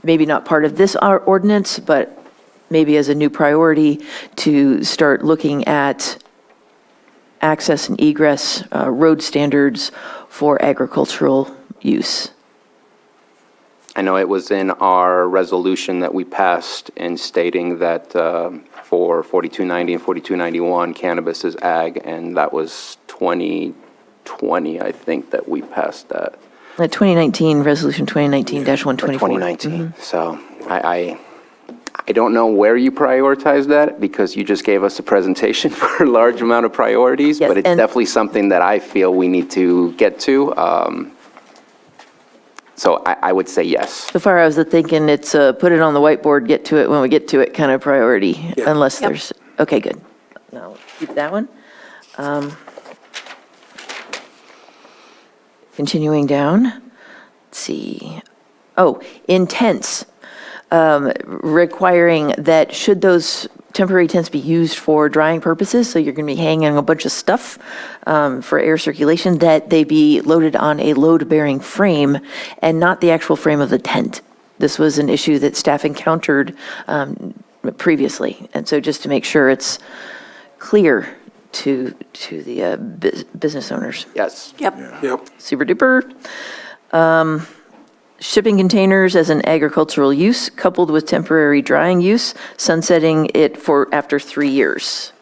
Speaker 14: maybe not part of this ordinance, but maybe as a new priority to start looking at access and egress road standards for agricultural use.
Speaker 2: I know it was in our resolution that we passed in stating that for 4290 and 4291, cannabis is ag, and that was 2020, I think, that we passed that.
Speaker 14: 2019, Resolution 2019-124.
Speaker 2: 2019. So I don't know where you prioritize that, because you just gave us a presentation for a large amount of priorities,
Speaker 14: Yes,
Speaker 2: but it's
Speaker 14: and-
Speaker 2: definitely something that I feel we need to get to. So I would say yes.
Speaker 14: So far, I was thinking it's put it on the whiteboard, get to it when we get to it kind of priority, unless there's, okay, good. Now, keep that one. Continuing down, let's see. Oh, intents, requiring that should those temporary tents be used for drying purposes, so you're going to be hanging a bunch of stuff for air circulation, that they be loaded on a load-bearing frame and not the actual frame of the tent. This was an issue that staff encountered previously, and so just to make sure it's clear to the business owners.
Speaker 2: Yes.
Speaker 6: Yep.
Speaker 14: Super duper. Shipping containers as an agricultural use coupled with temporary drying use, sunsetting it for after 3 years.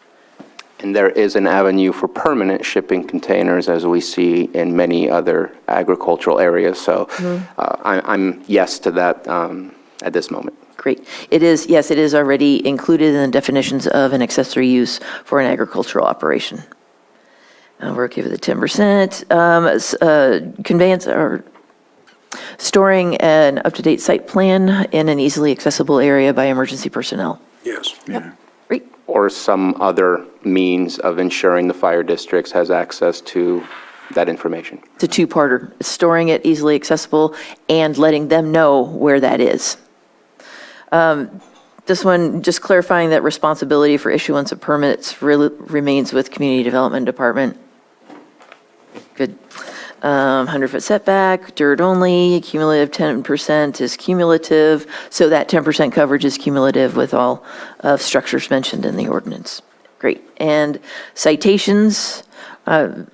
Speaker 2: And there is an avenue for permanent shipping containers, as we see in many other agricultural areas. So I'm yes to that at this moment.
Speaker 14: Great. It is, yes, it is already included in the definitions of an accessory use for an agricultural operation. We're okay with the 10%. Conveyance or storing an up-to-date site plan in an easily accessible area by emergency personnel.
Speaker 6: Yes.
Speaker 14: Great.
Speaker 2: Or some other means of ensuring the fire districts has access to that information.
Speaker 14: It's a two-parter. It's storing it easily accessible and letting them know where that is. This one, just clarifying that responsibility for issuance of permits remains with Community Development Department. Good. 100-foot setback, dirt only, cumulative 10% is cumulative, so that 10% coverage is cumulative with all structures mentioned in the ordinance. Great. And citations, heard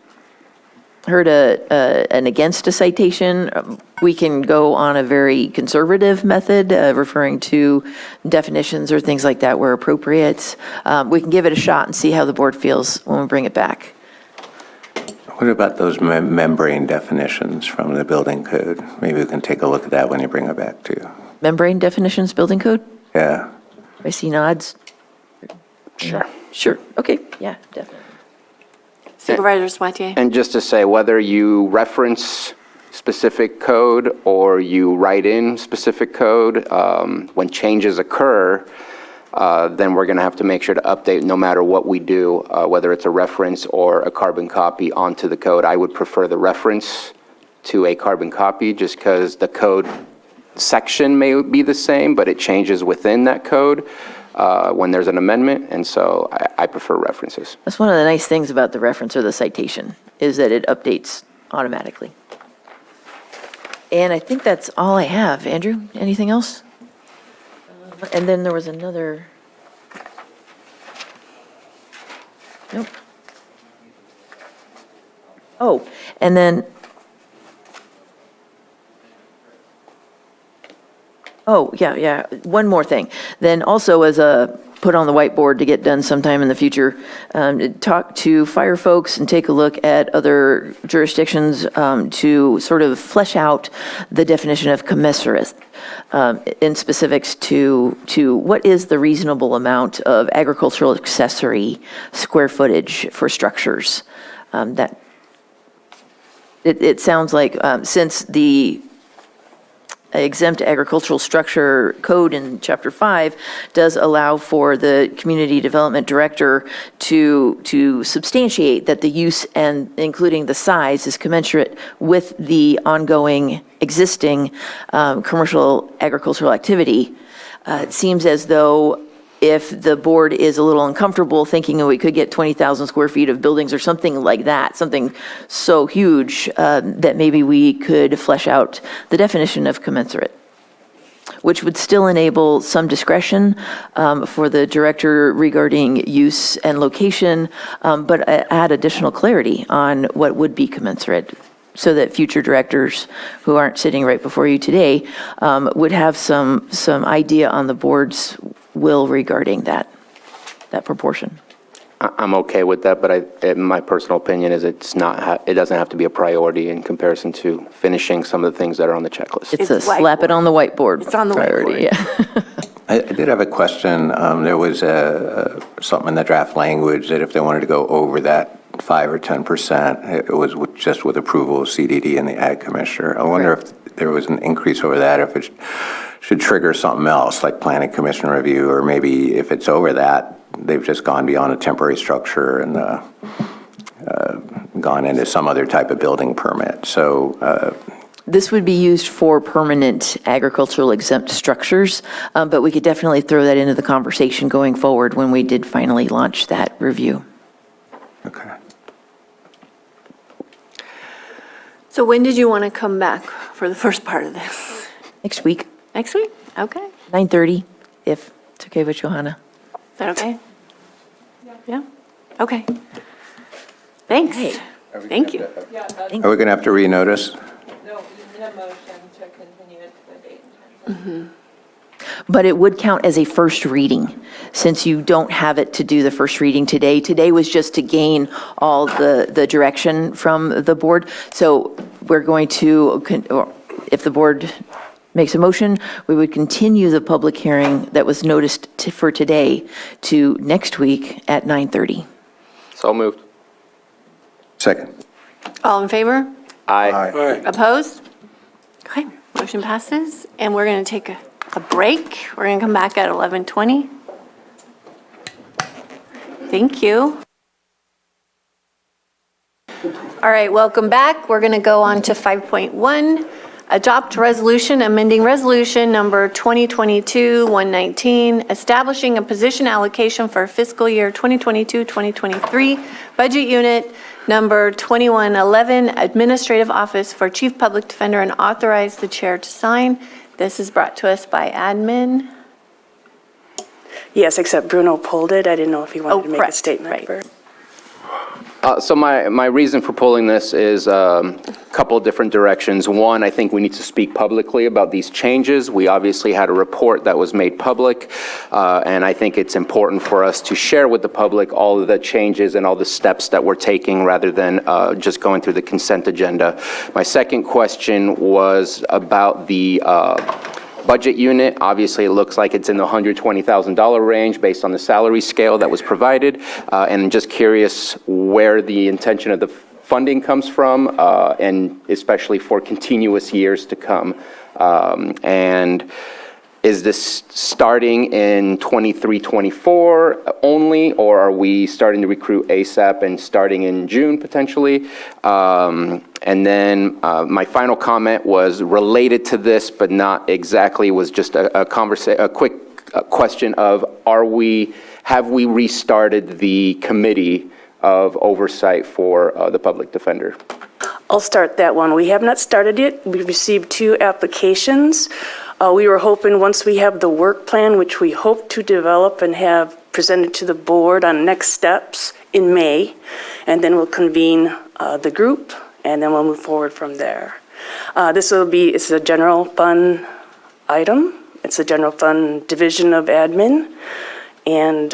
Speaker 14: an against a citation. We can go on a very conservative method, referring to definitions or things like that where appropriate. We can give it a shot and see how the board feels when we bring it back.
Speaker 5: What about those membrane definitions from the building code? Maybe we can take a look at that when you bring it back too.
Speaker 14: Membrane definitions, building code?
Speaker 5: Yeah.
Speaker 14: I see nods.
Speaker 2: Sure.
Speaker 14: Sure, okay, yeah, definitely.
Speaker 1: Supervisors Wattier.
Speaker 2: And just to say, whether you reference specific code or you write in specific code, when changes occur, then we're going to have to make sure to update no matter what we do, whether it's a reference or a carbon copy onto the code. I would prefer the reference to a carbon copy just because the code section may be the same, but it changes within that code when there's an amendment, and so I prefer references.
Speaker 14: That's one of the nice things about the reference or the citation, is that it updates automatically. And I think that's all I have. Andrew, anything else? And then there was another. Nope. Oh, and then. Oh, yeah. One more thing. Then also as a put on the whiteboard to get done sometime in the future, talk to fire folks and take a look at other jurisdictions to sort of flesh out the definition of commensurate in specifics to what is the reasonable amount of agricultural accessory square footage for structures. That it sounds like since the exempt agricultural structure code in Chapter 5 does allow for the community development director to substantiate that the use and including the size is commensurate with the ongoing existing commercial agricultural activity. It seems as though if the board is a little uncomfortable thinking that we could get 20,000 square feet of buildings or something like that, something so huge, that maybe we could flesh out the definition of commensurate, which would still enable some discretion for the director regarding use and location, but add additional clarity on what would be commensurate, so that future directors who aren't sitting right before you today would have some idea on the board's will regarding that proportion.
Speaker 2: I'm okay with that, but my personal opinion is it doesn't have to be a priority in comparison to finishing some of the things that are on the checklist.
Speaker 14: It's a slap it on the whiteboard.
Speaker 1: It's on the
Speaker 14: priority,
Speaker 1: whiteboard.
Speaker 14: Yeah.
Speaker 5: I did have a question. There was something in the draft language that if they wanted to go over that 5 or 10%, it was just with approval of CDD and the Ag Commissioner. I wonder if there was an increase over that, if it should trigger something else, like Planning Commission review, or maybe if it's over that, they've just gone beyond a temporary structure and gone into some other type of building permit. So
Speaker 14: this would be used for permanent agricultural exempt structures, but we could definitely throw that into the conversation going forward when we did finally launch that review.
Speaker 5: Okay.
Speaker 1: So when did you want to come back for the first part of this?
Speaker 14: Next week,
Speaker 1: Next week? Okay.
Speaker 14: 9:30, if it's okay with Johanna.
Speaker 1: Is that okay? Yeah? Okay. Thanks. Thank you.
Speaker 5: Are we going to have to renotice?
Speaker 12: No, we need a motion to continue it to the date and time.
Speaker 14: But it would count as a first reading, since you don't have it to do the first reading today. Today was just to gain all the direction from the board. So we're going to, or if the board makes a motion, we would continue the public hearing that was noticed for today to next week at 9:30.
Speaker 2: So moved.
Speaker 5: Second.
Speaker 1: All in favor?
Speaker 2: Aye.
Speaker 1: Opposed? Okay, motion passes, and we're going to take a break. We're going to come back at 11:20. Thank you. All right, welcome back. We're going to go on to 5.1, adopt resolution amending resolution number 2022-119, establishing a position allocation for fiscal year 2022-2023, budget unit number 2111, administrative office for chief public defender, and authorize the chair to sign. This is brought to us by admin.
Speaker 13: Yes, except Bruno pulled it. I didn't know if he wanted to make a
Speaker 1: correct,
Speaker 13: statement
Speaker 1: right.
Speaker 13: first.
Speaker 2: So my reason for pulling this is a couple of different directions. One, I think we need to speak publicly about these changes. We obviously had a report that was made public, and I think it's important for us to share with the public all of the changes and all the steps that we're taking rather than just going through the consent agenda. My second question was about the budget unit. Obviously, it looks like it's in the $120,000 range based on the salary scale that was provided. And just curious where the intention of the funding comes from, and especially for continuous years to come. And is this starting in 23-24 only, or are we starting to recruit ASAP and starting in June potentially? And then my final comment was related to this, but not exactly, was just a quick question of have we restarted the committee of oversight for the public defender?
Speaker 13: I'll start that one. We have not started it. We received 2 applications. We were hoping once we have the work plan, which we hope to develop and have presented to the board on next steps in May, and then we'll convene the group, and then we'll move forward from there. It's a general fund item. It's a general fund division of admin, and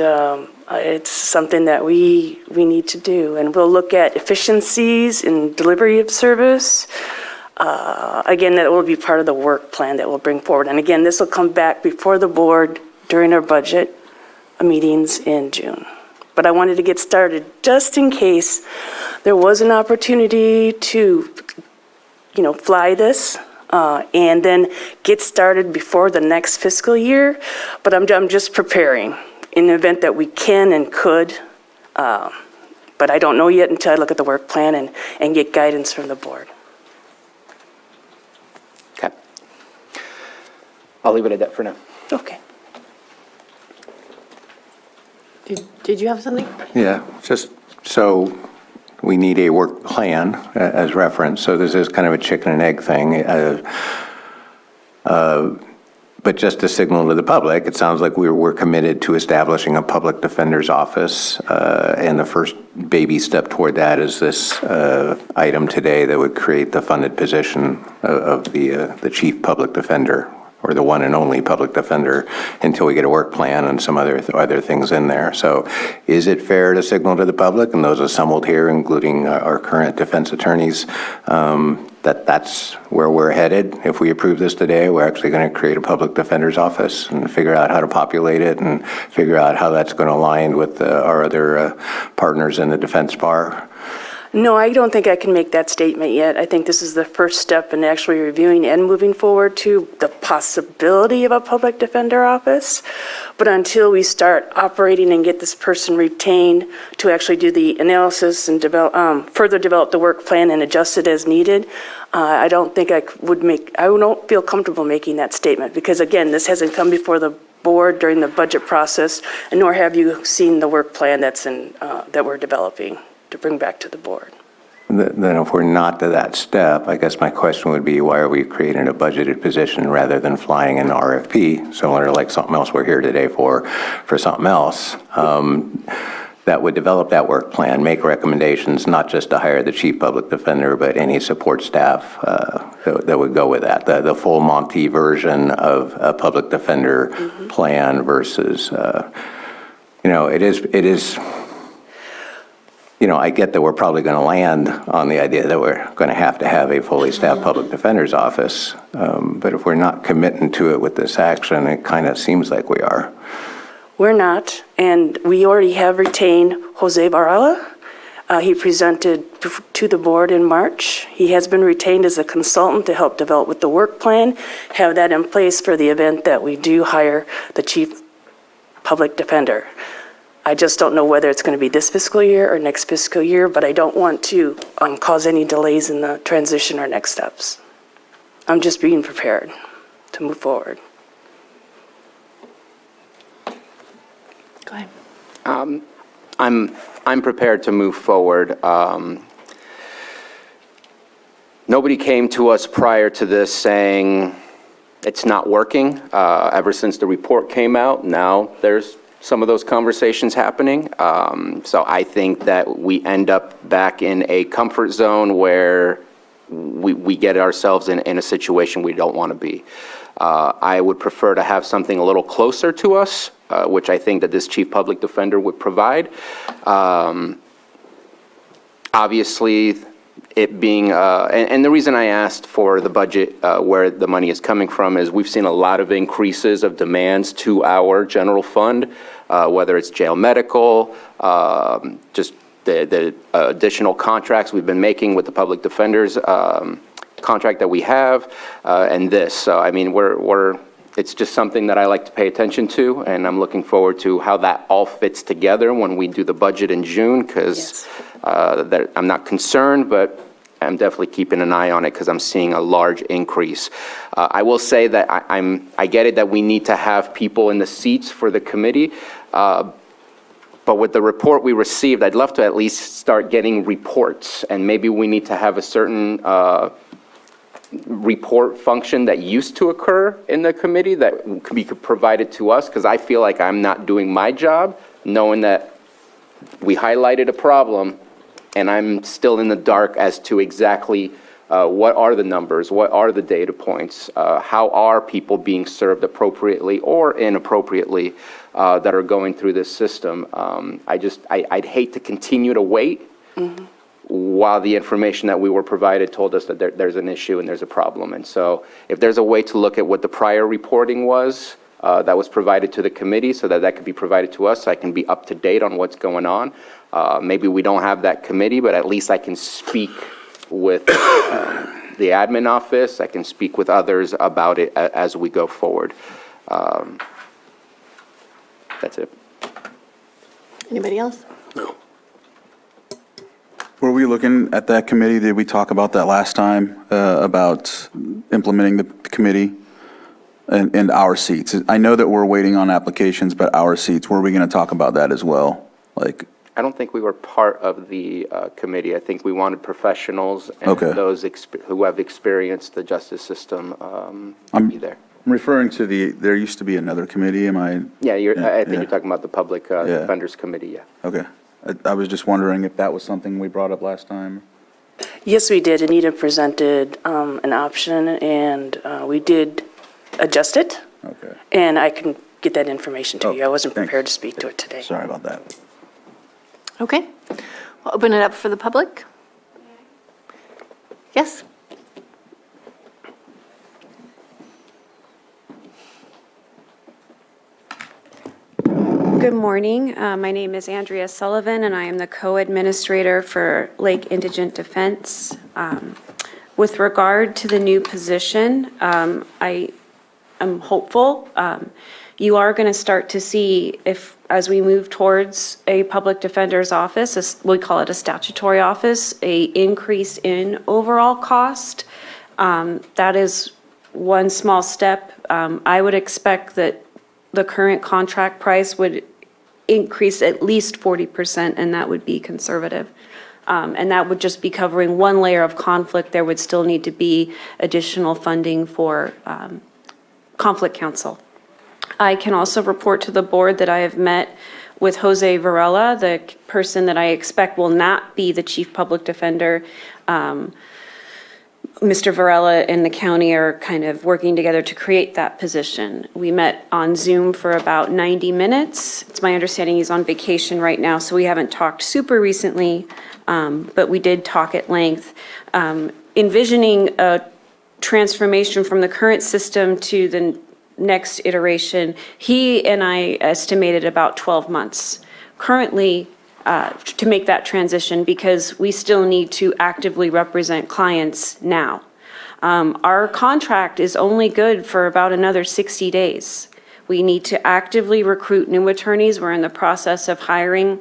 Speaker 13: it's something that we need to do. And we'll look at efficiencies in delivery of service. Again, that will be part of the work plan that we'll bring forward. And again, this will come back before the board during our budget meetings in June. But I wanted to get started just in case there was an opportunity to, fly this and then get started before the next fiscal year. But I'm just preparing in the event that we can and could. But I don't know yet until I look at the work plan and get guidance from the board.
Speaker 2: Okay. I'll leave it at that for now.
Speaker 13: Okay.
Speaker 1: Did you have something?
Speaker 5: Yeah, just so we need a work plan as reference. So this is kind of a chicken and egg thing. But just to signal to the public, it sounds like we're committed to establishing a public defender's office. And the first baby step toward that is this item today that would create the funded position of the chief public defender, or the one and only public defender, until we get a work plan and some other things in there. So is it fair to signal to the public, and those assembled here, including our current defense attorneys, that that's where we're headed? If we approve this today, we're actually going to create a public defender's office and figure out how to populate it and figure out how that's going to align with our other partners in the defense bar.
Speaker 13: No, I don't think I can make that statement yet. I think this is the first step in actually reviewing and moving forward to the possibility of a public defender office. But until we start operating and get this person retained to actually do the analysis and further develop the work plan and adjust it as needed, I don't think I don't feel comfortable making that statement, because again, this hasn't come before the board during the budget process, and nor have you seen the work plan that we're developing to bring back to the board.
Speaker 5: Then if we're not to that step, I guess my question would be, why are we creating a budgeted position rather than flying an RFP, similar to like something else we're here today for something else, that would develop that work plan, make recommendations, not just to hire the chief public defender, but any support staff that would go with that, the full Monty version of a public defender plan versus, it is. I get that we're probably going to land on the idea that we're going to have a fully staffed public defender's office. But if we're not committing to it with this action, it kind of seems like we are.
Speaker 13: We're not, and we already have retained Jose Varela. He presented to the board in March. He has been retained as a consultant to help develop with the work plan, have that in place for the event that we do hire the chief public defender. I just don't know whether it's going to be this fiscal year or next fiscal year, but I don't want to cause any delays in the transition or next steps. I'm just being prepared to move forward. Go ahead.
Speaker 2: I'm prepared to move forward. Nobody came to us prior to this saying it's not working. Ever since the report came out, now there's some of those conversations happening. So I think that we end up back in a comfort zone where we get ourselves in a situation we don't want to be. I would prefer to have something a little closer to us, which I think that this chief public defender would provide. Obviously, it being, and the reason I asked for the budget, where the money is coming from, is we've seen a lot of increases of demands to our general fund, whether it's jail medical, just the additional contracts we've been making with the public defenders, contract that we have, and this. So, I mean, it's just something that I like to pay attention to, and I'm looking forward to how that all fits together when we do the budget in June, because I'm not concerned, but I'm definitely keeping an eye on it because I'm seeing a large increase. I will say that I get it that we need to have people in the seats for the committee, But with the report we received, I'd love to at least start getting reports, and maybe we need to have a certain report function that used to occur in the committee that could be provided to us, because I feel like I'm not doing my job, knowing that we highlighted a problem, and I'm still in the dark as to exactly what are the numbers, what are the data points, how are people being served appropriately or inappropriately that are going through this system. I'd hate to continue to wait while the information that we were provided told us that there's an issue and there's a problem. And so if there's a way to look at what the prior reporting was that was provided to the committee so that could be provided to us, so I can be up to date on what's going on. Maybe we don't have that committee, but at least I can speak with the admin office. I can speak with others about it as we go forward. That's it.
Speaker 1: Anybody else?
Speaker 6: No.
Speaker 9: Were we looking at that committee? Did we talk about that last time, about implementing the committee and our seats? I know that we're waiting on applications, but our seats, were we going to talk about that as well?
Speaker 2: I don't think we were part of the committee. I think we wanted professionals and
Speaker 9: Okay.
Speaker 2: those who have experienced the justice system to be there.
Speaker 9: I'm referring to there used to be another committee, am I?
Speaker 2: Yeah, I think
Speaker 9: yeah.
Speaker 2: you're talking about the Public Defenders Committee, yeah.
Speaker 9: Okay. I was just wondering if that was something we brought up last time.
Speaker 13: Yes, we did. Anita presented an option, and we did adjust it.
Speaker 9: Okay.
Speaker 13: And I can get that information to you. I wasn't
Speaker 9: thanks.
Speaker 13: prepared to speak to it today.
Speaker 9: Sorry about that.
Speaker 1: Okay. We'll open it up for the public. Yes?
Speaker 4: Good morning. My name is Andrea Sullivan, and I am the co-administrator for Lake Indigent Defense. With regard to the new position, I am hopeful. You are going to start to see as we move towards a public defender's office, we call it a statutory office, a increase in overall cost. That is one small step. I would expect that the current contract price would increase at least 40%, and that would be conservative. And that would just be covering one layer of conflict. There would still need to be additional funding for conflict counsel. I can also report to the board that I have met with Jose Varela, the person that I expect will not be the chief public defender. Mr. Varela and the county are kind of working together to create that position. We met on Zoom for about 90 minutes. It's my understanding he's on vacation right now, so we haven't talked super recently, but we did talk at length. Envisioning a transformation from the current system to the next iteration, he and I estimated about 12 months. Currently, to make that transition, because we still need to actively represent clients now. Our contract is only good for about another 60 days. We need to actively recruit new attorneys. We're in the process of hiring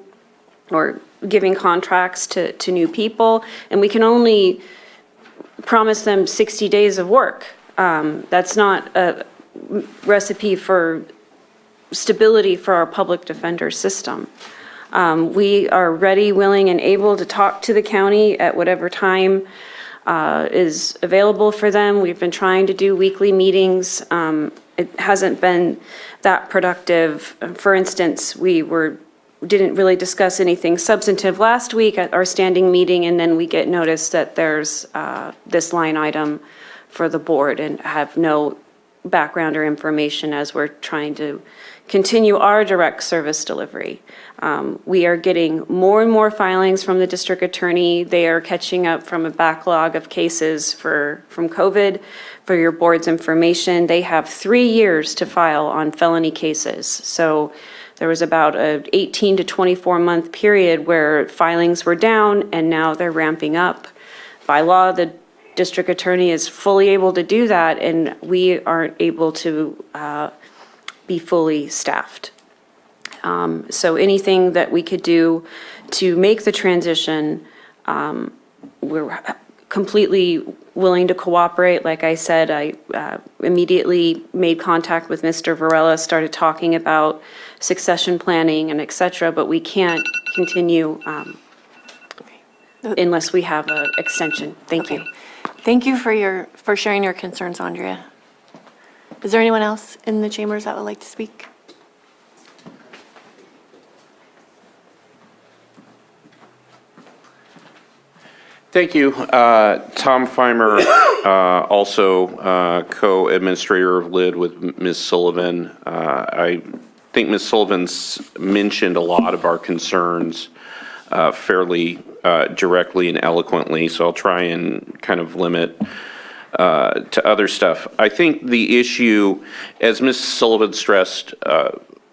Speaker 4: or giving contracts to new people, and we can only promise them 60 days of work. That's not a recipe for stability for our public defender system. We are ready, willing, and able to talk to the county at whatever time is available for them. We've been trying to do weekly meetings. It hasn't been that productive. For instance, we didn't really discuss anything substantive last week at our standing meeting, and then we get notice that there's this line item for the board and have no background or information as we're trying to continue our direct service delivery. We are getting more and more filings from the district attorney. They are catching up from a backlog of cases from COVID. For your board's information, they have 3 years to file on felony cases. So there was about an 18 to 24 month period where filings were down, and now they're ramping up. By law, the district attorney is fully able to do that, and we aren't able to be fully staffed. So anything that we could do to make the transition, we're completely willing to cooperate. Like I said, I immediately made contact with Mr. Varela, started talking about succession planning and et cetera, but we can't continue unless we have an extension. Thank you.
Speaker 1: Thank you for sharing your concerns, Andrea. Is there anyone else in the chambers that would like to speak?
Speaker 8: Thank you. Tom Feimer, also co-administrator of LID with Ms. Sullivan. I think Ms. Sullivan's mentioned a lot of our concerns fairly directly and eloquently, so I'll try and kind of limit to other stuff. I think the issue, as Ms. Sullivan stressed,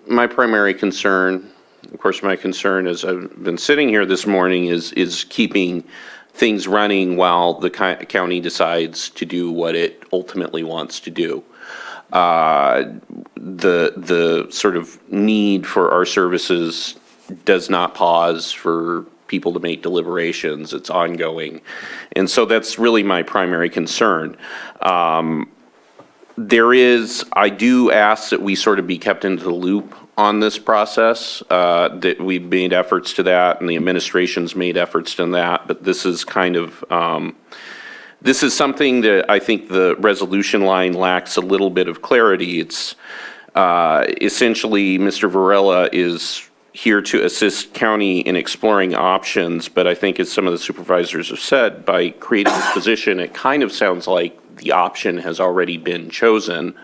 Speaker 8: my primary concern, of course, my concern as I've been sitting here this morning is keeping things running while the county decides to do what it ultimately wants to do. The sort of need for our services does not pause for people to make deliberations. It's ongoing. And so that's really my primary concern. I do ask that we sort of be kept into the loop on this process, that we've made efforts to that and the administration's made efforts to that, but this is kind of, this is something that I think the resolution line lacks a little bit of clarity. It's essentially Mr. Varela is here to assist county in exploring options, but I think as some of the supervisors have said, by creating this position, it kind of sounds like the option has already been chosen.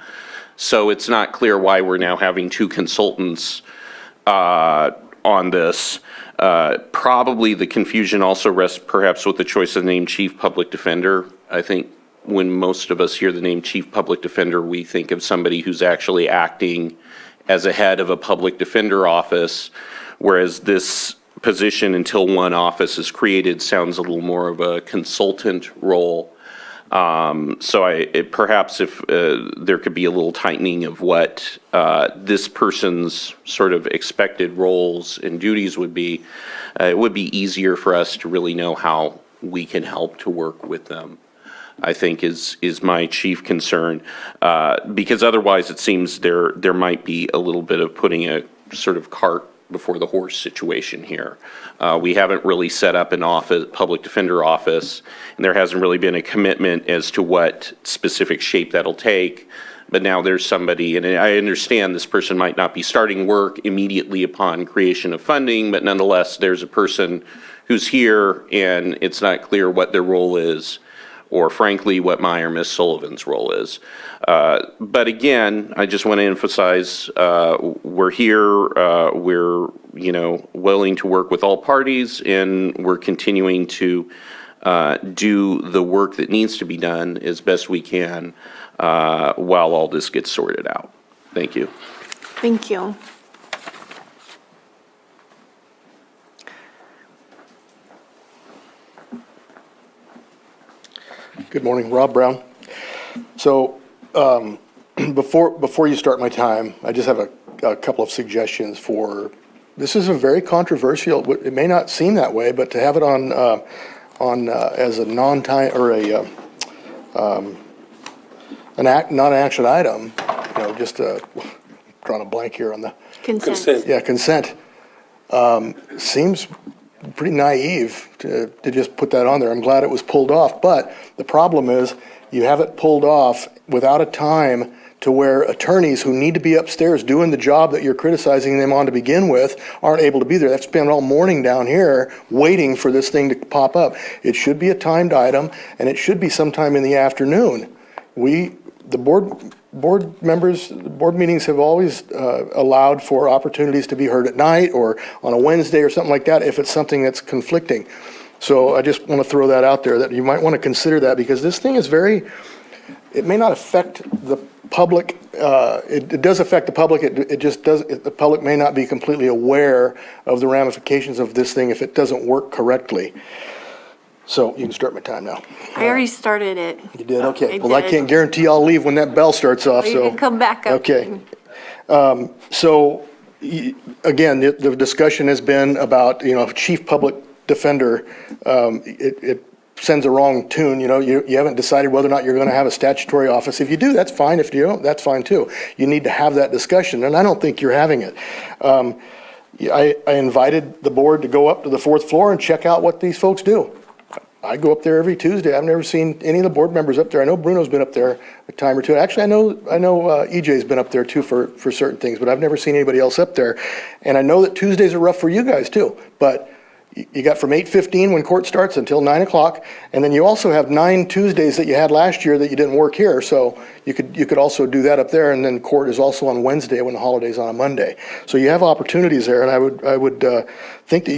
Speaker 8: So it's not clear why we're now having two consultants on this. Probably the confusion also rests perhaps with the choice of the name Chief Public Defender. I think when most of us hear the name Chief Public Defender, we think of somebody who's actually acting as a head of a public defender office, whereas this position, until one office is created, sounds a little more of a consultant role. So perhaps if there could be a little tightening of what this person's sort of expected roles and duties would be, it would be easier for us to really know how we can help to work with them, I think is my chief concern. Because otherwise it seems there might be a little bit of putting a sort of cart before the horse situation here. We haven't really set up an office, public defender office, and there hasn't really been a commitment as to what specific shape that'll take. But now there's somebody, and I understand this person might not be starting work immediately upon creation of funding, but nonetheless, there's a person who's here and it's not clear what their role is, or frankly, what my or Ms. Sullivan's role is. But again, I just want to emphasize, we're here, we're, willing to work with all parties, and we're continuing to do the work that needs to be done as best we can while all this gets sorted out. Thank you.
Speaker 1: Thank you.
Speaker 3: Good morning, Rob Brown. So before you start my time, I just have a couple of suggestions for, this is a very controversial, it may not seem that way, but to have it on as a non-time, or non-action item, just drawing a blank here on the.
Speaker 1: Consent.
Speaker 3: Yeah, consent. Seems pretty naive to just put that on there. I'm glad it was pulled off, but the problem is you have it pulled off without a time to where attorneys who need to be upstairs doing the job that you're criticizing them on to begin with aren't able to be there. They've spent all morning down here waiting for this thing to pop up. It should be a timed item, and it should be sometime in the afternoon. The board members, board meetings have always allowed for opportunities to be heard at night or on a Wednesday or something like that if it's something that's conflicting. So I just want to throw that out there, that you might want to consider that, because this thing is it may not affect the public. It does affect the public. It just does. The public may not be completely aware of the ramifications of this thing if it doesn't work correctly. So you can start my time now.
Speaker 1: I already started it.
Speaker 3: You did? Okay.
Speaker 1: I
Speaker 3: Well, I
Speaker 1: did.
Speaker 3: can't guarantee I'll leave when that bell starts off,
Speaker 1: You
Speaker 3: so.
Speaker 1: can come back up.
Speaker 3: Okay. Again, the discussion has been about, chief public defender. It sends a wrong tune. You haven't decided whether or not you're going to have a statutory office. If you do, that's fine. If you don't, that's fine too. You need to have that discussion, and I don't think you're having it. I invited the board to go up to the 4th floor and check out what these folks do. I go up there every Tuesday. I've never seen any of the board members up there. I know Bruno's been up there a time or two. Actually, I know EJ's been up there too for certain things, but I've never seen anybody else up there. And I know that Tuesdays are rough for you guys too, but you got from 8:15 when court starts until 9 o'clock, and then you also have 9 Tuesdays that you had last year that you didn't work here, so you could also do that up there, and then court is also on Wednesday when the holiday's on a Monday. So you have opportunities there, and I would think that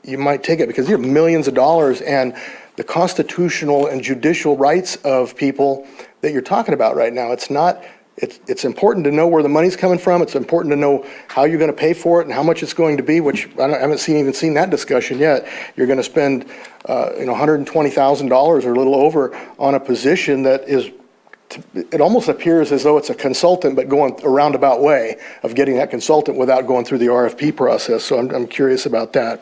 Speaker 3: you might take it, because you have millions of dollars and the constitutional and judicial rights of people that you're talking about right now. It's important to know where the money's coming from. It's important to know how you're going to pay for it and how much it's going to be, which I haven't even seen that discussion yet. You're going to spend $120,000 or a little over on a position that is, it almost appears as though it's a consultant, but going a roundabout way of getting that consultant without going through the RFP process. So I'm curious about that.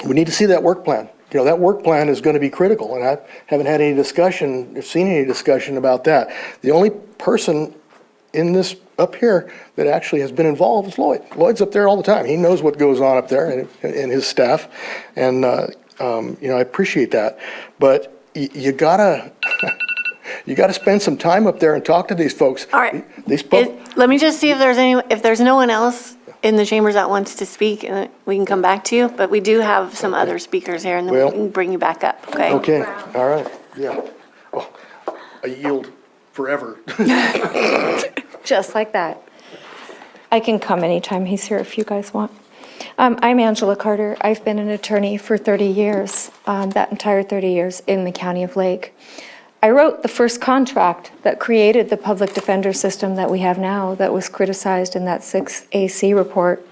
Speaker 3: We need to see that work plan. That work plan is going to be critical, and I haven't had any discussion, or seen any discussion about that. The only person in this up here that actually has been involved is Lloyd. Lloyd's up there all the time. He knows what goes on up there and his staff, and I appreciate that. But you gotta spend some time up there and talk to these folks.
Speaker 1: All right. Let me just see if there's no one else in the chambers that wants to speak, and we can come back to you, but we do have some other speakers here, and then we can bring you back up, okay?
Speaker 3: Okay, all right, yeah. Oh, I yield forever.
Speaker 7: Just like that. I can come anytime he's here if you guys want. I'm Angela Carter. I've been an attorney for 30 years, that entire 30 years in the County of Lake. I wrote the first contract that created the public defender system that we have now, that was criticized in that 6AC report,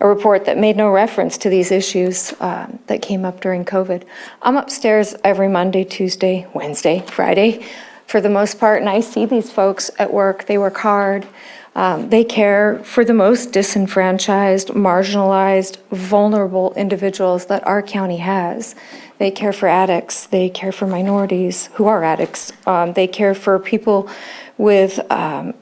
Speaker 7: a report that made no reference to these issues that came up during COVID. I'm upstairs every Monday, Tuesday, Wednesday, Friday, for the most part, and I see these folks at work. They work hard. They care for the most disenfranchised, marginalized, vulnerable individuals that our county has. They care for addicts. They care for minorities who are addicts. They care for people with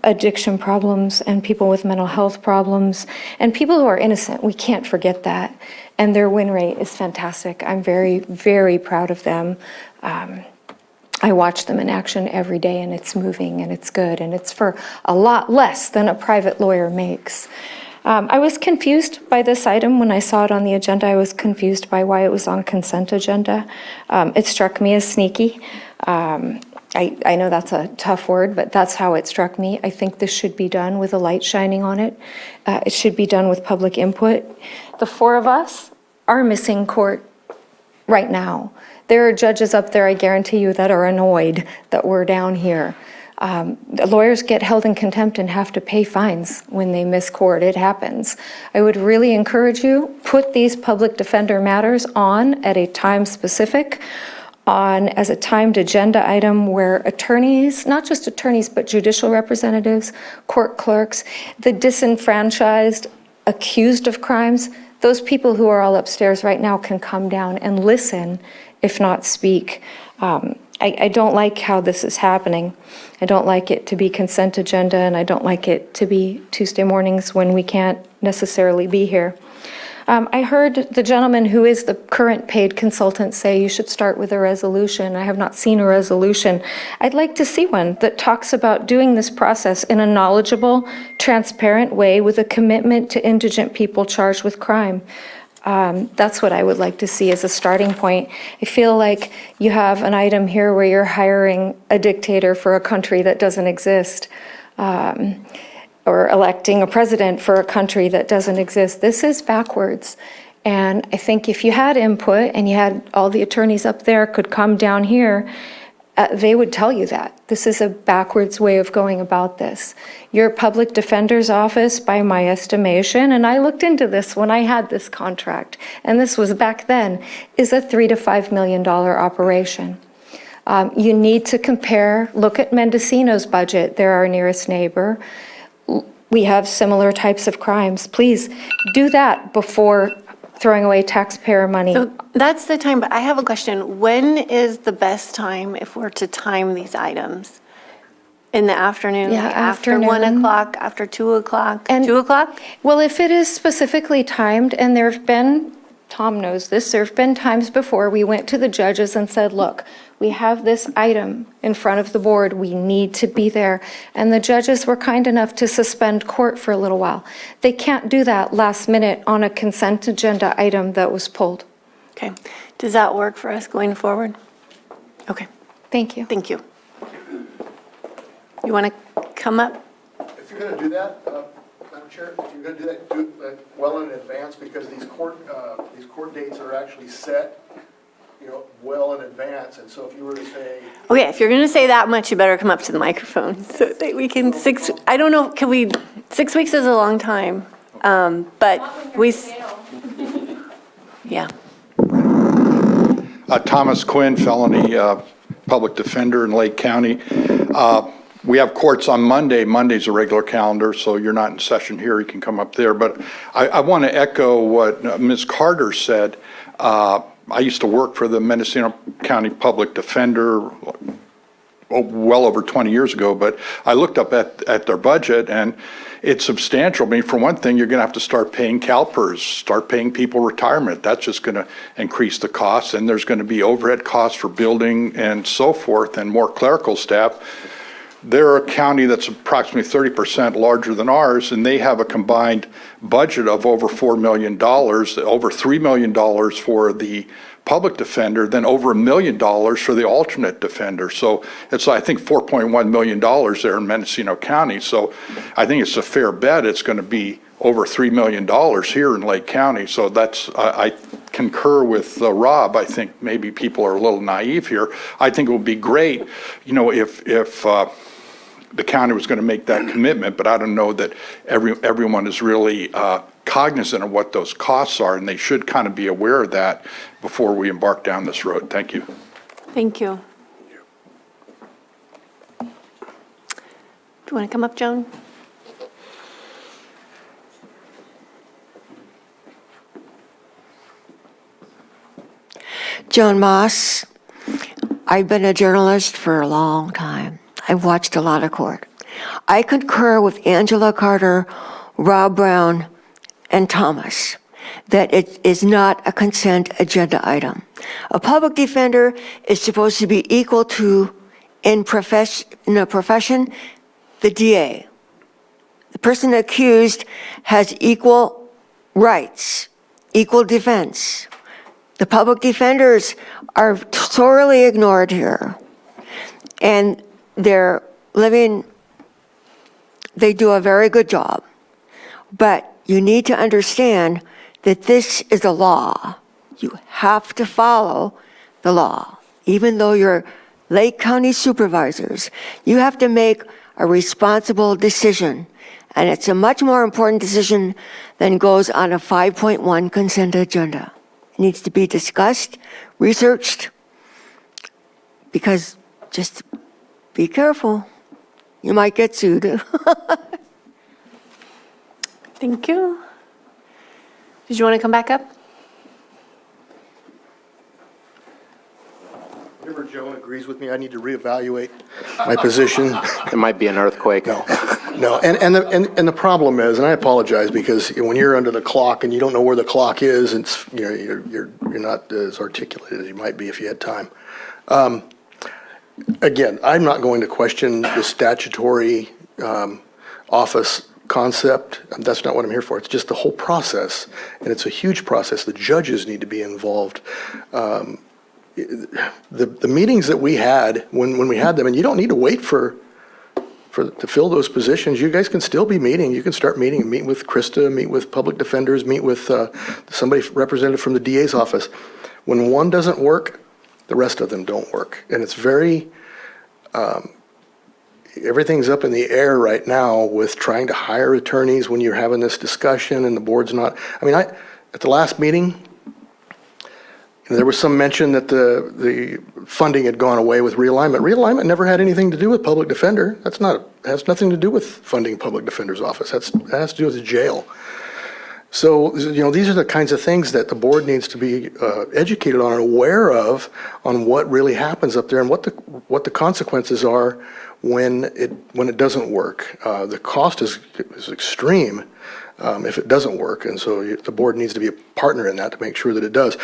Speaker 7: addiction problems and people with mental health problems and people who are innocent. We can't forget that. And their win rate is fantastic. I'm very, very proud of them. I watch them in action every day, and it's moving and it's good, and it's for a lot less than a private lawyer makes. I was confused by this item when I saw it on the agenda. I was confused by why it was on consent agenda. It struck me as sneaky. I know that's a tough word, but that's how it struck me. I think this should be done with a light shining on it. It should be done with public input. The 4 of us are missing court right now. There are judges up there, I guarantee you, that are annoyed that we're down here. Lawyers get held in contempt and have to pay fines when they miss court. It happens. I would really encourage you, put these public defender matters on at a time specific, on as a timed agenda item where attorneys, not just attorneys, but judicial representatives, court clerks, the disenfranchised, accused of crimes, those people who are all upstairs right now can come down and listen, if not speak. I don't like how this is happening. I don't like it to be consent agenda, and I don't like it to be Tuesday mornings when we can't necessarily be here. I heard the gentleman who is the current paid consultant say you should start with a resolution. I have not seen a resolution. I'd like to see one that talks about doing this process in a knowledgeable, transparent way with a commitment to indigent people charged with crime. That's what I would like to see as a starting point. I feel like you have an item here where you're hiring a dictator for a country that doesn't exist, or electing a president for a country that doesn't exist. This is backwards. And I think if you had input and you had all the attorneys up there could come down here, they would tell you that. This is a backwards way of going about this. Your public defender's office, by my estimation, and I looked into this when I had this contract, and this was back then, is a $3 to $5 million operation. You need to compare, look at Mendocino's budget. They're our nearest neighbor. We have similar types of crimes. Please do that before throwing away taxpayer money.
Speaker 1: So that's the time, but I have a question. When is the best time if we're to time these items? In the afternoon?
Speaker 7: Yeah,
Speaker 1: like After 1
Speaker 7: afternoon.
Speaker 1: o'clock, after 2 o'clock?
Speaker 7: And-
Speaker 1: 2 o'clock?
Speaker 7: Well, if it is specifically timed, and there have been, Tom knows this, there have been times before we went to the judges and said, look, we have this item in front of the board, we need to be there. And the judges were kind enough to suspend court for a little while. They can't do that last minute on a consent agenda item that was pulled.
Speaker 1: Okay. Does that work for us going forward? Okay.
Speaker 7: Thank you.
Speaker 1: Thank you. You want to come up?
Speaker 3: If you're going to do that, Madam Chair, if you're going to do that, do it well in advance, because these court dates are actually set, well in advance. And so if you were to say,
Speaker 1: Okay, if you're going to say that much, you better come up to the microphone so that we can, I don't know, 6 weeks is a long time. But yeah.
Speaker 10: Thomas Quinn, felony public defender in Lake County. We have courts on Monday. Monday's a regular calendar, so you're not in session here. You can come up there. But I want to echo what Ms. Carter said. I used to work for the Mendocino County Public Defender well over 20 years ago, but I looked up at their budget, and it's substantial. I mean, for one thing, you're going to have to start paying CalPERS, start paying people retirement. That's just going to increase the costs, and there's going to be overhead costs for building and so forth, and more clerical staff. They're a county that's approximately 30% larger than ours, and they have a combined budget of over $4 million, over $3 million for the public defender, then over $1 million for the alternate defender. So it's, I think, $4.1 million there in Mendocino County. So I think it's a fair bet it's going to be over $3 million here in Lake County. So that's, I concur with Rob. I think maybe people are a little naive here. I think it would be great, if the county was going to make that commitment, but I don't know that everyone is really cognizant of what those costs are, and they should kind of be aware of that before we embark down this road. Thank you.
Speaker 1: Thank you. Do you want to come up, Joan?
Speaker 21: Joan Moss. I've been a journalist for a long time. I've watched a lot of court. I concur with Angela Carter, Rob Brown, and Thomas that it is not a consent agenda item. A public defender is supposed to be equal to, in a profession, the DA. The person accused has equal rights, equal defense. The public defenders are sorely ignored here. And they do a very good job. But you need to understand that this is a law. You have to follow the law. Even though you're Lake County supervisors, you have to make a responsible decision. And it's a much more important decision than goes on a 5.1 consent agenda. It needs to be discussed, researched, because just be careful. You might get sued.
Speaker 1: Thank you. Did you want to come back up?
Speaker 3: whenever Joan agrees with me, I need to reevaluate my position.
Speaker 2: It might be an earthquake.
Speaker 3: No, and the problem is, and I apologize, because when you're under the clock and you don't know where the clock is, it's, you know, you're not as articulate as you might be if you had time. Again, I'm not going to question the statutory office concept. That's not what I'm here for. It's just the whole process, and it's a huge process. The judges need to be involved. The meetings that we had, when we had them, and you don't need to wait to fill those positions. You guys can still be meeting. You can start meeting, meet with Krista, meet with public defenders, meet with somebody representative from the DA's office. When one doesn't work, the rest of them don't work. And it's very, everything's up in the air right now with trying to hire attorneys when you're having this discussion and the board's not. I mean, at the last meeting, there was some mention that the funding had gone away with realignment. Realignment never had anything to do with public defender. Has nothing to do with funding public defender's office. That has to do with the jail. So, these are the kinds of things that the board needs to be educated on and aware of, on what really happens up there and what the consequences are when it doesn't work. The cost is extreme if it doesn't work, and so the board needs to be a partner in that to make sure that it does.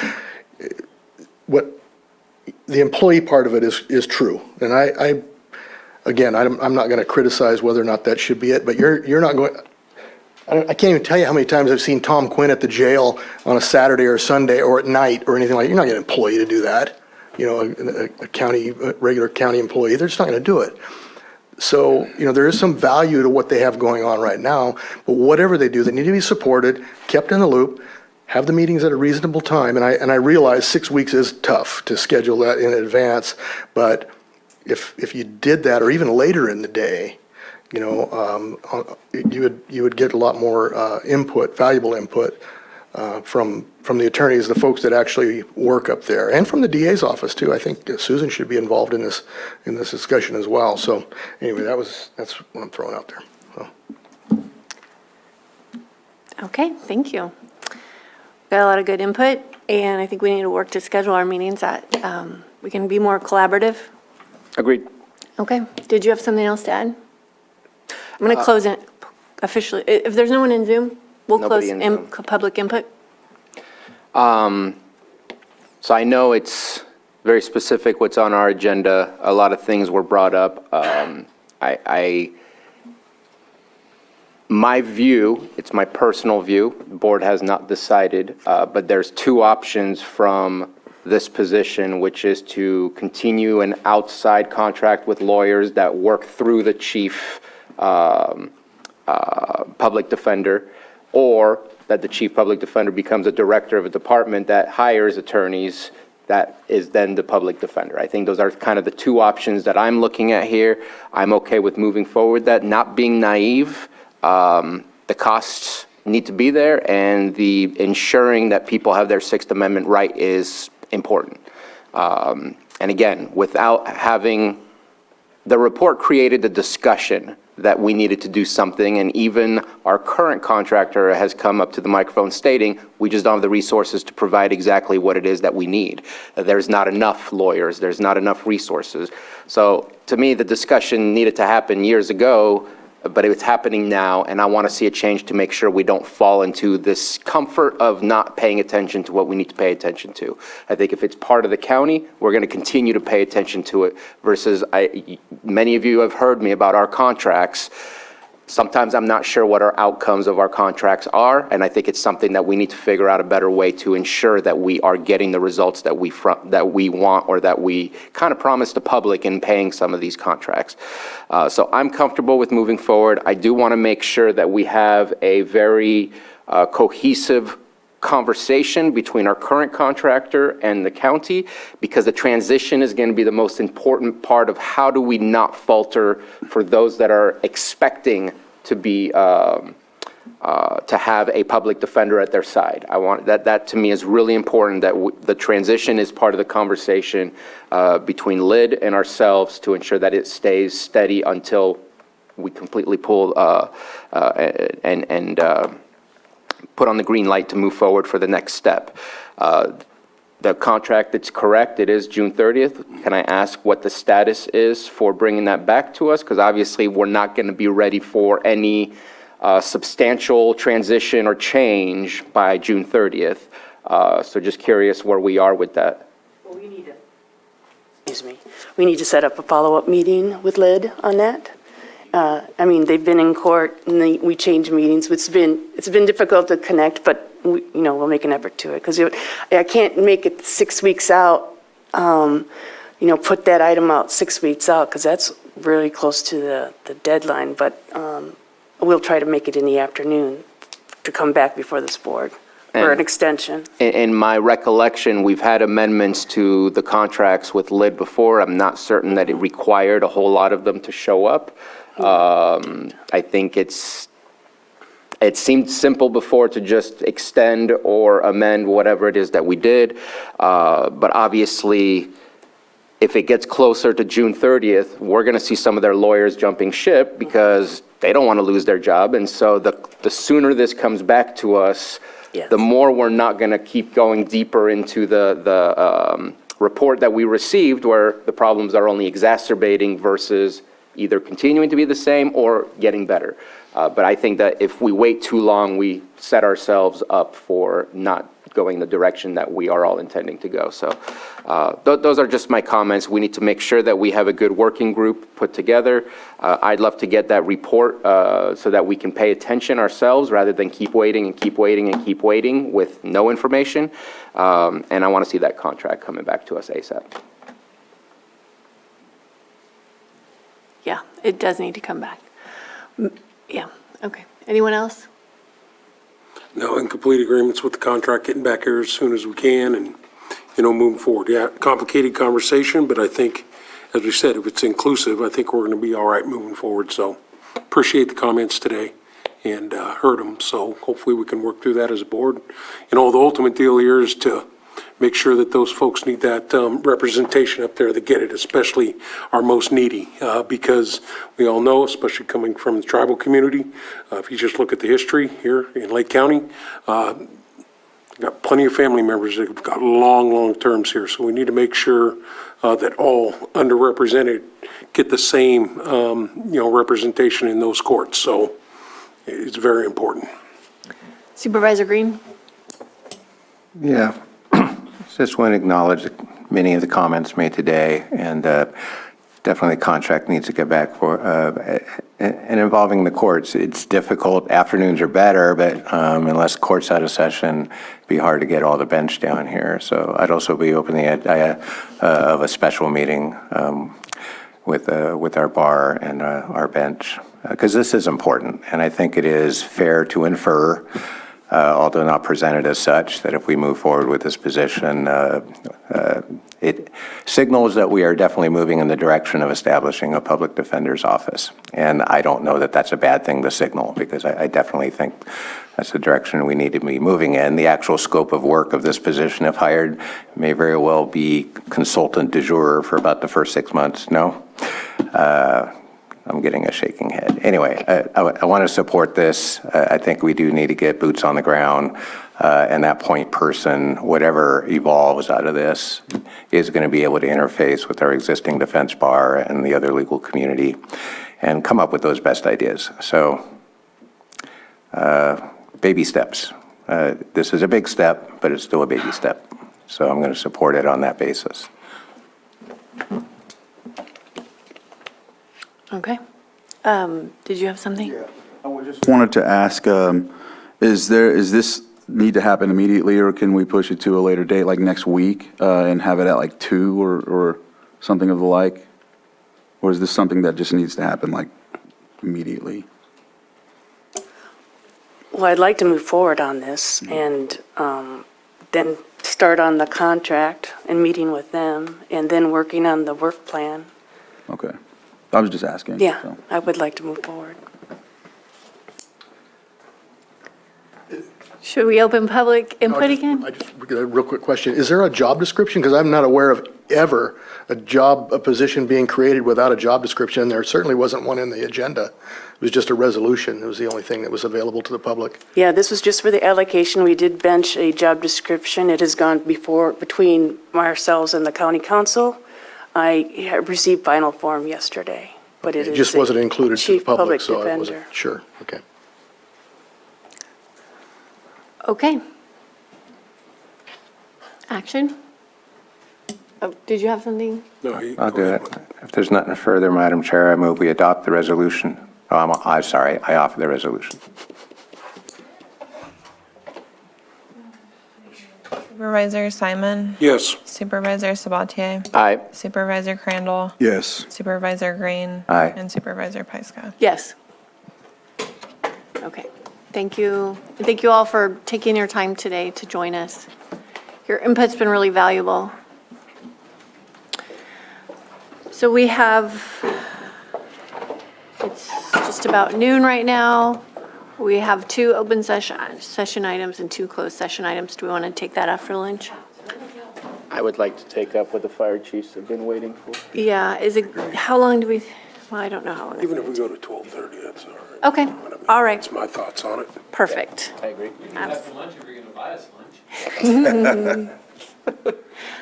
Speaker 3: What the employee part of it is true, and I'm not going to criticize whether or not that should be it, but you're not going. I can't even tell you how many times I've seen Tom Quinn at the jail on a Saturday or Sunday or at night or anything like that. You're not going to get an employee to do that. A regular county employee, they're just not going to do it. So, there is some value to what they have going on right now, but whatever they do, they need to be supported, kept in the loop, have the meetings at a reasonable time. And I realize 6 weeks is tough to schedule that in advance, but if you did that, or even later in the day, you would get a lot more input, valuable input from the attorneys, the folks that actually work up there, and from the DA's office too. I think Susan should be involved in this discussion as well. So anyway, that's what I'm throwing out there. So.
Speaker 1: Okay, thank you. Got a lot of good input, and I think we need to work to schedule our meetings that we can be more collaborative.
Speaker 2: Agreed.
Speaker 1: Okay. Did you have something else to add? I'm going to close it officially. If there's no one in Zoom, we'll close public input.
Speaker 2: So I know it's very specific what's on our agenda. A lot of things were brought up. My view, it's my personal view, the board has not decided, but there's two options from this position, which is to continue an outside contract with lawyers that work through the chief public defender, or that the chief public defender becomes a director of a department that hires attorneys that is then the public defender. I think those are kind of the two options that I'm looking at here. I'm okay with moving forward that, not being naive. The costs need to be there, and the ensuring that people have their Sixth Amendment right is important. And again, without having, the report created the discussion that we needed to do something, and even our current contractor has come up to the microphone stating, we just don't have the resources to provide exactly what it is that we need. There's not enough lawyers, there's not enough resources. So to me, the discussion needed to happen years ago, but it's happening now, and I want to see a change to make sure we don't fall into this comfort of not paying attention to what we need to pay attention to. I think if it's part of the county, we're going to continue to pay attention to it, versus many of you have heard me about our contracts. Sometimes I'm not sure what our outcomes of our contracts are, and I think it's something that we need to figure out a better way to ensure that we are getting the results that we want, or that we kind of promised the public in paying some of these contracts. So I'm comfortable with moving forward. I do want to make sure that we have a very cohesive conversation between our current contractor and the county, because the transition is going to be the most important part of how do we not falter for those that are expecting to be to have a public defender at their side. I want that to me is really important, that the transition is part of the conversation between LID and ourselves, to ensure that it stays steady until we completely pull and put on the green light to move forward for the next step. The contract, it's correct, it is June 30th. Can I ask what the status is for bringing that back to us? Because obviously we're not going to be ready for any substantial transition or change by June 30th. So just curious where we are with that.
Speaker 13: Well, we need to set up a follow-up meeting with LID on that. I mean, they've been in court, and we change meetings. It's been difficult to connect, but we'll make an effort to it, because I can't make it 6 weeks out. Put that item out 6 weeks out, because that's really close to the deadline. But we'll try to make it in the afternoon to come back before this board for an extension.
Speaker 2: In my recollection, we've had amendments to the contracts with LID before. I'm not certain that it required a whole lot of them to show up. I think it seemed simple before to just extend or amend whatever it is that we did. But obviously, if it gets closer to June 30th, we're going to see some of their lawyers jumping ship because they don't want to lose their job. And so the sooner this comes back to us,
Speaker 13: Yes.
Speaker 2: the more we're not going to keep going deeper into the report that we received where the problems are only exacerbating versus either continuing to be the same or getting better. But I think that if we wait too long, we set ourselves up for not going the direction that we are all intending to go. So those are just my comments. We need to make sure that we have a good working group put together. I'd love to get that report so that we can pay attention ourselves rather than keep waiting and keep waiting and keep waiting with no information. And I want to see that contract coming back to us ASAP.
Speaker 1: Yeah, it does need to come back. Yeah, okay. Anyone else?
Speaker 6: No, in complete agreements with the contract, getting back here as soon as we can and, moving forward. Yeah, complicated conversation, but I think, as we said, if it's inclusive, I think we're going to be all right moving forward. So appreciate the comments today and heard them. So hopefully we can work through that as a board. The ultimate deal here is to make sure that those folks need that representation up there that get it, especially our most needy, because we all know, especially coming from the tribal community, if you just look at the history here in Lake County, got plenty of family members that have got long terms here. So we need to make sure that all underrepresented get the same, representation in those courts. So it's very important.
Speaker 1: Supervisor Green?
Speaker 5: Yeah. Just want to acknowledge many of the comments made today, and definitely the contract needs to get back for, and involving the courts. It's difficult. Afternoons are better, but unless court's out of session, it'd be hard to get all the bench down here. So I'd also be open the idea of a special meeting with our bar and our bench, because this is important, and I think it is fair to infer, although not presented as such, that if we move forward with this position, it signals that we are definitely moving in the direction of establishing a public defender's office. And I don't know that that's a bad thing to signal, because I definitely think that's the direction we need to be moving in. The actual scope of work of this position, if hired, may very well be consultant du jour for about the first 6 months. No? I'm getting a shaking head. Anyway, I want to support this. I think we do need to get boots on the ground, and that point person, whatever evolves out of this, is going to be able to interface with our existing defense bar and the other legal community and come up with those best ideas. So, baby steps. This is a big step, but it's still a baby step. So I'm going to support it on that basis.
Speaker 1: Okay. Did you have something? Yeah.
Speaker 9: Wanted to ask, is this need to happen immediately, or can we push it to a later date, like next week, and have it at like 2 or something of the like? Or is this something that just needs to happen like immediately?
Speaker 13: Well, I'd like to move forward on this and then start on the contract and meeting with them and then working on the work plan.
Speaker 9: Okay. I was just asking.
Speaker 13: Yeah,
Speaker 9: so.
Speaker 13: I would like to move forward.
Speaker 1: Should we open public input again?
Speaker 3: I just a real quick question. Is there a job description? Because I'm not aware of ever a position being created without a job description. There certainly wasn't one in the agenda. It was just a resolution. It was the only thing that was available to the public.
Speaker 13: Yeah, this was just for the allocation. We did bench a job description. It has gone between ourselves and the county council. I received final form yesterday, but it
Speaker 3: just wasn't included to the
Speaker 13: Chief
Speaker 3: public,
Speaker 13: Public
Speaker 3: so I
Speaker 13: Defender.
Speaker 3: wasn't sure. Okay.
Speaker 1: Okay. Action? Oh, did you have something?
Speaker 6: No,
Speaker 5: I'll do it. If there's nothing further, Madam Chair, I move we adopt the resolution. Oh, I'm sorry, I offer the resolution.
Speaker 11: Supervisor Simon?
Speaker 6: Yes.
Speaker 11: Supervisor Sabatier?
Speaker 2: Aye.
Speaker 11: Supervisor Crandall?
Speaker 9: Yes.
Speaker 11: Supervisor Green?
Speaker 5: Aye.
Speaker 11: And Supervisor Pyska?
Speaker 1: Yes. Okay. Thank you. And thank you all for taking your time today to join us. Your input's been really valuable. So we have, it's just about noon right now. We have 2 open session items and 2 closed session items. Do we want to take that after lunch?
Speaker 2: I would like to take up what the fire chiefs have been waiting for.
Speaker 1: Yeah, how long do we, well, I don't know how long.
Speaker 6: Even if we go to 12:30, that's all right.
Speaker 1: Okay, all right,
Speaker 6: That's my thoughts on it.
Speaker 1: perfect.
Speaker 2: I agree.
Speaker 15: lunch if you're going to buy us lunch.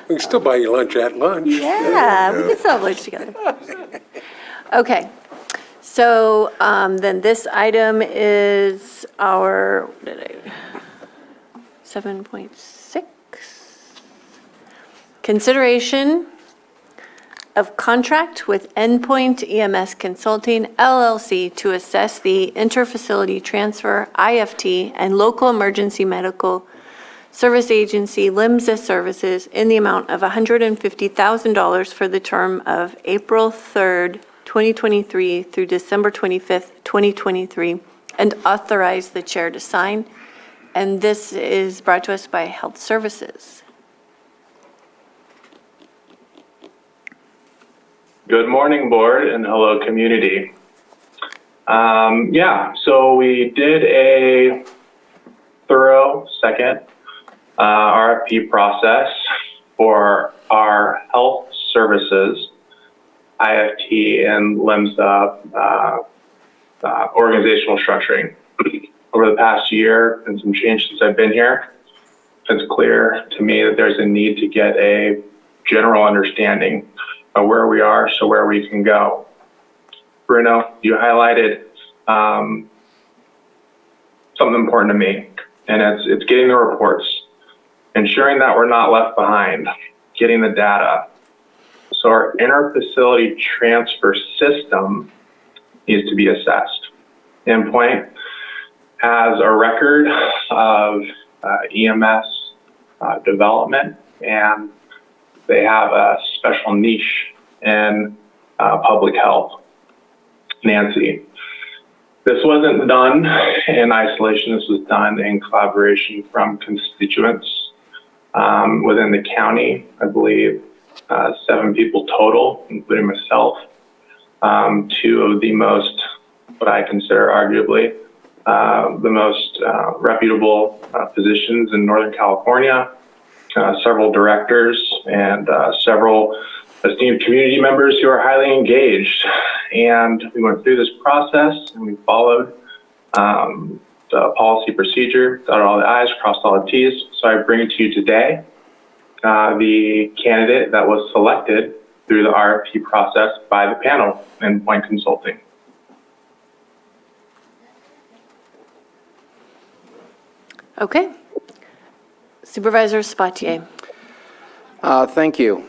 Speaker 6: We can still buy you lunch at lunch.
Speaker 1: Yeah, we can still have lunch together. Okay, so then this item is our, 7.6. Consideration of contract with Endpoint EMS Consulting LLC to assess the interfacility transfer, IFT, and local emergency medical service agency LIMSA services in the amount of $150,000 for the term of April 3rd, 2023 through December 25th, 2023, and authorize the chair to sign. And this is brought to us by Health Services.
Speaker 16: Good morning, board, and hello, community. So we did a thorough second RFP process for our health services, IFT, and LIMSA organizational structuring. Over the past year and some change since I've been here, it's clear to me that there's a need to get a general understanding of where we are, so where we can go. Bruno, you highlighted something important to me, and it's getting the reports, ensuring that we're not left behind, getting the data. So our inter-facility transfer system needs to be assessed. Endpoint has a record of EMS development, and they have a special niche in public health. Nancy, this wasn't done in isolation. This was done in collaboration from constituents within the county. I believe 7 people total, including myself. 2 of the most, what I consider arguably, the most reputable positions in Northern California. Several directors and several esteemed community members who are highly engaged. And we went through this process and we followed the policy procedure, dotted all the I's, crossed all the T's. So I bring to you today the candidate that was selected through the RFP process by the panel, Endpoint Consulting.
Speaker 1: Okay. Supervisor Sabatier.
Speaker 2: Thank you.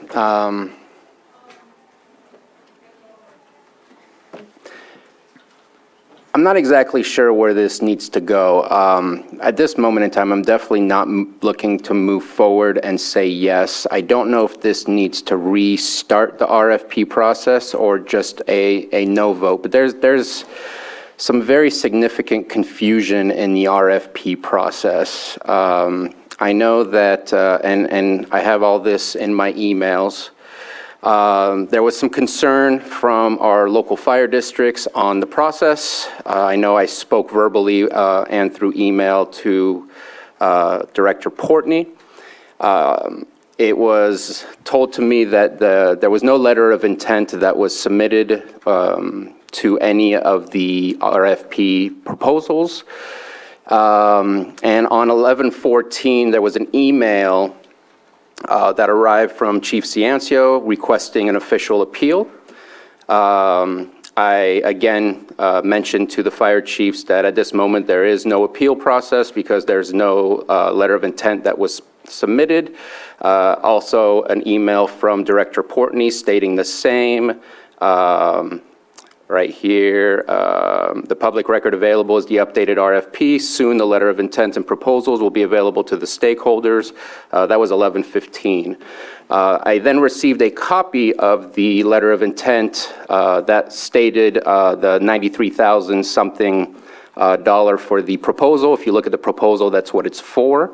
Speaker 2: I'm not exactly sure where this needs to go. At this moment in time, I'm definitely not looking to move forward and say yes. I don't know if this needs to restart the RFP process or just a no vote, but there's some very significant confusion in the RFP process. I know that, and I have all this in my emails. There was some concern from our local fire districts on the process. I know I spoke verbally and through email to Director Portney. It was told to me that there was no letter of intent that was submitted to any of the RFP proposals. And on 11/14, there was an email that arrived from Chief Ciancio requesting an official appeal. I again mentioned to the fire chiefs that at this moment there is no appeal process because there's no letter of intent that was submitted. Also an email from Director Portney stating the same. Right here, the public record available is the updated RFP. Soon the letter of intent and proposals will be available to the stakeholders. That was 11/15. I then received a copy of the letter of intent that stated the $93,000 something dollar for the proposal. If you look at the proposal, that's what it's for.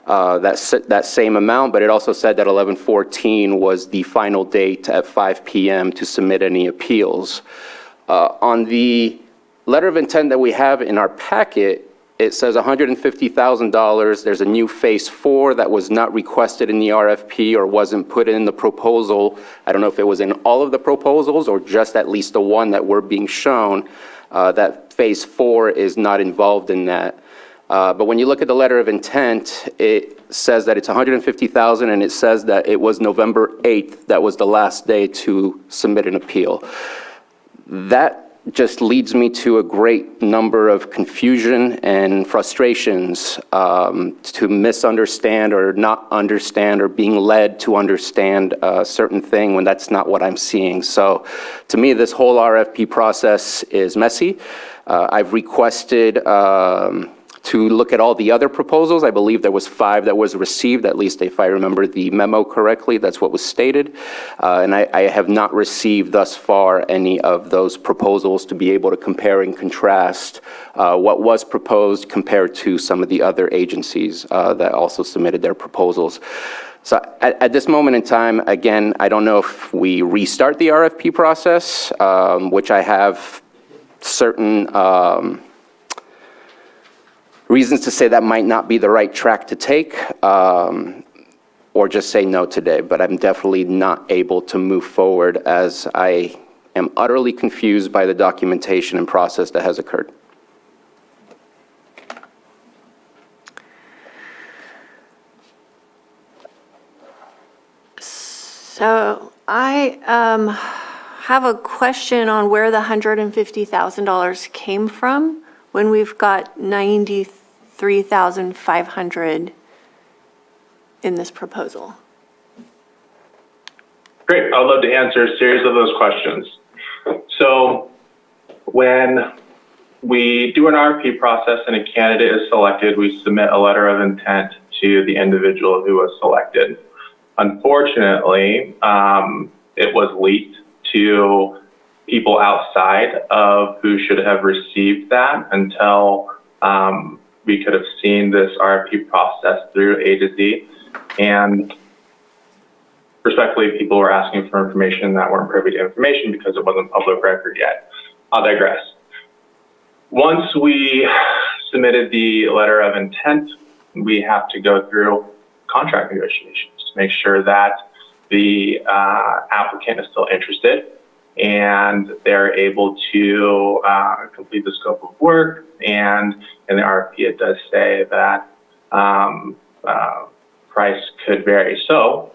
Speaker 2: That same amount, but it also said that 11/14 was the final date at 5 p.m. to submit any appeals. On the letter of intent that we have in our packet, it says $150,000. There's a new phase 4 that was not requested in the RFP or wasn't put in the proposal. I don't know if it was in all of the proposals or just at least the one that we're being shown. That phase 4 is not involved in that. But when you look at the letter of intent, it says that it's $150,000, and it says that it was November 8th. That was the last day to submit an appeal. That just leads me to a great number of confusion and frustrations to misunderstand or not understand or being led to understand a certain thing when that's not what I'm seeing. So to me, this whole RFP process is messy. I've requested to look at all the other proposals. I believe there was 5 that was received, at least if I remember the memo correctly, that's what was stated. And I have not received thus far any of those proposals to be able to compare and contrast what was proposed compared to some of the other agencies that also submitted their proposals. So at this moment in time, again, I don't know if we restart the RFP process, which I have certain reasons to say that might not be the right track to take, or just say no today. But I'm definitely not able to move forward as I am utterly confused by the documentation and process that has occurred.
Speaker 1: So I have a question on where the $150,000 came from when we've got $93,500 in this proposal.
Speaker 16: Great. I would love to answer a series of those questions. So when we do an RFP process and a candidate is selected, we submit a letter of intent to the individual who was selected. Unfortunately, it was leaked to people outside of who should have received that until we could have seen this RFP process through A to Z. And respectfully, people were asking for information that weren't privy to information because it wasn't public record yet. I'll digress. Once we submitted the letter of intent, we have to go through contract negotiations to make sure that the applicant is still interested and they're able to complete the scope of work. And in the RFP, it does say that price could vary. So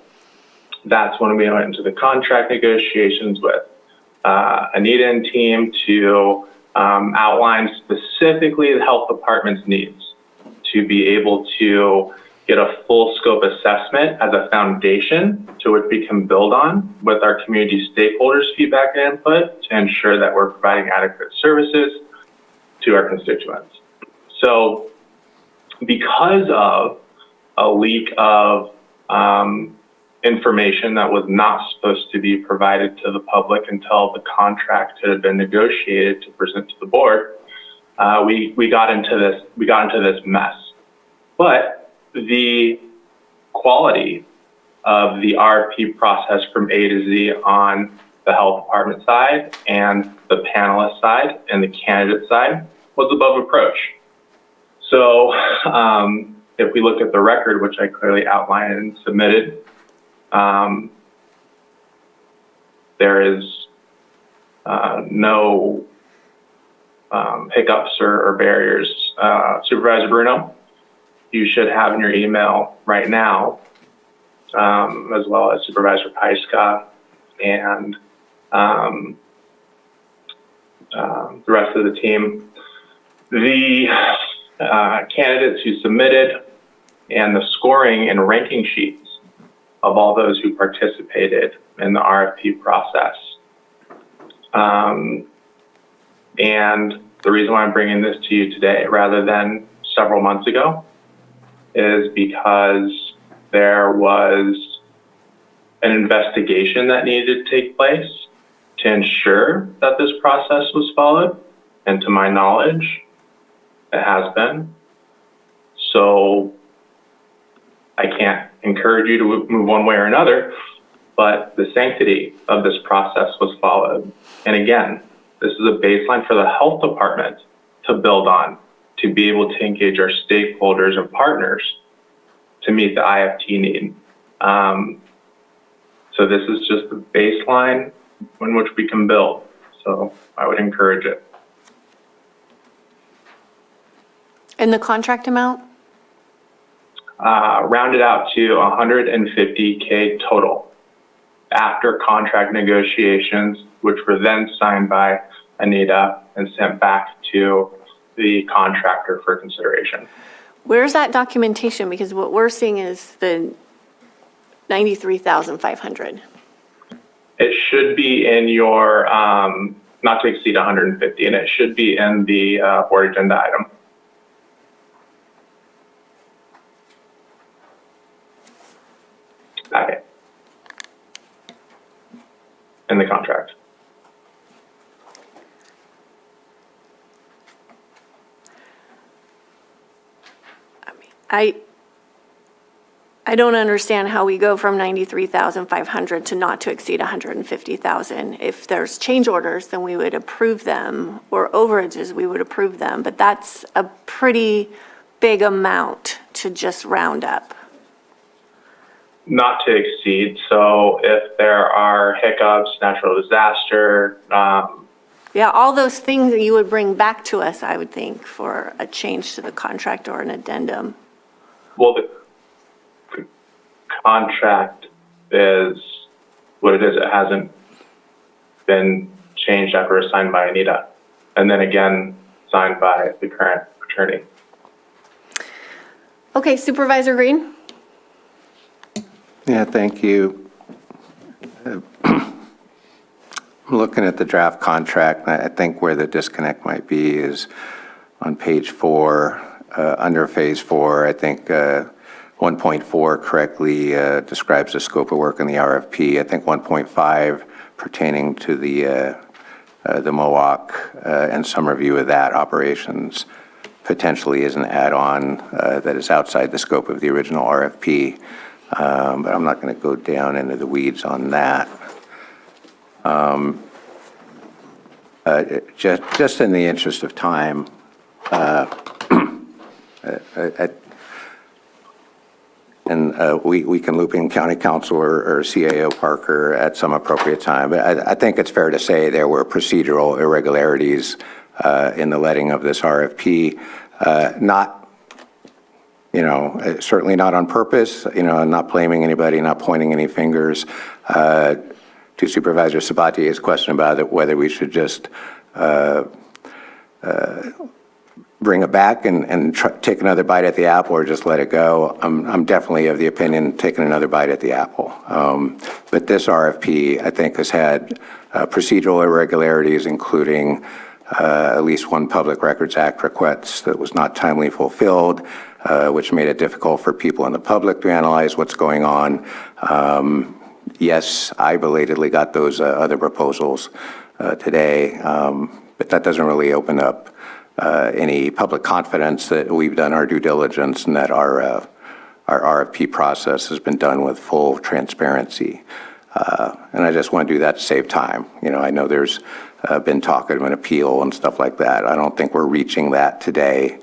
Speaker 16: that's when we went into the contract negotiations with Anita and team to outline specifically the health department's needs to be able to get a full scope assessment as a foundation to which we can build on with our community stakeholders' feedback and input to ensure that we're providing adequate services to our constituents. So because of a leak of information that was not supposed to be provided to the public until the contract had been negotiated to present to the board, we got into this mess. But the quality of the RFP process from A to Z on the health department side and the panelist side and the candidate side was above reproach. So if we look at the record, which I clearly outlined and submitted, there is no hiccups or barriers. Supervisor Bruno, you should have in your email right now, as well as Supervisor Paiska and the rest of the team, the candidates who submitted and the scoring and ranking sheets of all those who participated in the RFP process. And the reason why I'm bringing this to you today rather than several months ago is because there was an investigation that needed to take place to ensure that this process was followed. And to my knowledge, it has been. So I can't encourage you to move one way or another, but the sanctity of this process was followed. And again, this is a baseline for the health department to build on, to be able to engage our stakeholders and partners to meet the IFT need. So this is just the baseline in which we can build. So I would encourage it.
Speaker 1: And the contract amount?
Speaker 16: Rounded out to $150K total after contract negotiations, which were then signed by Anita and sent back to the contractor for consideration.
Speaker 1: Where's that documentation? Because what we're seeing is the 93,500.
Speaker 16: It should be in your not to exceed 150, and it should be in the board agenda item. Okay. In the contract.
Speaker 1: I don't understand how we go from 93,500 to not to exceed 150,000. If there's change orders, then we would approve them, or overages, we would approve them, but that's a pretty big amount to just round up.
Speaker 16: Not to exceed. So if there are hiccups, natural disaster,
Speaker 1: Yeah, all those things that you would bring back to us, I would think, for a change to the contract or an addendum.
Speaker 16: well, the contract is what it is. It hasn't been changed after it was signed by Anita, and then again signed by the current attorney.
Speaker 1: Okay, Supervisor Green?
Speaker 5: Yeah, thank you. I'm looking at the draft contract. I think where the disconnect might be is on page 4, under phase 4. I think 1.4 correctly describes the scope of work in the RFP. I think 1.5 pertaining to the MOAC and some review of that operations potentially is an add-on that is outside the scope of the original RFP. But I'm not going to go down into the weeds on that. Just in the interest of time, we can loop in County Council or CAO Parker at some appropriate time. But I think it's fair to say there were procedural irregularities in the letting of this RFP, not, certainly not on purpose, not blaming anybody, not pointing any fingers. To Supervisor Sabatier's question about it, whether we should just bring it back and take another bite at the apple or just let it go. I'm definitely of the opinion taking another bite at the apple. But this RFP, I think, has had procedural irregularities, including at least one Public Records Act request that was not timely fulfilled, which made it difficult for people in the public to analyze what's going on. Yes, I belatedly got those other proposals today, but that doesn't really open up any public confidence that we've done our due diligence and that our RFP process has been done with full transparency. And I just want to do that to save time. I know there's been talk of an appeal and stuff like that. I don't think we're reaching that today.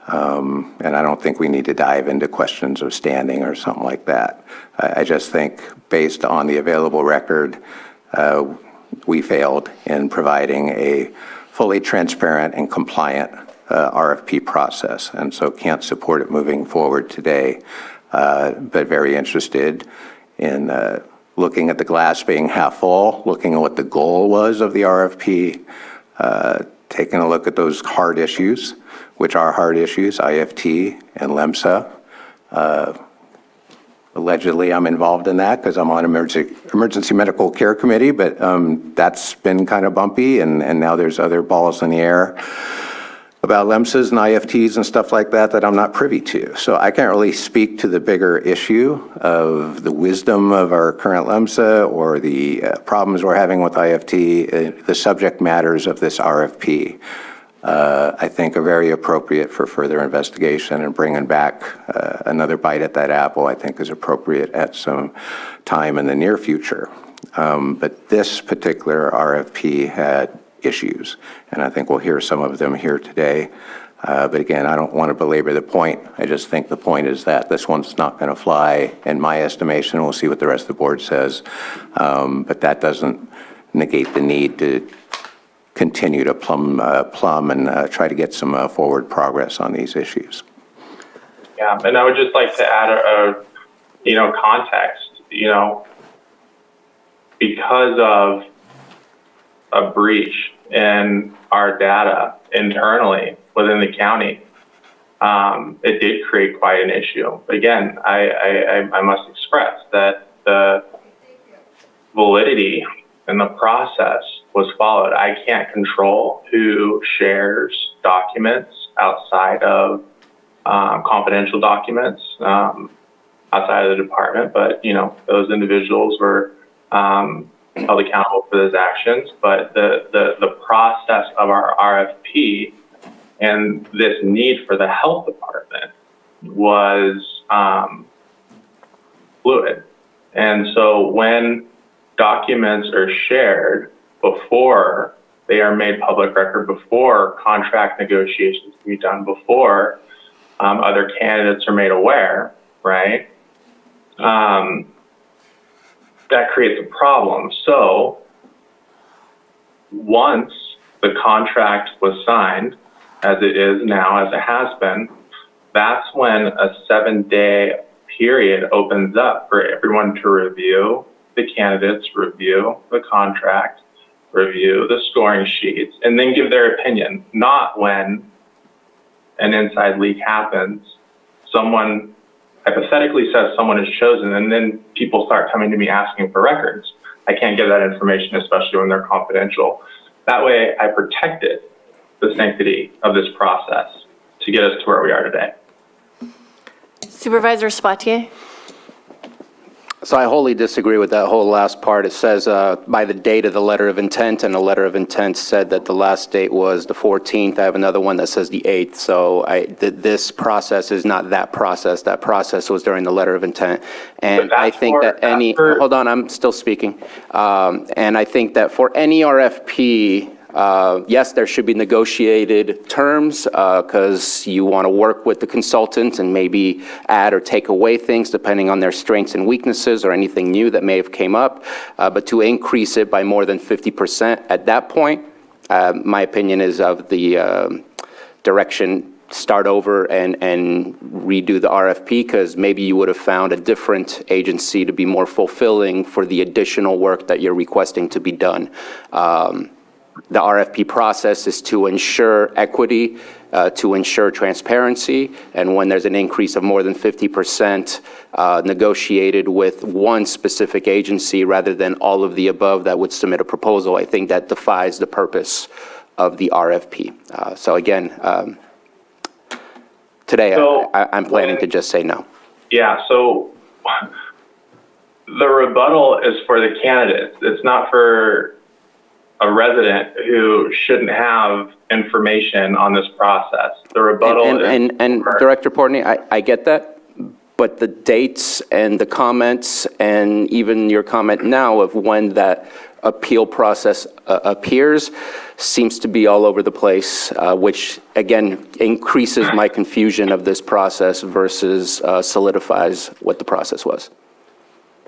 Speaker 5: And I don't think we need to dive into questions of standing or something like that. I just think based on the available record, we failed in providing a fully transparent and compliant RFP process, and so can't support it moving forward today, but very interested in looking at the glass being half full, looking at what the goal was of the RFP, taking a look at those hard issues, which are hard issues, IFT and LEMSA. Allegedly, I'm involved in that because I'm on emergency medical care committee, but that's been kind of bumpy, and now there's other balls in the air about LEMSAs and IFTs and stuff like that I'm not privy to. So I can't really speak to the bigger issue of the wisdom of our current LEMSA or the problems we're having with IFT. The subject matters of this RFP, I think, are very appropriate for further investigation, and bringing back another bite at that apple, I think, is appropriate at some time in the near future. But this particular RFP had issues, and I think we'll hear some of them here today. But again, I don't want to belabor the point. I just think the point is that this one's not going to fly in my estimation. We'll see what the rest of the board says. But that doesn't negate the need to continue to plumb and try to get some forward progress on these issues.
Speaker 16: Yeah, and I would just like to add a context, because of a breach in our data internally within the county, it did create quite an issue. Again, I must express that the validity and the process was followed. I can't control who shares documents outside of confidential documents outside of the department, but those individuals were held accountable for those actions. But the process of our RFP and this need for the health department was fluid. And so when documents are shared before they are made public record, before contract negotiations can be done, before other candidates are made aware, right? That creates a problem. So once the contract was signed, as it is now, as it has been, that's when a 7-day period opens up for everyone to review the candidates, review the contract, review the scoring sheets, and then give their opinion, not when an inside leak happens, someone hypothetically says someone is chosen, and then people start coming to me asking for records. I can't give that information, especially when they're confidential. That way, I protected the sanctity of this process to get us to where we are today.
Speaker 1: Supervisor Sabatier?
Speaker 2: So I wholly disagree with that whole last part. It says by the date of the letter of intent, and the letter of intent said that the last date was the 14th. I have another one that says the 8th. So this process is not that process. That process was during the letter of intent. And I think that hold on, I'm still speaking. And I think that for any RFP, yes, there should be negotiated terms because you want to work with the consultant and maybe add or take away things depending on their strengths and weaknesses or anything new that may have came up. But to increase it by more than 50% at that point, my opinion is of the direction, start over and redo the RFP, because maybe you would have found a different agency to be more fulfilling for the additional work that you're requesting to be done. The RFP process is to ensure equity, to ensure transparency, and when there's an increase of more than 50% negotiated with one specific agency rather than all of the above that would submit a proposal, I think that defies the purpose of the RFP. So again, today I'm planning to just say no.
Speaker 16: Yeah, so the rebuttal is for the candidates. It's not for a resident who shouldn't have information on this process. The rebuttal
Speaker 2: and Director Portney, I get that, but the dates and the comments and even your comment now of when that appeal process appears seems to be all over the place, which again increases my confusion of this process versus solidifies what the process was.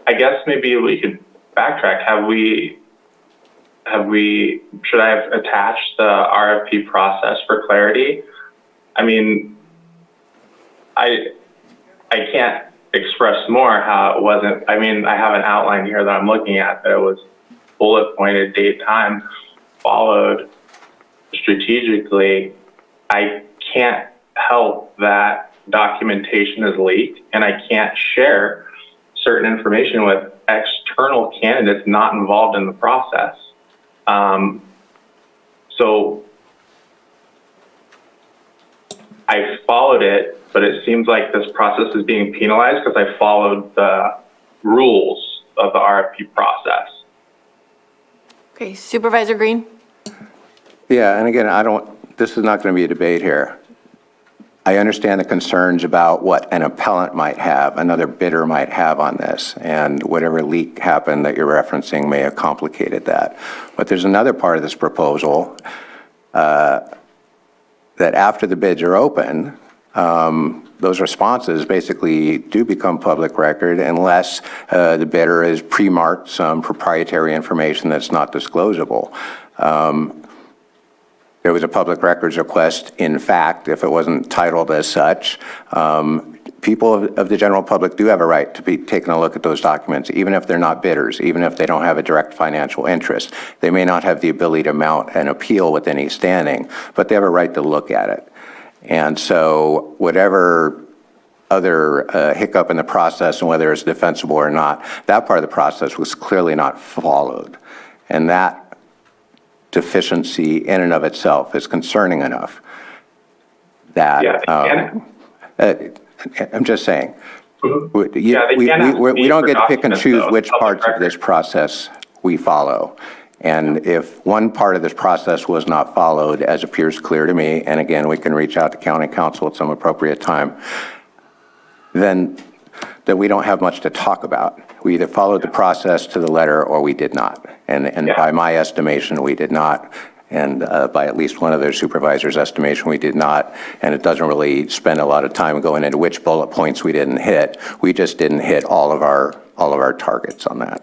Speaker 16: I guess maybe we could backtrack. Should I have attached the RFP process for clarity? I mean, I can't express more how it wasn't. I mean, I have an outline here that I'm looking at that it was bullet pointed, date, time, followed strategically. I can't help that documentation is leaked, and I can't share certain information with external candidates not involved in the process. So I followed it, but it seems like this process is being penalized because I followed the rules of the RFP process.
Speaker 1: Okay, Supervisor Green?
Speaker 5: Yeah, and again, this is not going to be a debate here. I understand the concerns about what an appellant might have, another bidder might have on this, and whatever leak happened that you're referencing may have complicated that. But there's another part of this proposal that after the bids are open, those responses basically do become public record unless the bidder has pre-marked some proprietary information that's not disclosable. There was a public records request, in fact, if it wasn't titled as such. People of the general public do have a right to be taking a look at those documents, even if they're not bidders, even if they don't have a direct financial interest. They may not have the ability to mount an appeal with any standing, but they have a right to look at it. And so whatever other hiccup in the process, and whether it's defensible or not, that part of the process was clearly not followed. And that deficiency in and of itself is concerning enough that, I'm just saying, we don't get to pick and choose which parts of this process we follow. And if one part of this process was not followed, as appears clear to me, and again, we can reach out to county council at some appropriate time, then we don't have much to talk about. We either followed the process to the letter or we did not. And by my estimation, we did not. And by at least one of their supervisors' estimation, we did not. And it doesn't really spend a lot of time going into which bullet points we didn't hit. We just didn't hit all of our targets on that.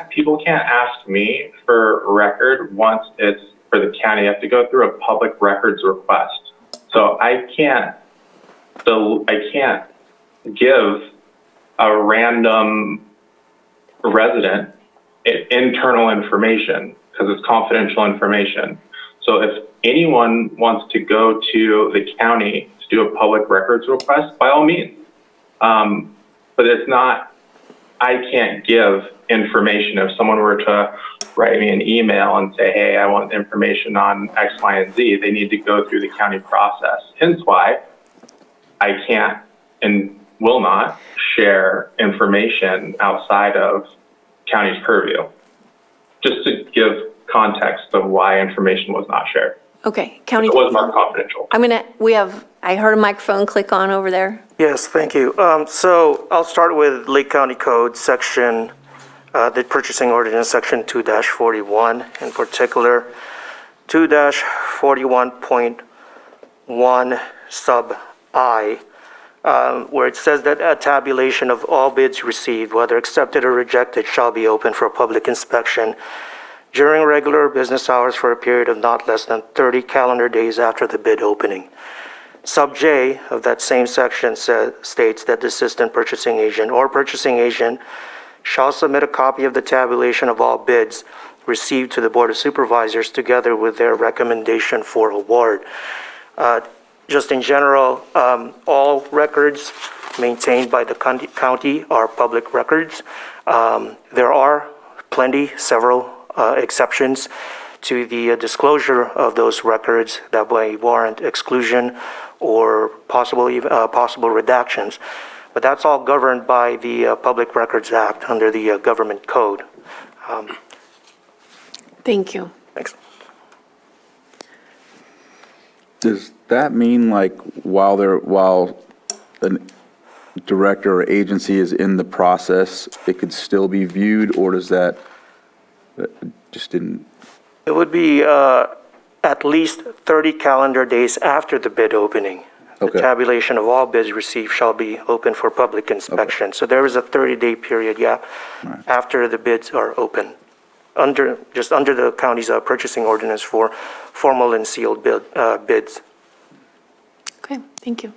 Speaker 16: People can't ask me for record once it's for the county. You have to go through a public records request. So I can't give a random resident internal information because it's confidential information. So if anyone wants to go to the county to do a public records request, by all means. But it's not, I can't give information. If someone were to write me an email and say, hey, I want information on X, Y, and Z, they need to go through the county process. Hence why I can't and will not share information outside of county's purview. Just to give context of why information was not shared.
Speaker 1: Okay, county.
Speaker 16: It was marked confidential.
Speaker 1: I heard a microphone click on over there.
Speaker 20: Yes, thank you. So I'll start with Lake County Code section, the purchasing ordinance section 2-41, in particular, 2-41.1 sub I, where it says that a tabulation of all bids received, whether accepted or rejected, shall be open for public inspection during regular business hours for a period of not less than 30 calendar days after the bid opening. Sub J of that same section states that the assistant purchasing agent or purchasing agent shall submit a copy of the tabulation of all bids received to the Board of Supervisors together with their recommendation for award. Just in general, all records maintained by the county are public records. There are several exceptions to the disclosure of those records that may warrant exclusion or possible redactions. But that's all governed by the Public Records Act under the Government Code.
Speaker 1: Thank you.
Speaker 20: Thanks.
Speaker 9: Does that mean like while the director or agency is in the process, it could still be viewed, or does that just didn't?
Speaker 20: It would be at least 30 calendar days after the bid opening. The tabulation of all bids received shall be open for public inspection. So there is a 30-day period, after the bids are open, under the county's purchasing ordinance for formal and sealed bids.
Speaker 1: Okay, thank you.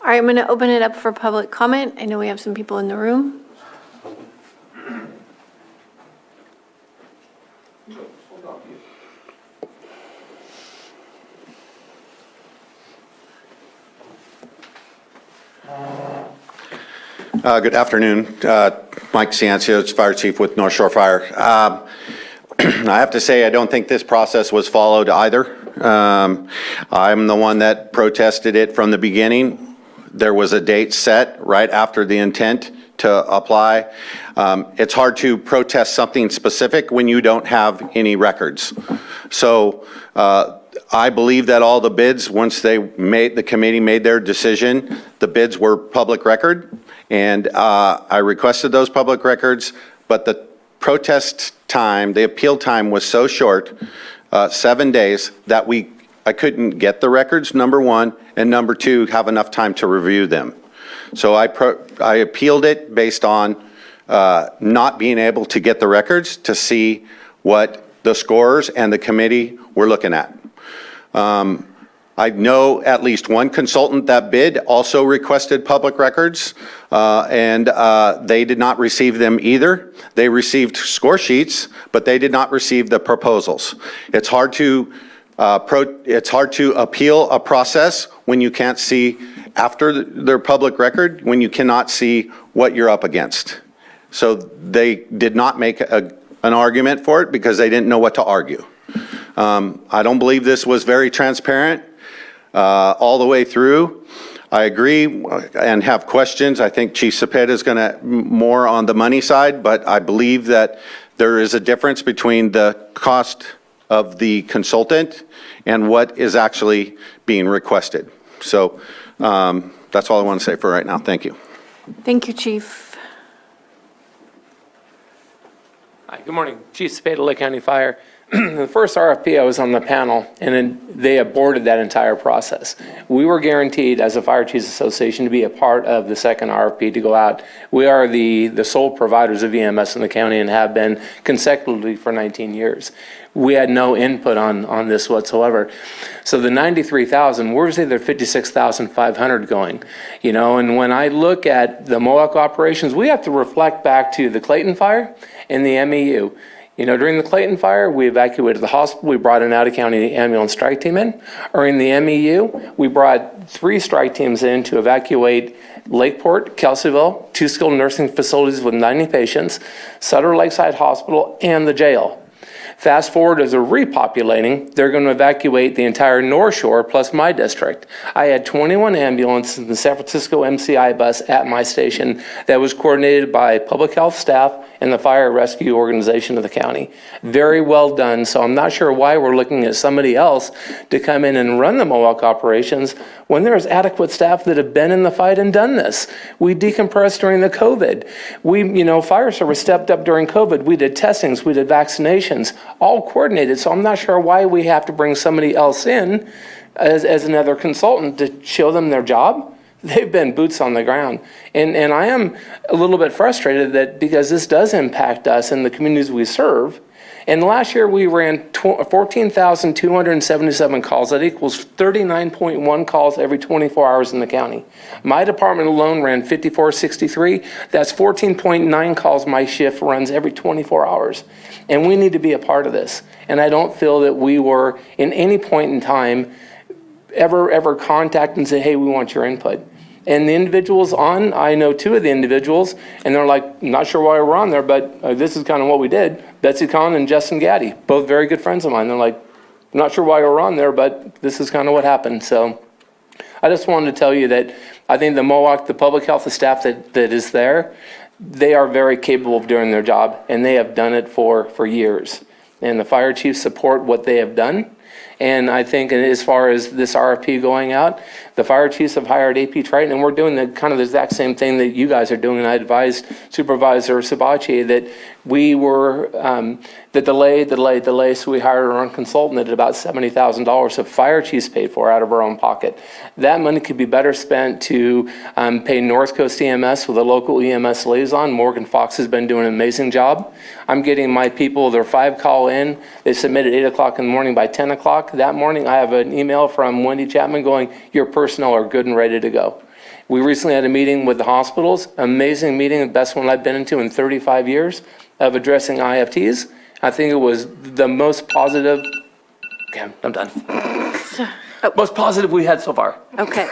Speaker 1: All right, I'm going to open it up for public comment. I know we have some people in the room.
Speaker 22: Good afternoon. Mike Ciancios, Fire Chief with North Shore Fire. I have to say, I don't think this process was followed either. I'm the one that protested it from the beginning. There was a date set right after the intent to apply. It's hard to protest something specific when you don't have any records. So I believe that all the bids, once the committee made their decision, the bids were public record. And I requested those public records, but the protest time, the appeal time was so short, 7 days, that I couldn't get the records, number one, and number two, have enough time to review them. So I appealed it based on not being able to get the records to see what the scorers and the committee were looking at. I know at least one consultant that bid also requested public records, and they did not receive them either. They received score sheets, but they did not receive the proposals. It's hard to appeal a process when you can't see after their public record, when you cannot see what you're up against. So they did not make an argument for it because they didn't know what to argue. I don't believe this was very transparent all the way through. I agree and have questions. I think Chief Cepeda is going to more on the money side, but I believe that there is a difference between the cost of the consultant and what is actually being requested. So that's all I want to say for right now. Thank you.
Speaker 1: Thank you, Chief.
Speaker 18: Hi, good morning. Chief Cepeda, Lake County Fire. The first RFP, I was on the panel, and then they aborted that entire process. We were guaranteed, as a Fire Chiefs Association, to be a part of the second RFP to go out. We are the sole providers of EMS in the county and have been consecutively for 19 years. We had no input on this whatsoever. So the 93,000, where's the other 56,500 going? You know, and when I look at the MOAC operations, we have to reflect back to the Clayton Fire and the MEU. You know, during the Clayton Fire, we evacuated the hospital. We brought an out-of-county ambulance strike team in. Or in the MEU, we brought 3 strike teams in to evacuate Lakeport, Kelseyville, 2 skilled nursing facilities with 90 patients, Sutter Lakeside Hospital, and the jail. Fast forward, as they're repopulating, they're going to evacuate the entire North Shore plus my district. I had 21 ambulances in the San Francisco MCI bus at my station that was coordinated by public health staff and the fire rescue organization of the county. Very well done. So I'm not sure why we're looking at somebody else to come in and run the MOAC operations when there's adequate staff that have been in the fight and done this. We decompressed during the COVID. Fire service stepped up during COVID. We did testings, we did vaccinations, all coordinated. So I'm not sure why we have to bring somebody else in as another consultant to show them their job. They've been boots on the ground. And I am a little bit frustrated that because this does impact us and the communities we serve. And last year we ran 14,277 calls. That equals 39.1 calls every 24 hours in the county. My department alone ran 5463. That's 14.9 calls my shift runs every 24 hours. And we need to be a part of this. And I don't feel that we were, in any point in time, ever contact and say, hey, we want your input. And the individuals I know 2 of the individuals, and they're like, not sure why we're on there, but this is kind of what we did. Betsy Kahn and Justin Gaddy, both very good friends of mine. They're like, not sure why we're on there, but this is kind of what happened. So I just wanted to tell you that I think the MOAC, the public health staff that is there, they are very capable of doing their job, and they have done it for years. And the fire chiefs support what they have done. And I think as far as this RFP going out, the fire chiefs have hired AP Triton, and we're doing the kind of the exact same thing that you guys are doing. And I advised Supervisor Sabachi that we were, the delay, so we hired our own consultant at about $70,000 so fire chiefs paid for out of our own pocket. That money could be better spent to pay North Coast EMS with a local EMS liaison. Morgan Fox has been doing an amazing job. I'm getting my people their 5 call in. They submitted 8 o'clock in the morning. By 10 o'clock that morning, I have an email from Wendy Chapman going, your personnel are good and ready to go. We recently had a meeting with the hospitals, amazing meeting, the best one I've been into in 35 years of addressing IFTs. I think it was the most positive, okay, I'm done. Most positive we had so far.
Speaker 1: Okay.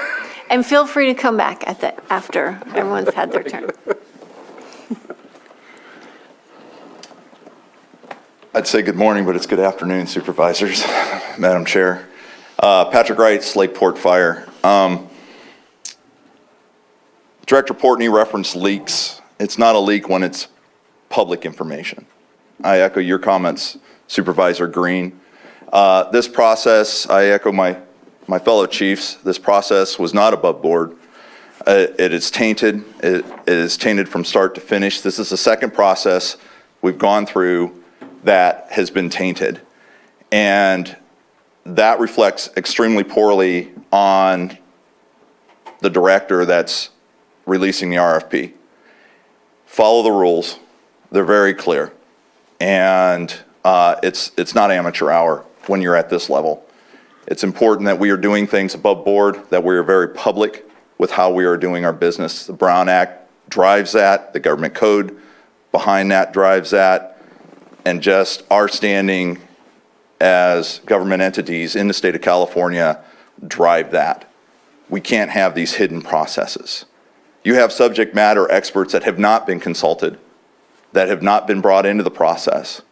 Speaker 1: And feel free to come back after everyone's had their turn.
Speaker 19: I'd say good morning, but it's good afternoon, Supervisors, Madam Chair. Patrick Wright, Lakeport Fire. Director Portney referenced leaks. It's not a leak when it's public information. I echo your comments, Supervisor Green. This process, I echo my fellow chiefs, this process was not above board. It is tainted. It is tainted from start to finish. This is the second process we've gone through that has been tainted. And that reflects extremely poorly on the director that's releasing the RFP. Follow the rules. They're very clear. And it's not amateur hour when you're at this level. It's important that we are doing things above board, that we are very public with how we are doing our business. The Brown Act drives that. The government code behind that drives that. And just our standing as government entities in the state of California drive that. We can't have these hidden processes. You have subject matter experts that have not been consulted, that have not been brought into the process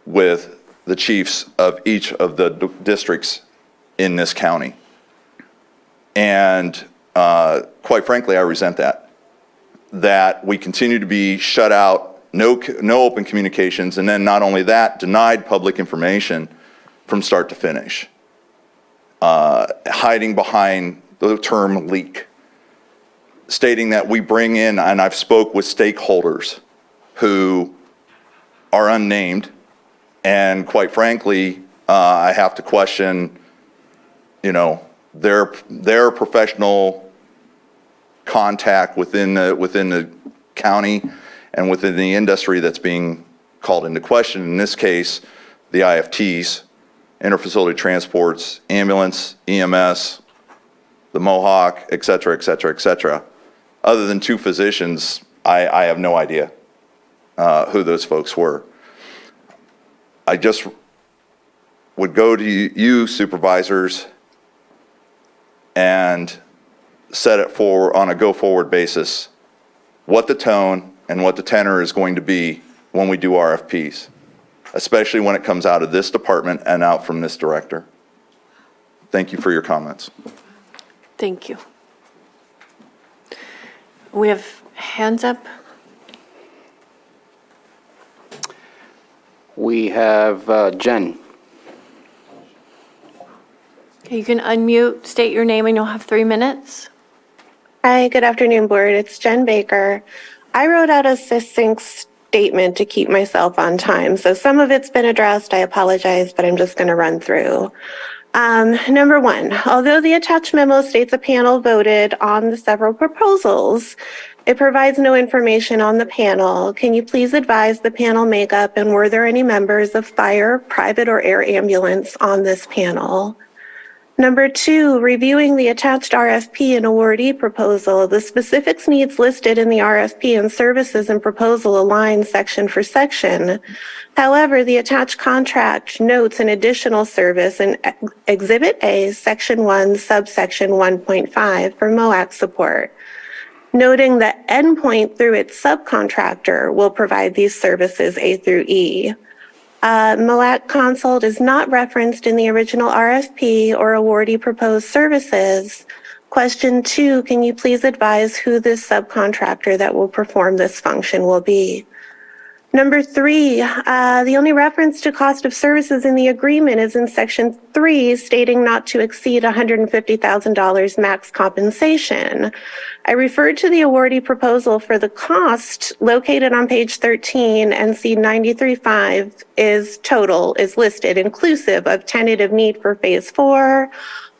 Speaker 19: with the chiefs of each of the districts in this county. And quite frankly, I resent that we continue to be shut out, no open communications, and then not only that, denied public information from start to finish, hiding behind the term leak, stating that we bring in, and I've spoke with stakeholders who are unnamed, and quite frankly, I have to question, their professional contact within the county and within the industry that's being called into question. In this case, the IFTs, interfacility transports, ambulance, EMS, the Mohawk, et cetera, et cetera, et cetera. Other than two physicians, I have no idea who those folks were. I just would go to you supervisors and set it for on a go-forward basis what the tone and what the tenor is going to be when we do RFPs, especially when it comes out of this department and out from this director. Thank you for your comments.
Speaker 1: Thank you. We have hands up.
Speaker 2: We have Jen.
Speaker 1: Okay, you can unmute, state your name, and you'll have 3 minutes.
Speaker 12: Hi, good afternoon, board. It's Jen Baker. I wrote out a succinct statement to keep myself on time. So some of it's been addressed. I apologize, but I'm just going to run through. Number one, although the attached memo states a panel voted on the several proposals, it provides no information on the panel. Can you please advise the panel makeup and were there any members of fire, private, or air ambulance on this panel? Number two, reviewing the attached RFP and awardee proposal, the specifics needs listed in the RFP and services and proposal align section for section. However, the attached contract notes an additional service in Exhibit A, Section 1, subsection 1.5 for MOAC support, noting that endpoint through its subcontractor will provide these services A through E. MOAC consult is not referenced in the original RFP or awardee proposed services. Question 2, can you please advise who this subcontractor that will perform this function will be? Number 3, the only reference to cost of services in the agreement is in Section 3, stating not to exceed $150,000 max compensation. I referred to the awardee proposal for the cost located on page 13 and C 93.5 is listed inclusive of tentative need for phase 4,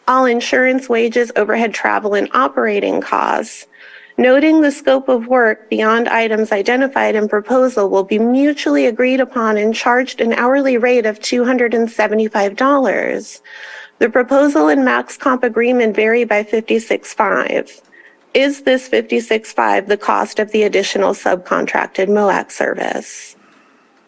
Speaker 12: all insurance, wages, overhead, travel, and operating costs. Noting the scope of work beyond items identified in proposal will be mutually agreed upon and charged an hourly rate of $275. The proposal and max comp agreement vary by 56.5. Is this 56.5 the cost of the additional subcontracted MOAC service?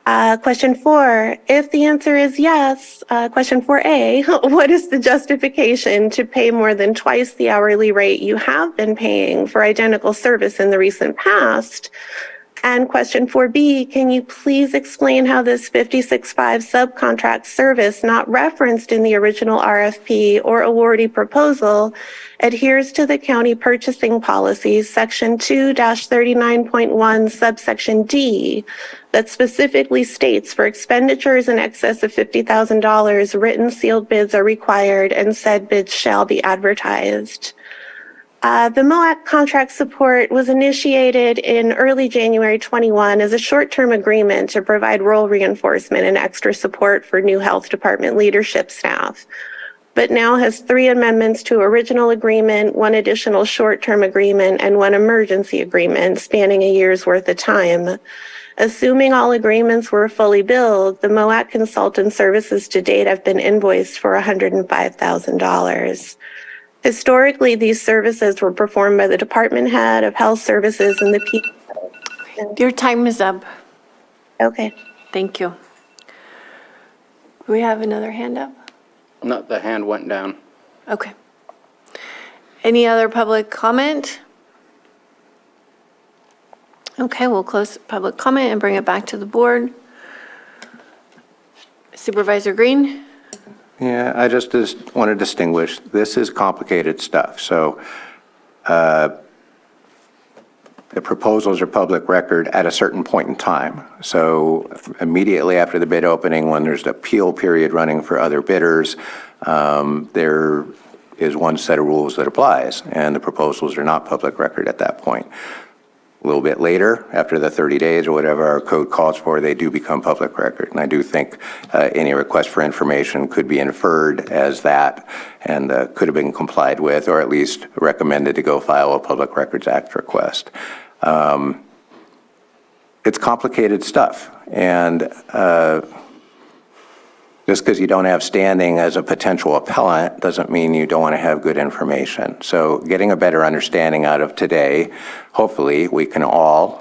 Speaker 12: Question 4, if the answer is yes, question 4A, what is the justification to pay more than twice the hourly rate you have been paying for identical service in the recent past? And question 4B, can you please explain how this 56.5 subcontract service not referenced in the original RFP or awardee proposal adheres to the county purchasing policies, section 2-39.1, subsection D, that specifically states for expenditures in excess of $50,000, written sealed bids are required and said bids shall be advertised. The MOAC contract support was initiated in early January 21 as a short-term agreement to provide role reinforcement and extra support for new health department leadership staff, but now has 3 amendments to original agreement, 1 additional short-term agreement, and 1 emergency agreement spanning a year's worth of time. Assuming all agreements were fully billed, the MOAC consultant services to date have been invoiced for $105,000. Historically, these services were performed by the department head of health services and the PO.
Speaker 1: Your time is up.
Speaker 12: Okay.
Speaker 1: Thank you. Do we have another hand up?
Speaker 2: No, the hand went down.
Speaker 1: Okay. Any other public comment? Okay, we'll close public comment and bring it back to the board. Supervisor Green?
Speaker 5: Yeah, I just want to distinguish, this is complicated stuff. So the proposals are public record at a certain point in time. So immediately after the bid opening, when there's the appeal period running for other bidders, there is one set of rules that applies, and the proposals are not public record at that point. A little bit later, after the 30 days or whatever our code calls for, they do become public record. And I do think any request for information could be inferred as that and could have been complied with, or at least recommended to go file a Public Records Act request. It's complicated stuff. And just because you don't have standing as a potential appellant doesn't mean you don't want to have good information. So getting a better understanding out of today, hopefully we can all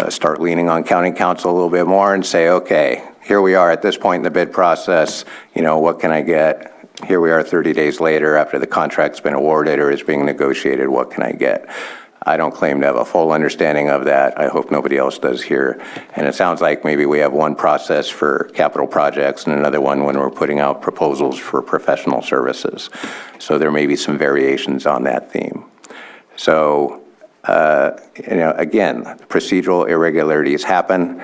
Speaker 5: start leaning on county council a little bit more and say, okay, here we are at this point in the bid process, what can I get? Here we are 30 days later after the contract's been awarded or is being negotiated, what can I get? I don't claim to have a full understanding of that. I hope nobody else does here. And it sounds like maybe we have one process for capital projects and another one when we're putting out proposals for professional services. So there may be some variations on that theme. So, again, procedural irregularities happen.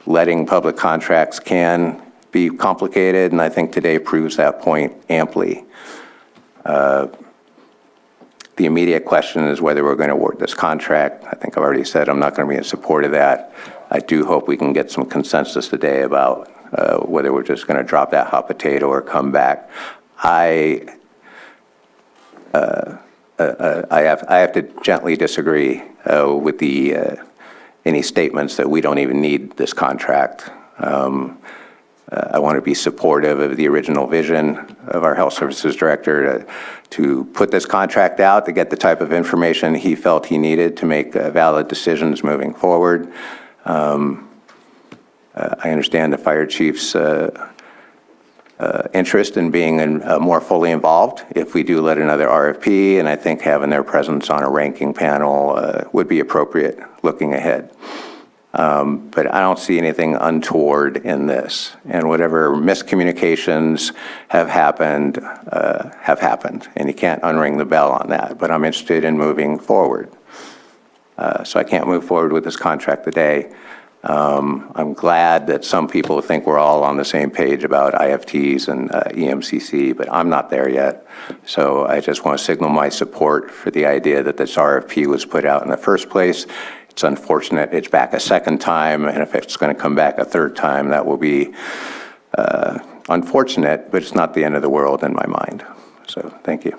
Speaker 5: Letting public contracts can be complicated, and I think today proves that point amply. The immediate question is whether we're going to award this contract. I think I've already said I'm not going to be in support of that. I do hope we can get some consensus today about whether we're just going to drop that hot potato or come back. I have to gently disagree with any statements that we don't even need this contract. I want to be supportive of the original vision of our health services director to put this contract out to get the type of information he felt he needed to make valid decisions moving forward. I understand the fire chief's interest in being more fully involved if we do let another RFP, and I think having their presence on a ranking panel would be appropriate looking ahead. But I don't see anything untoward in this, and whatever miscommunications have happened, and you can't unring the bell on that, but I'm interested in moving forward. So I can't move forward with this contract today. I'm glad that some people think we're all on the same page about IFTs and EMCC, but I'm not there yet. So I just want to signal my support for the idea that this RFP was put out in the first place. It's unfortunate it's back a second time, and if it's going to come back a third time, that will be unfortunate, but it's not the end of the world in my mind. So thank you.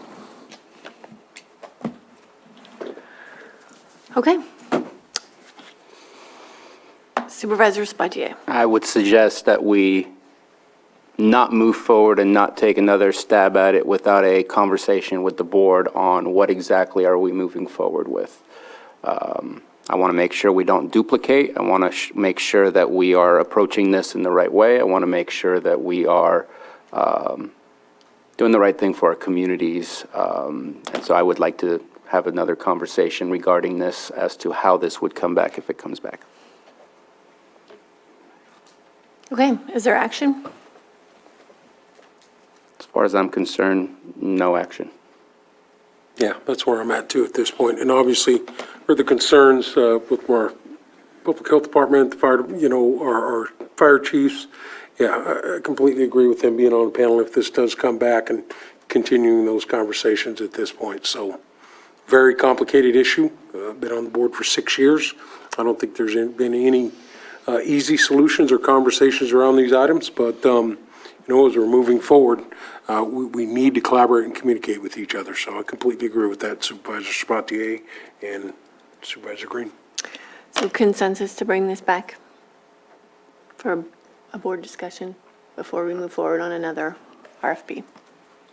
Speaker 1: Okay. Supervisor Sabatier.
Speaker 2: I would suggest that we not move forward and not take another stab at it without a conversation with the board on what exactly are we moving forward with. I want to make sure we don't duplicate. I want to make sure that we are approaching this in the right way. I want to make sure that we are doing the right thing for our communities. And so I would like to have another conversation regarding this as to how this would come back if it comes back.
Speaker 1: Okay, is there action?
Speaker 2: As far as I'm concerned, no action.
Speaker 6: Yeah, that's where I'm at too at this point. And obviously, for the concerns with our public health department, the fire, our fire chiefs, yeah, I completely agree with them being on the panel if this does come back and continuing those conversations at this point. So very complicated issue. Been on the board for 6 years. I don't think there's been any easy solutions or conversations around these items, but as we're moving forward, we need to collaborate and communicate with each other. So I completely agree with that, Supervisor Sabatier and Supervisor Green.
Speaker 1: So consensus to bring this back for a board discussion before we move forward on another RFP.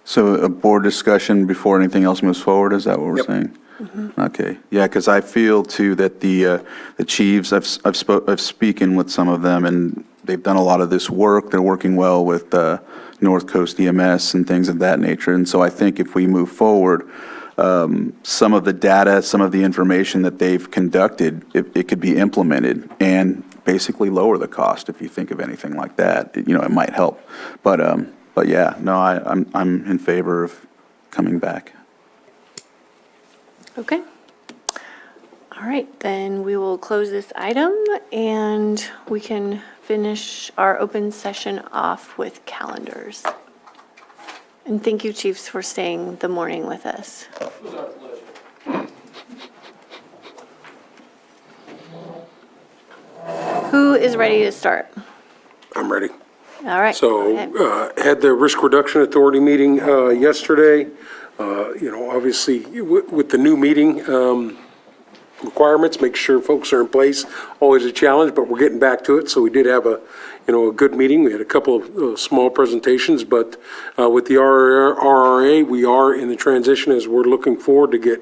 Speaker 9: So a board discussion before anything else moves forward, is that what we're saying? Okay, yeah, because I feel too that the chiefs, I've spoken with some of them, and they've done a lot of this work. They're working well with North Coast EMS and things of that nature. And so I think if we move forward, some of the data, some of the information that they've conducted, it could be implemented and basically lower the cost. If you think of anything like that, it might help. But yeah, no, I'm in favor of coming back.
Speaker 1: Okay. All right, then we will close this item and we can finish our open session off with calendars. And thank you, Chiefs, for staying the morning with us. Who is ready to start?
Speaker 6: I'm ready.
Speaker 1: All right.
Speaker 6: So, had the Risk Reduction Authority meeting yesterday. Obviously, with the new meeting requirements, make sure folks are in place, always a challenge, but we're getting back to it. So we did have a good meeting. We had a couple of small presentations, but with the RRA, we are in the transition as we're looking forward to get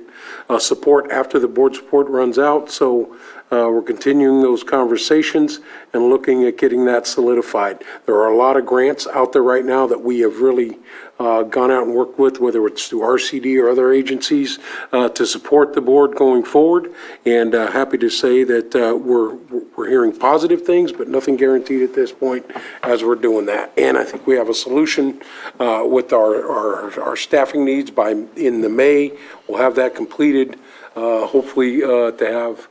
Speaker 6: support after the board support runs out. So we're continuing those conversations and looking at getting that solidified. There are a lot of grants out there right now that we have really gone out and worked with, whether it's through RCD or other agencies, to support the board going forward. And happy to say that we're hearing positive things, but nothing guaranteed at this point as we're doing that. And I think we have a solution with our staffing needs in the May. We'll have that completed, hopefully to have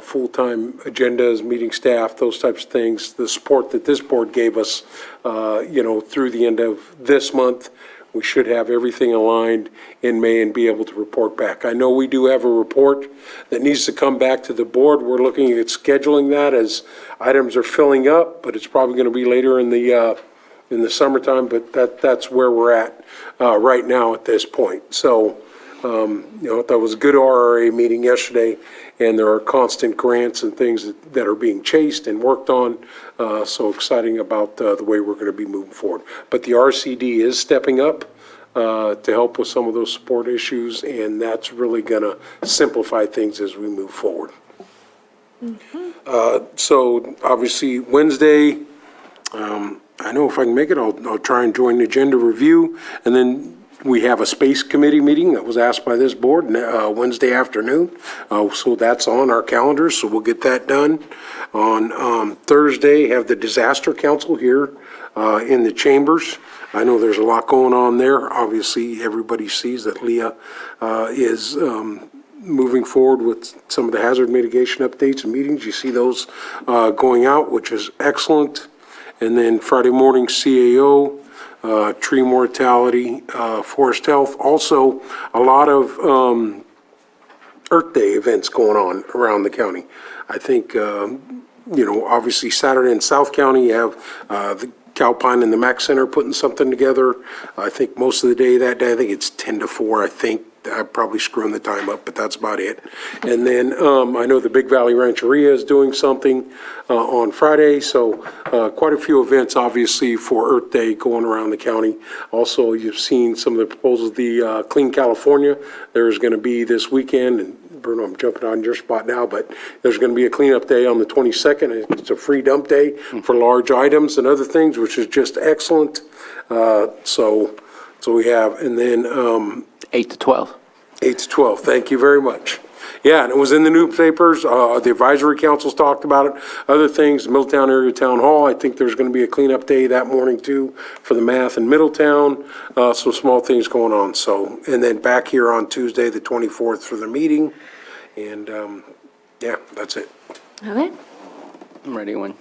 Speaker 6: full-time agendas, meeting staff, those types of things. The support that this board gave us, through the end of this month, we should have everything aligned in May and be able to report back. I know we do have a report that needs to come back to the board. We're looking at scheduling that as items are filling up, but it's probably going to be later in the summertime. But that's where we're at right now at this point. So. That was a good RRA meeting yesterday, and there are constant grants and things that are being chased and worked on. So exciting about the way we're going to be moving forward. But the RCD is stepping up to help with some of those support issues, and that's really going to simplify things as we move forward. So obviously Wednesday, I know if I can make it, I'll try and join the agenda review, and then we have a space committee meeting that was asked by this board Wednesday afternoon. So that's on our calendars, so we'll get that done. On Thursday, have the disaster council here in the chambers. I know there's a lot going on there. Obviously, everybody sees that Leah is moving forward with some of the hazard mitigation updates and meetings. You see those going out, which is excellent. And then Friday morning, CAO. Tree mortality, forest health. Also, a lot of Earth Day events going on around the county. I think, obviously Saturday in South County, you have the Calpine and the Mac Center putting something together. I think most of the day that day, I think it's 10 to 4, I think. I'm probably screwing the time up, but that's about it. And then I know the Big Valley Rancheria is doing something on Friday, so quite a few events, obviously, for Earth Day going around the county. Also, you've seen some of the proposals, the Clean California. There's going to be this weekend, and Bruno, I'm jumping on your spot now, but there's going to be a cleanup day on the 22nd. It's a free dump day for large items and other things, which is just excellent. So we have, and then
Speaker 2: 8 to 12.
Speaker 6: 8 to 12, thank you very much. Yeah, and it was in the newspapers, the advisory councils talked about it, other things, Middletown Area Town Hall, I think there's going to be a cleanup day that morning too for the math in Middletown, some small things going on, so, and then back here on Tuesday, the 24th for the meeting, and yeah, that's it.
Speaker 1: Okay.
Speaker 2: I'm ready when.
Speaker 1: Do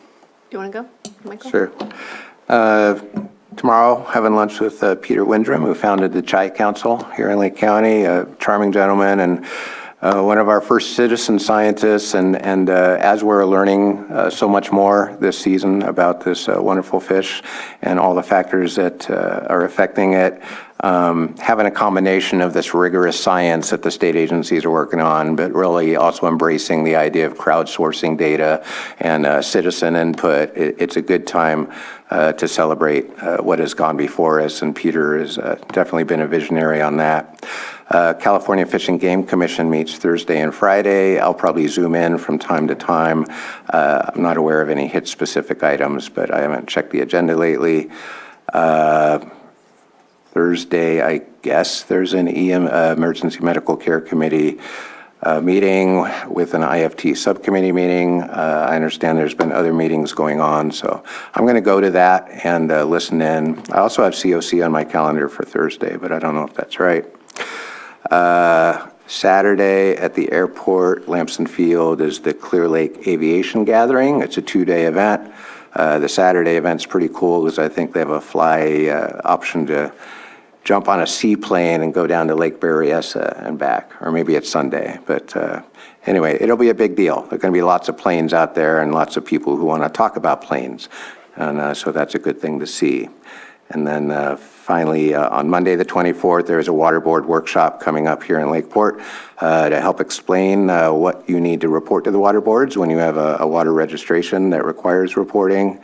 Speaker 1: you want to go, Michael?
Speaker 9: Sure.
Speaker 5: tomorrow, having lunch with Peter Windrum, who founded the Chai Council here in Lake County, a charming gentleman and one of our first citizen scientists. And as we're learning so much more this season about this wonderful fish and all the factors that are affecting it, having a combination of this rigorous science that the state agencies are working on, but really also embracing the idea of crowdsourcing data and citizen input, it's a good time to celebrate what has gone before us, and Peter has definitely been a visionary on that. California Fish and Game Commission meets Thursday and Friday. I'll probably zoom in from time to time. I'm not aware of any hit-specific items, but I haven't checked the agenda lately. Thursday, I guess there's an Emergency Medical Care Committee meeting with an IFT subcommittee meeting. I understand there's been other meetings going on, so I'm going to go to that and listen in. I also have COC on my calendar for Thursday, but I don't know if that's right. Saturday at the airport, Lamson Field, is the Clear Lake Aviation Gathering. It's a 2-day event. The Saturday event's pretty cool because I think they have a fly option to jump on a seaplane and go down to Lake Berryessa and back, or maybe it's Sunday. But anyway, it'll be a big deal. There are going to be lots of planes out there and lots of people who want to talk about planes. And so that's a good thing to see. And then finally, on Monday the 24th, there's a water board workshop coming up here in Lakeport to help explain what you need to report to the water boards when you have a water registration that requires reporting,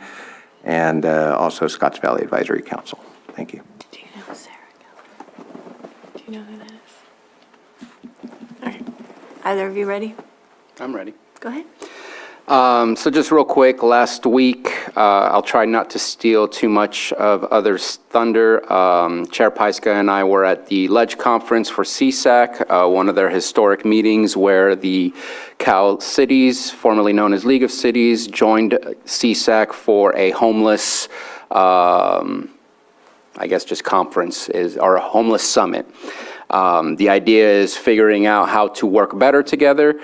Speaker 5: and also Scotts Valley Advisory Council. Thank you.
Speaker 1: Do you know Sarah Keller? Do you know who that is? All right. Either of you ready?
Speaker 2: I'm ready.
Speaker 1: Go ahead.
Speaker 2: So just real quick, last week, I'll try not to steal too much of others' thunder. Chair Pyska and I were at the Ledge Conference for CSAC, one of their historic meetings where the Cal Cities, formerly known as League of Cities, joined CSAC for a homeless, I guess just conference, or a homeless summit. The idea is figuring out how to work better together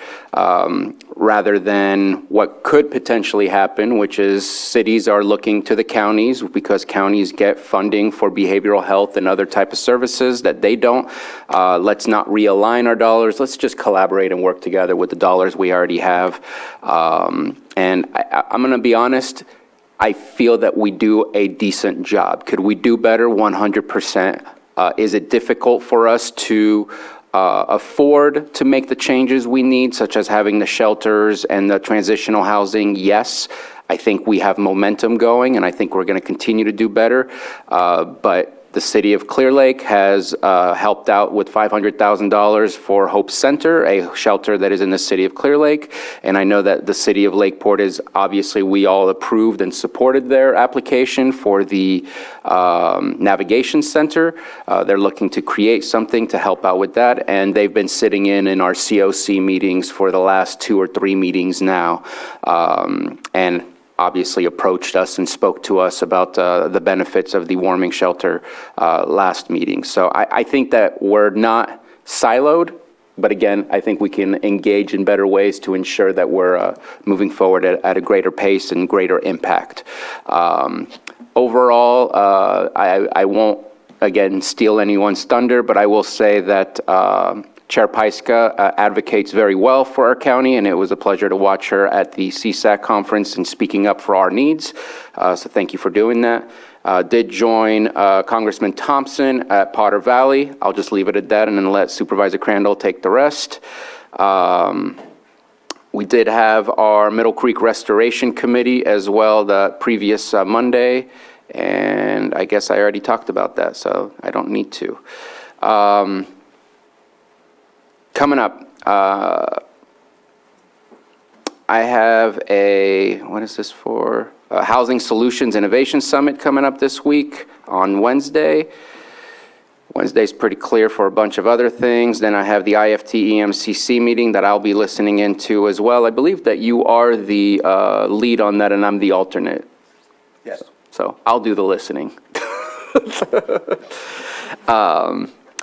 Speaker 2: rather than what could potentially happen, which is cities are looking to the counties because counties get funding for behavioral health and other type of services that they don't. Let's not realign our dollars. Let's just collaborate and work together with the dollars we already have. And I'm going to be honest, I feel that we do a decent job. Could we do better? 100%. Is it difficult for us to afford to make the changes we need, such as having the shelters and the transitional housing? Yes. I think we have momentum going, and I think we're going to continue to do better. But the city of Clear Lake has helped out with $500,000 for Hope Center, a shelter that is in the city of Clear Lake. And I know that the city of Lakeport is, obviously, we all approved and supported their application for the navigation center. They're looking to create something to help out with that. And they've been sitting in our COC meetings for the last 2 or 3 meetings now. And obviously approached us and spoke to us about the benefits of the warming shelter last meeting. So I think that we're not siloed, but again, I think we can engage in better ways to ensure that we're moving forward at a greater pace and greater impact. Overall, I won't, again, steal anyone's thunder, but I will say that Chair Pyska advocates very well for our county, and it was a pleasure to watch her at the CSAC conference and speaking up for our needs. So thank you for doing that. Did join Congressman Thompson at Potter Valley. I'll just leave it at that and then let Supervisor Crandall take the rest. We did have our Middle Creek Restoration Committee as well the previous Monday, and I guess I already talked about that, so I don't need to. Coming up, I have what is this for? Housing Solutions Innovation Summit coming up this week on Wednesday. Wednesday's pretty clear for a bunch of other things. Then I have the IFT EMCC meeting that I'll be listening into as well. I believe that you are the lead on that and I'm the alternate.
Speaker 9: Yes.
Speaker 2: So I'll do the listening.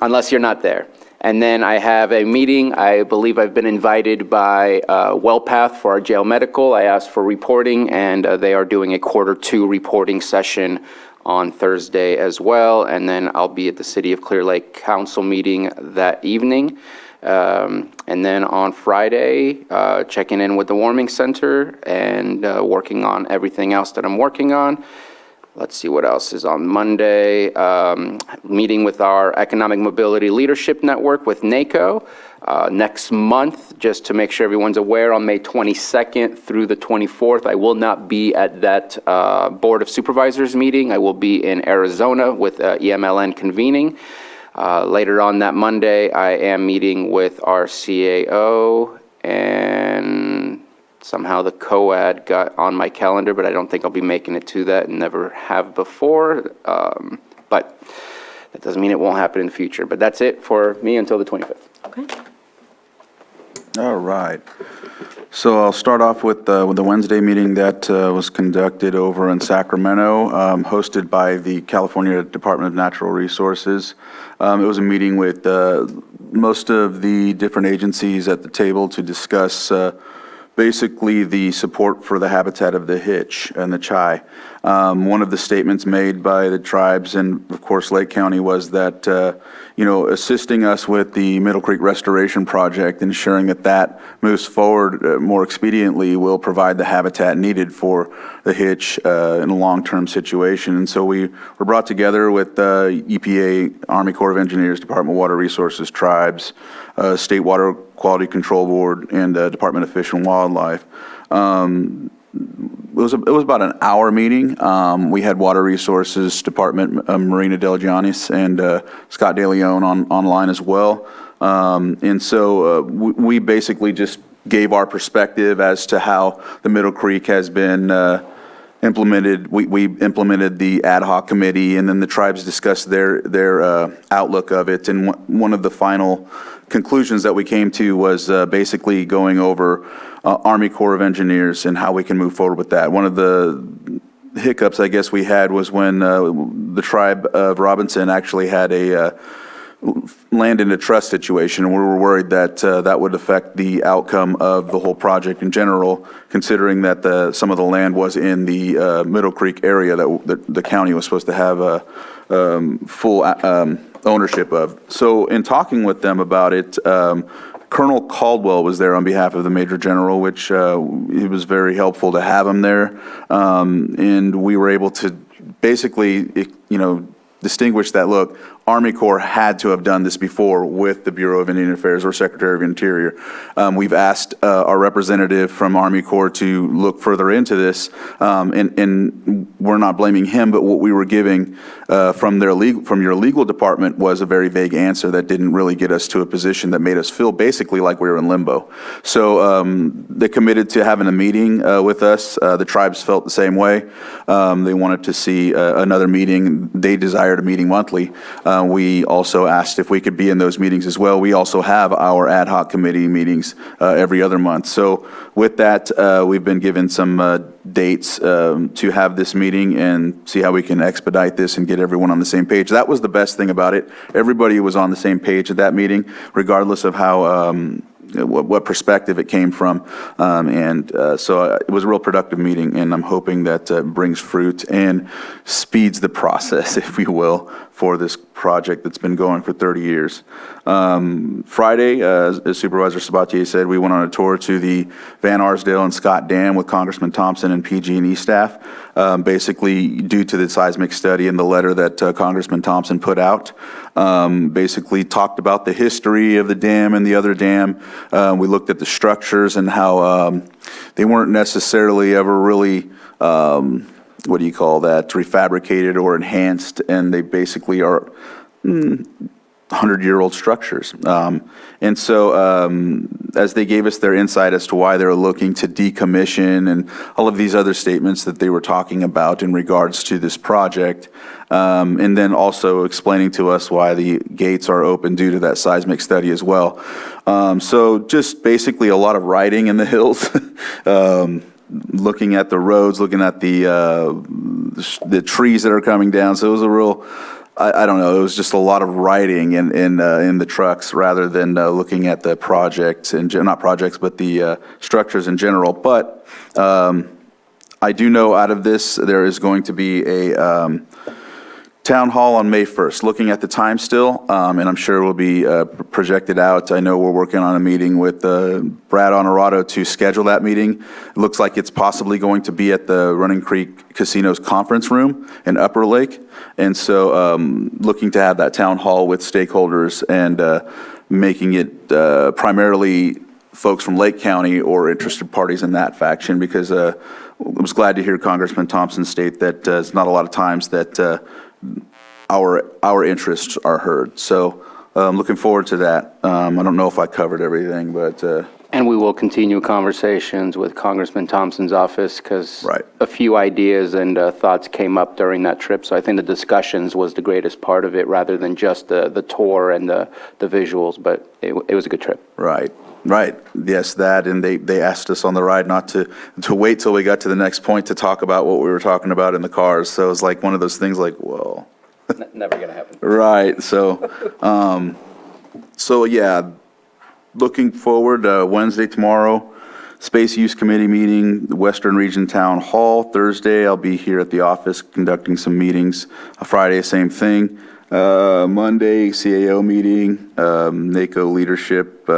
Speaker 2: Unless you're not there. And then I have a meeting. I believe I've been invited by WellPath for our jail medical. I asked for reporting, and they are doing a Q2 reporting session on Thursday as well, and then I'll be at the City of Clear Lake Council meeting that evening. And then on Friday, checking in with the warming center and working on everything else that I'm working on. Let's see what else is on Monday. Meeting with our Economic Mobility Leadership Network with NACO next month, just to make sure everyone's aware, on May 22nd through the 24th. I will not be at that Board of Supervisors meeting. I will be in Arizona with EMLN convening. Later on that Monday, I am meeting with our CAO, and somehow the COAD got on my calendar, but I don't think I'll be making it to that and never have before. But that doesn't mean it won't happen in the future. But that's it for me until the 25th.
Speaker 4: Okay.
Speaker 9: All right. So I'll start off with the Wednesday meeting that was conducted over in Sacramento, hosted by the California Department of Natural Resources. It was a meeting with most of the different agencies at the table to discuss basically the support for the habitat of the hitch and the chai. One of the statements made by the tribes and, of course, Lake County was that, assisting us with the Middle Creek Restoration Project, ensuring that that moves forward more expediently, will provide the habitat needed for the hitch in a long-term situation. And so we were brought together with EPA, Army Corps of Engineers, Department of Water Resources, tribes, State Water Quality Control Board, and Department of Fish and Wildlife. It was about an hour meeting. We had Water Resources Department, Marina Delagianis, and Scott DeLeon online as well. And so we basically just gave our perspective as to how the Middle Creek has been implemented. We implemented the ad hoc committee, and then the tribes discussed their outlook of it. And one of the final conclusions that we came to was basically going over Army Corps of Engineers and how we can move forward with that. One of the hiccups, I guess, we had was when the tribe of Robinson actually had a land in a trust situation, and we were worried that that would affect the outcome of the whole project in general, considering that some of the land was in the Middle Creek area that the county was supposed to have full ownership of. So in talking with them about it, Colonel Caldwell was there on behalf of the Major General, which it was very helpful to have him there. And we were able to basically, distinguish that, look, Army Corps had to have done this before with the Bureau of Indian Affairs or Secretary of Interior. We've asked our representative from Army Corps to look further into this, and we're not blaming him, but what we were giving from your legal department was a very vague answer that didn't really get us to a position that made us feel basically like we were in limbo. So they committed to having a meeting with us. The tribes felt the same way. They wanted to see another meeting. They desired a meeting monthly. We also asked if we could be in those meetings as well. We also have our ad hoc committee meetings every other month. So with that, we've been given some dates to have this meeting and see how we can expedite this and get everyone on the same page. That was the best thing about it. Everybody was on the same page at that meeting, regardless of how what perspective it came from. So it was a real productive meeting, and I'm hoping that brings fruit and speeds the process, if we will, for this project that's been going for 30 years. Friday, as Supervisor Sabatier said, we went on a tour to the Van Arsdale and Scott Dam with Congressman Thompson and PG&E staff, basically due to the seismic study and the letter that Congressman Thompson put out. Basically talked about the history of the dam and the other dam. We looked at the structures and how they weren't necessarily ever really refabricated or enhanced, and they basically are 100-year-old structures. And so as they gave us their insight as to why they're looking to decommission and all of these other statements that they were talking about in regards to this project, and then also explaining to us why the gates are open due to that seismic study as well. So just basically a lot of riding in the hills, looking at the roads, looking at the trees that are coming down. So it was a real, I don't know, it was just a lot of riding in the trucks rather than looking at the projects, and not projects, but the structures in general. But I do know out of this, there is going to be a town hall on May 1st, looking at the time still, and I'm sure it will be projected out. I know we're working on a meeting with Brad Honorado to schedule that meeting. It looks like it's possibly going to be at the Running Creek Casino's conference room in Upper Lake. And so looking to have that town hall with stakeholders and making it primarily folks from Lake County or interested parties in that faction, because I was glad to hear Congressman Thompson state that it's not a lot of times that our interests are heard. So I'm looking forward to that. I don't know if I covered everything, but...
Speaker 2: And we will continue conversations with Congressman Thompson's office, because a few ideas and thoughts came up during that trip. So I think the discussions was the greatest part of it, rather than just the tour and the visuals, but it was a good trip.
Speaker 9: Right. Yes, that, and they asked us on the ride not to wait till we got to the next point to talk about what we were talking about in the cars. So it was like one of those things like, whoa.
Speaker 2: Never gonna happen.
Speaker 9: Right, so yeah, looking forward, Wednesday, tomorrow, Space Use Committee meeting, the Western Region Town Hall. Thursday, I'll be here at the office conducting some meetings. Friday, same thing. Monday, CAO meeting, NACO leadership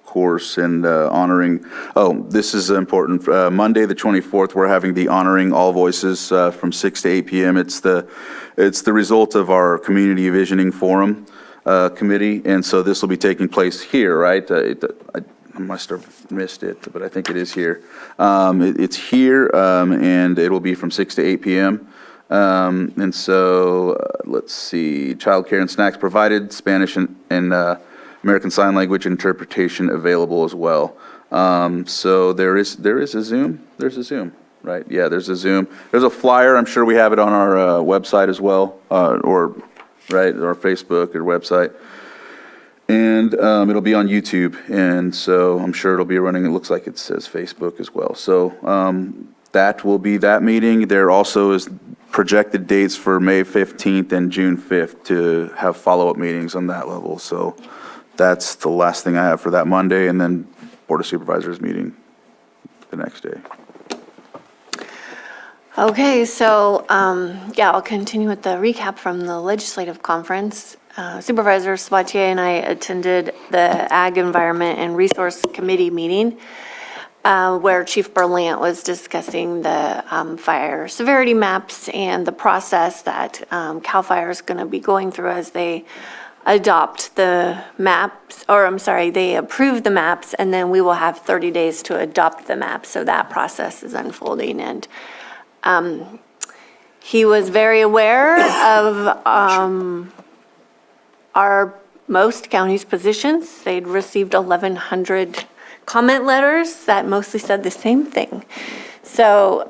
Speaker 9: course, and honoring, this is important, Monday the 24th, we're having the Honoring All Voices from 6 to 8 p.m. It's the result of our Community Visioning Forum committee, and so this will be taking place here, right? I must have missed it, but I think it is here. It's here, and it will be from 6 to 8 p.m. And so, let's see, childcare and snacks provided, Spanish and American Sign Language interpretation available as well. So there is a Zoom. There's a Zoom, right? Yeah, there's a Zoom. There's a flyer. I'm sure we have it on our website as well, or Facebook or website. And it'll be on YouTube, and so I'm sure it'll be running. It looks like it says Facebook as well. So that will be that meeting. There also is projected dates for May 15th and June 5th to have follow-up meetings on that level. So that's the last thing I have for that Monday, and then Board of Supervisors meeting the next day.
Speaker 1: Okay, so, I'll continue with the recap from the legislative conference. Supervisor Sabatier and I attended the Ag Environment and Resource Committee meeting, where Chief Berlant was discussing the fire severity maps and the process that CAL FIRE is going to be going through as they adopt the maps, they approve the maps, and then we will have 30 days to adopt the maps. So that process is unfolding, and he was very aware of most counties' positions. They'd received 1,100 comment letters that mostly said the same thing. So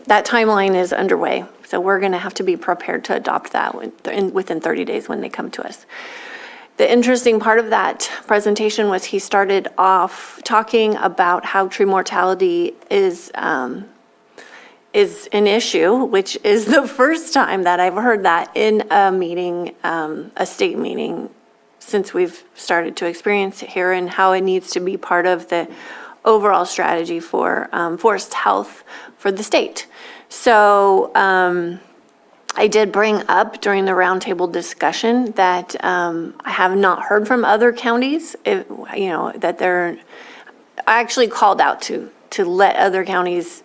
Speaker 1: that timeline is underway. So we're going to have to be prepared to adopt that within 30 days when they come to us. The interesting part of that presentation was he started off talking about how tree mortality is an issue, which is the first time that I've heard that in a meeting, a state meeting, since we've started to experience it here, and how it needs to be part of the overall strategy for forest health for the state. So I did bring up during the roundtable discussion that I have not heard from other counties, that they're, I actually called out to let other counties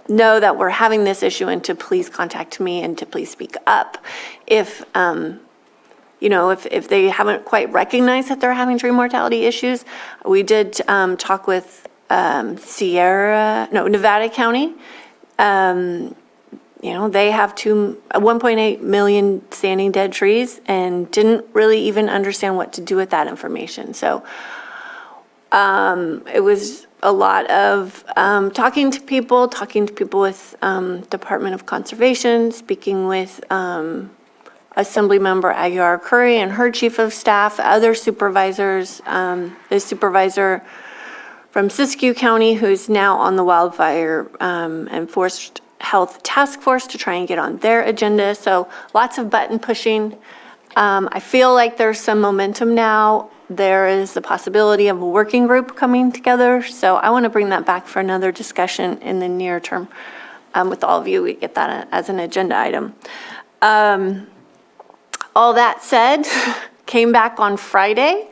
Speaker 1: know that we're having this issue, and to please contact me and to please speak up if they haven't quite recognized that they're having tree mortality issues. We did talk with Nevada County. They have 1.8 million standing dead trees and didn't really even understand what to do with that information. So it was a lot of talking to people with Department of Conservation, speaking with Assemblymember Aguiar Curry and her chief of staff, other supervisors, the supervisor from Siskiyou County, who's now on the Wildfire and Forest Health Task Force to try and get on their agenda. So lots of button pushing. I feel like there's some momentum now there is the possibility of a working group coming together. So I want to bring that back for another discussion in the near term with all of you. We get that as an agenda item. All that said, came back on Friday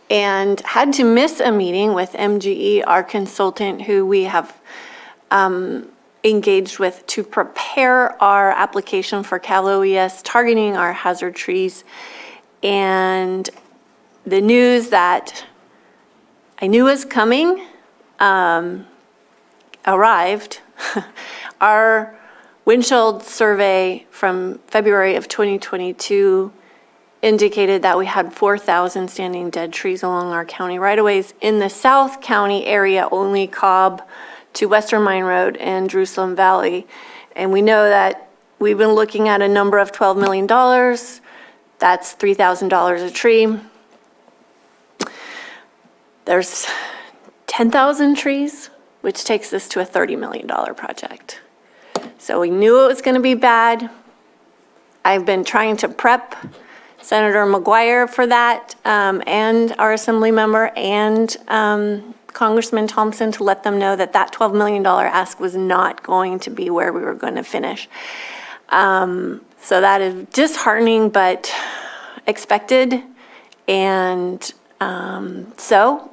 Speaker 1: and had to miss a meeting with MGE, our consultant, who we have engaged with to prepare our application for Cal OES, targeting our hazard trees. And the news that I knew was coming arrived. Our windshield survey from February of 2022 indicated that we had 4,000 standing dead trees along our county right-of-ways. In the South County area, only Cobb to Western Mine Road and Jerusalem Valley. And we know that we've been looking at a number of $12 million. That's $3,000 a tree. There's 10,000 trees, which takes this to a $30 million project. So we knew it was going to be bad. I've been trying to prep Senator McGuire for that, and our Assembly member and Congressman Thompson, to let them know that that $12 million ask was not going to be where we were going to finish. So that is disheartening, but expected. And so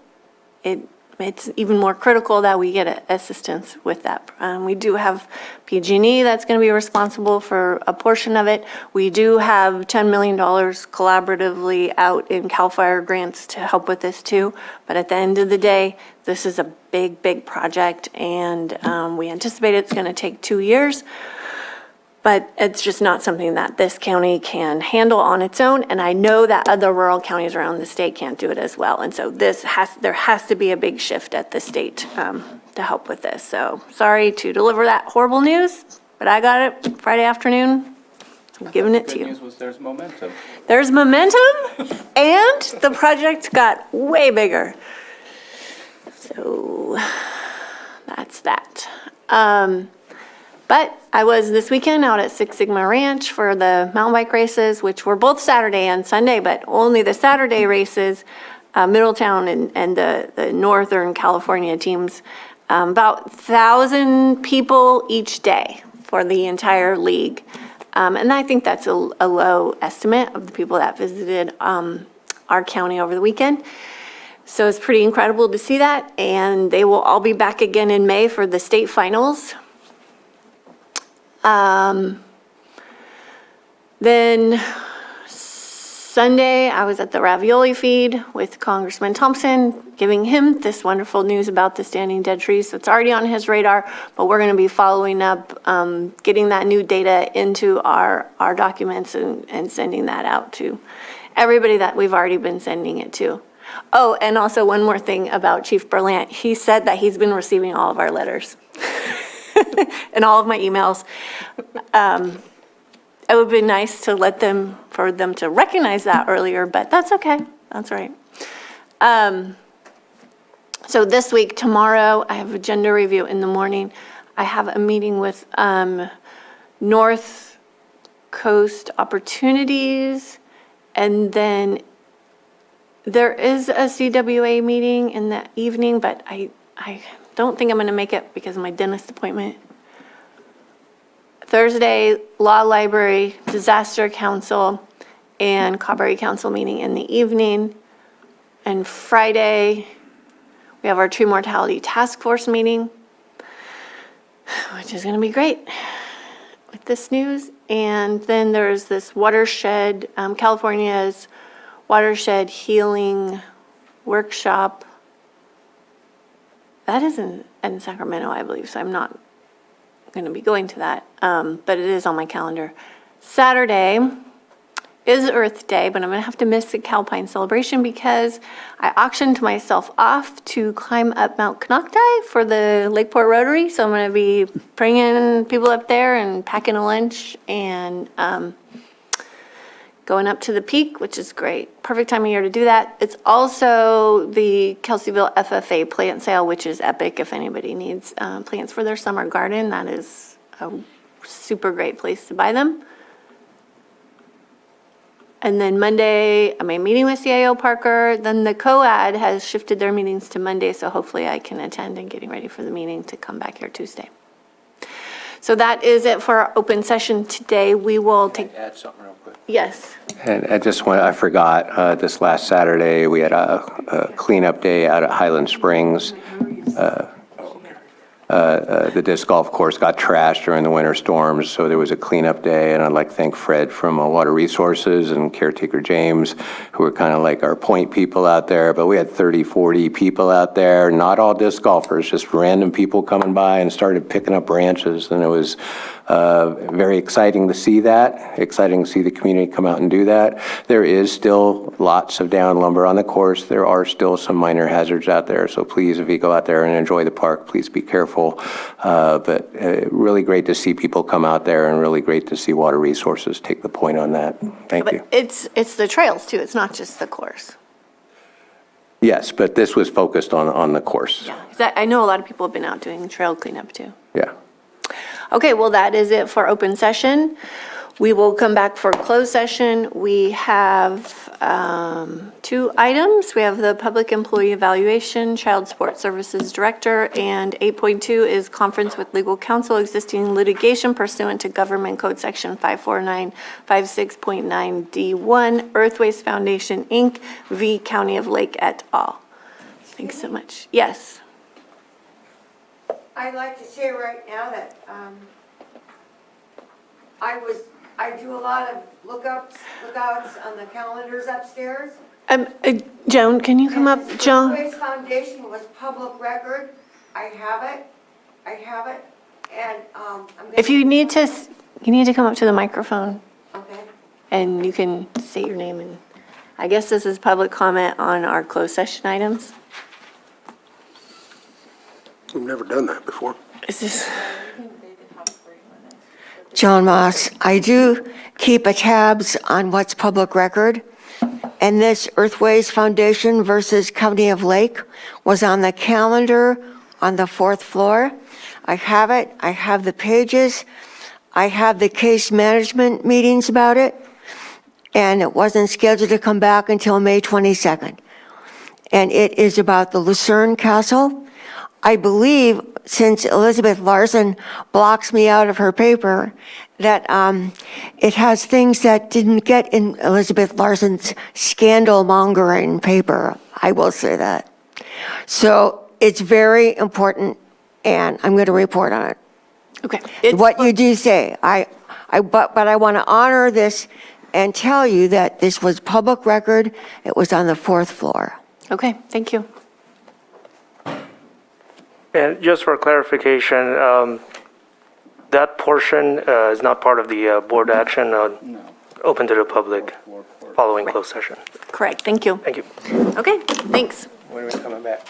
Speaker 1: it's even more critical that we get assistance with that. We do have PG&E that's going to be responsible for a portion of it. We do have $10 million collaboratively out in CAL FIRE grants to help with this too. But at the end of the day, this is a big, big project, and we anticipate it's going to take 2 years. But it's just not something that this county can handle on its own, and I know that other rural counties around the state can't do it as well. And so there has to be a big shift at the state to help with this. So sorry to deliver that horrible news, but I got it Friday afternoon. I'm giving it to you.
Speaker 8: Good news was there's momentum.
Speaker 1: There's momentum, and the project got way bigger. So that's that. But I was this weekend out at Six Sigma Ranch for the mountain bike races, which were both Saturday and Sunday, but only the Saturday races, Middletown and the Northern California teams, about 1,000 people each day for the entire league. And I think that's a low estimate of the people that visited our county over the weekend. So it's pretty incredible to see that. And they will all be back again in May for the state finals. Then Sunday, I was at the ravioli feed with Congressman Thompson, giving him this wonderful news about the standing dead trees. So it's already on his radar, but we're going to be following up, getting that new data into our documents and sending that out to everybody that we've already been sending it to. Oh, and also one more thing about Chief Berlant. He said that he's been receiving all of our letters. And all of my emails. It would be nice to for them to recognize that earlier, but that's okay. That's right. So this week, tomorrow, I have agenda review in the morning. I have a meeting with North Coast Opportunities, and then there is a CWA meeting in the evening, but I don't think I'm going to make it because of my dentist appointment. Thursday, Law Library, Disaster Council, and Cauberry Council meeting in the evening. And Friday, we have our Tree Mortality Task Force meeting, which is going to be great with this news. And then there's this watershed, California's Watershed Healing Workshop. That is in Sacramento, I believe, so I'm not going to be going to that, but it is on my calendar. Saturday is Earth Day, but I'm going to have to miss the Calpine celebration because I auctioned myself off to climb up Mount Konocti for the Lakeport Rotary, so I'm going to be bringing people up there and packing a lunch and going up to the peak, which is great. Perfect time of year to do that. It's also the Kelseyville FFA plant sale, which is epic if anybody needs plants for their summer garden. That is a super great place to buy them. And then Monday, I'm meeting with CIO Parker. Then the COAD has shifted their meetings to Monday, so hopefully I can attend and getting ready for the meeting to come back here Tuesday. So that is it for our open session today. We will take.
Speaker 2: Add something real quick.
Speaker 1: Yes.
Speaker 14: And I forgot, this last Saturday, we had a cleanup day out at Highland Springs. The disc golf course got trashed during the winter storms, so there was a cleanup day, and I'd like to thank Fred from Water Resources and caretaker James, who were kind of like our point people out there, but we had 30, 40 people out there, not all disc golfers, just random people coming by and started picking up branches, and it was very exciting to see that, exciting to see the community come out and do that. There is still lots of down lumber on the course. There are still some minor hazards out there, so please, if you go out there and enjoy the park, please be careful. But really great to see people come out there and really great to see Water Resources take the point on that. Thank you.
Speaker 1: It's the trails too, it's not just the course.
Speaker 14: Yes, but this was focused on the course.
Speaker 1: Yeah, I know a lot of people have been out doing trail cleanup too.
Speaker 14: Yeah.
Speaker 1: Okay, well, that is it for open session. We will come back for closed session. We have 2 items. We have the Public Employee Evaluation, Child Support Services Director, and 8.2 is conference with legal counsel, existing litigation pursuant to Government Code Section 54956.9D1, Earth Waste Foundation, Inc., v. County of Lake et al. Thanks so much. Yes.
Speaker 21: I'd like to say right now that I do a lot of lookouts on the calendars upstairs.
Speaker 1: Joan, can you come up? Joan?
Speaker 21: The Waste Foundation was public record. I have it, and I'm gonna.
Speaker 1: If you need to come up to the microphone.
Speaker 21: Okay.
Speaker 1: And you can state your name, and I guess this is public comment on our closed session items.
Speaker 6: We've never done that before.
Speaker 1: Is this?
Speaker 21: John Moss, I do keep a tabs on what's public record, and this Earthways Foundation versus County of Lake was on the calendar on the 4th floor. I have it, I have the pages, I have the case management meetings about it, and it wasn't scheduled to come back until May 22nd. And it is about the Lucerne Castle. I believe, since Elizabeth Larson blocks me out of her paper, that it has things that didn't get in Elizabeth Larson's scandal-mongering paper. I will say that. So it's very important, and I'm going to report on it.
Speaker 1: Okay.
Speaker 21: What you do say. But I want to honor this and tell you that this was public record. It was on the 4th floor.
Speaker 1: Okay, thank you.
Speaker 20: And just for clarification, that portion is not part of the board action open to the public following closed session.
Speaker 1: Correct, thank you.
Speaker 20: Thank you.
Speaker 1: Okay, thanks.
Speaker 2: When are we coming back?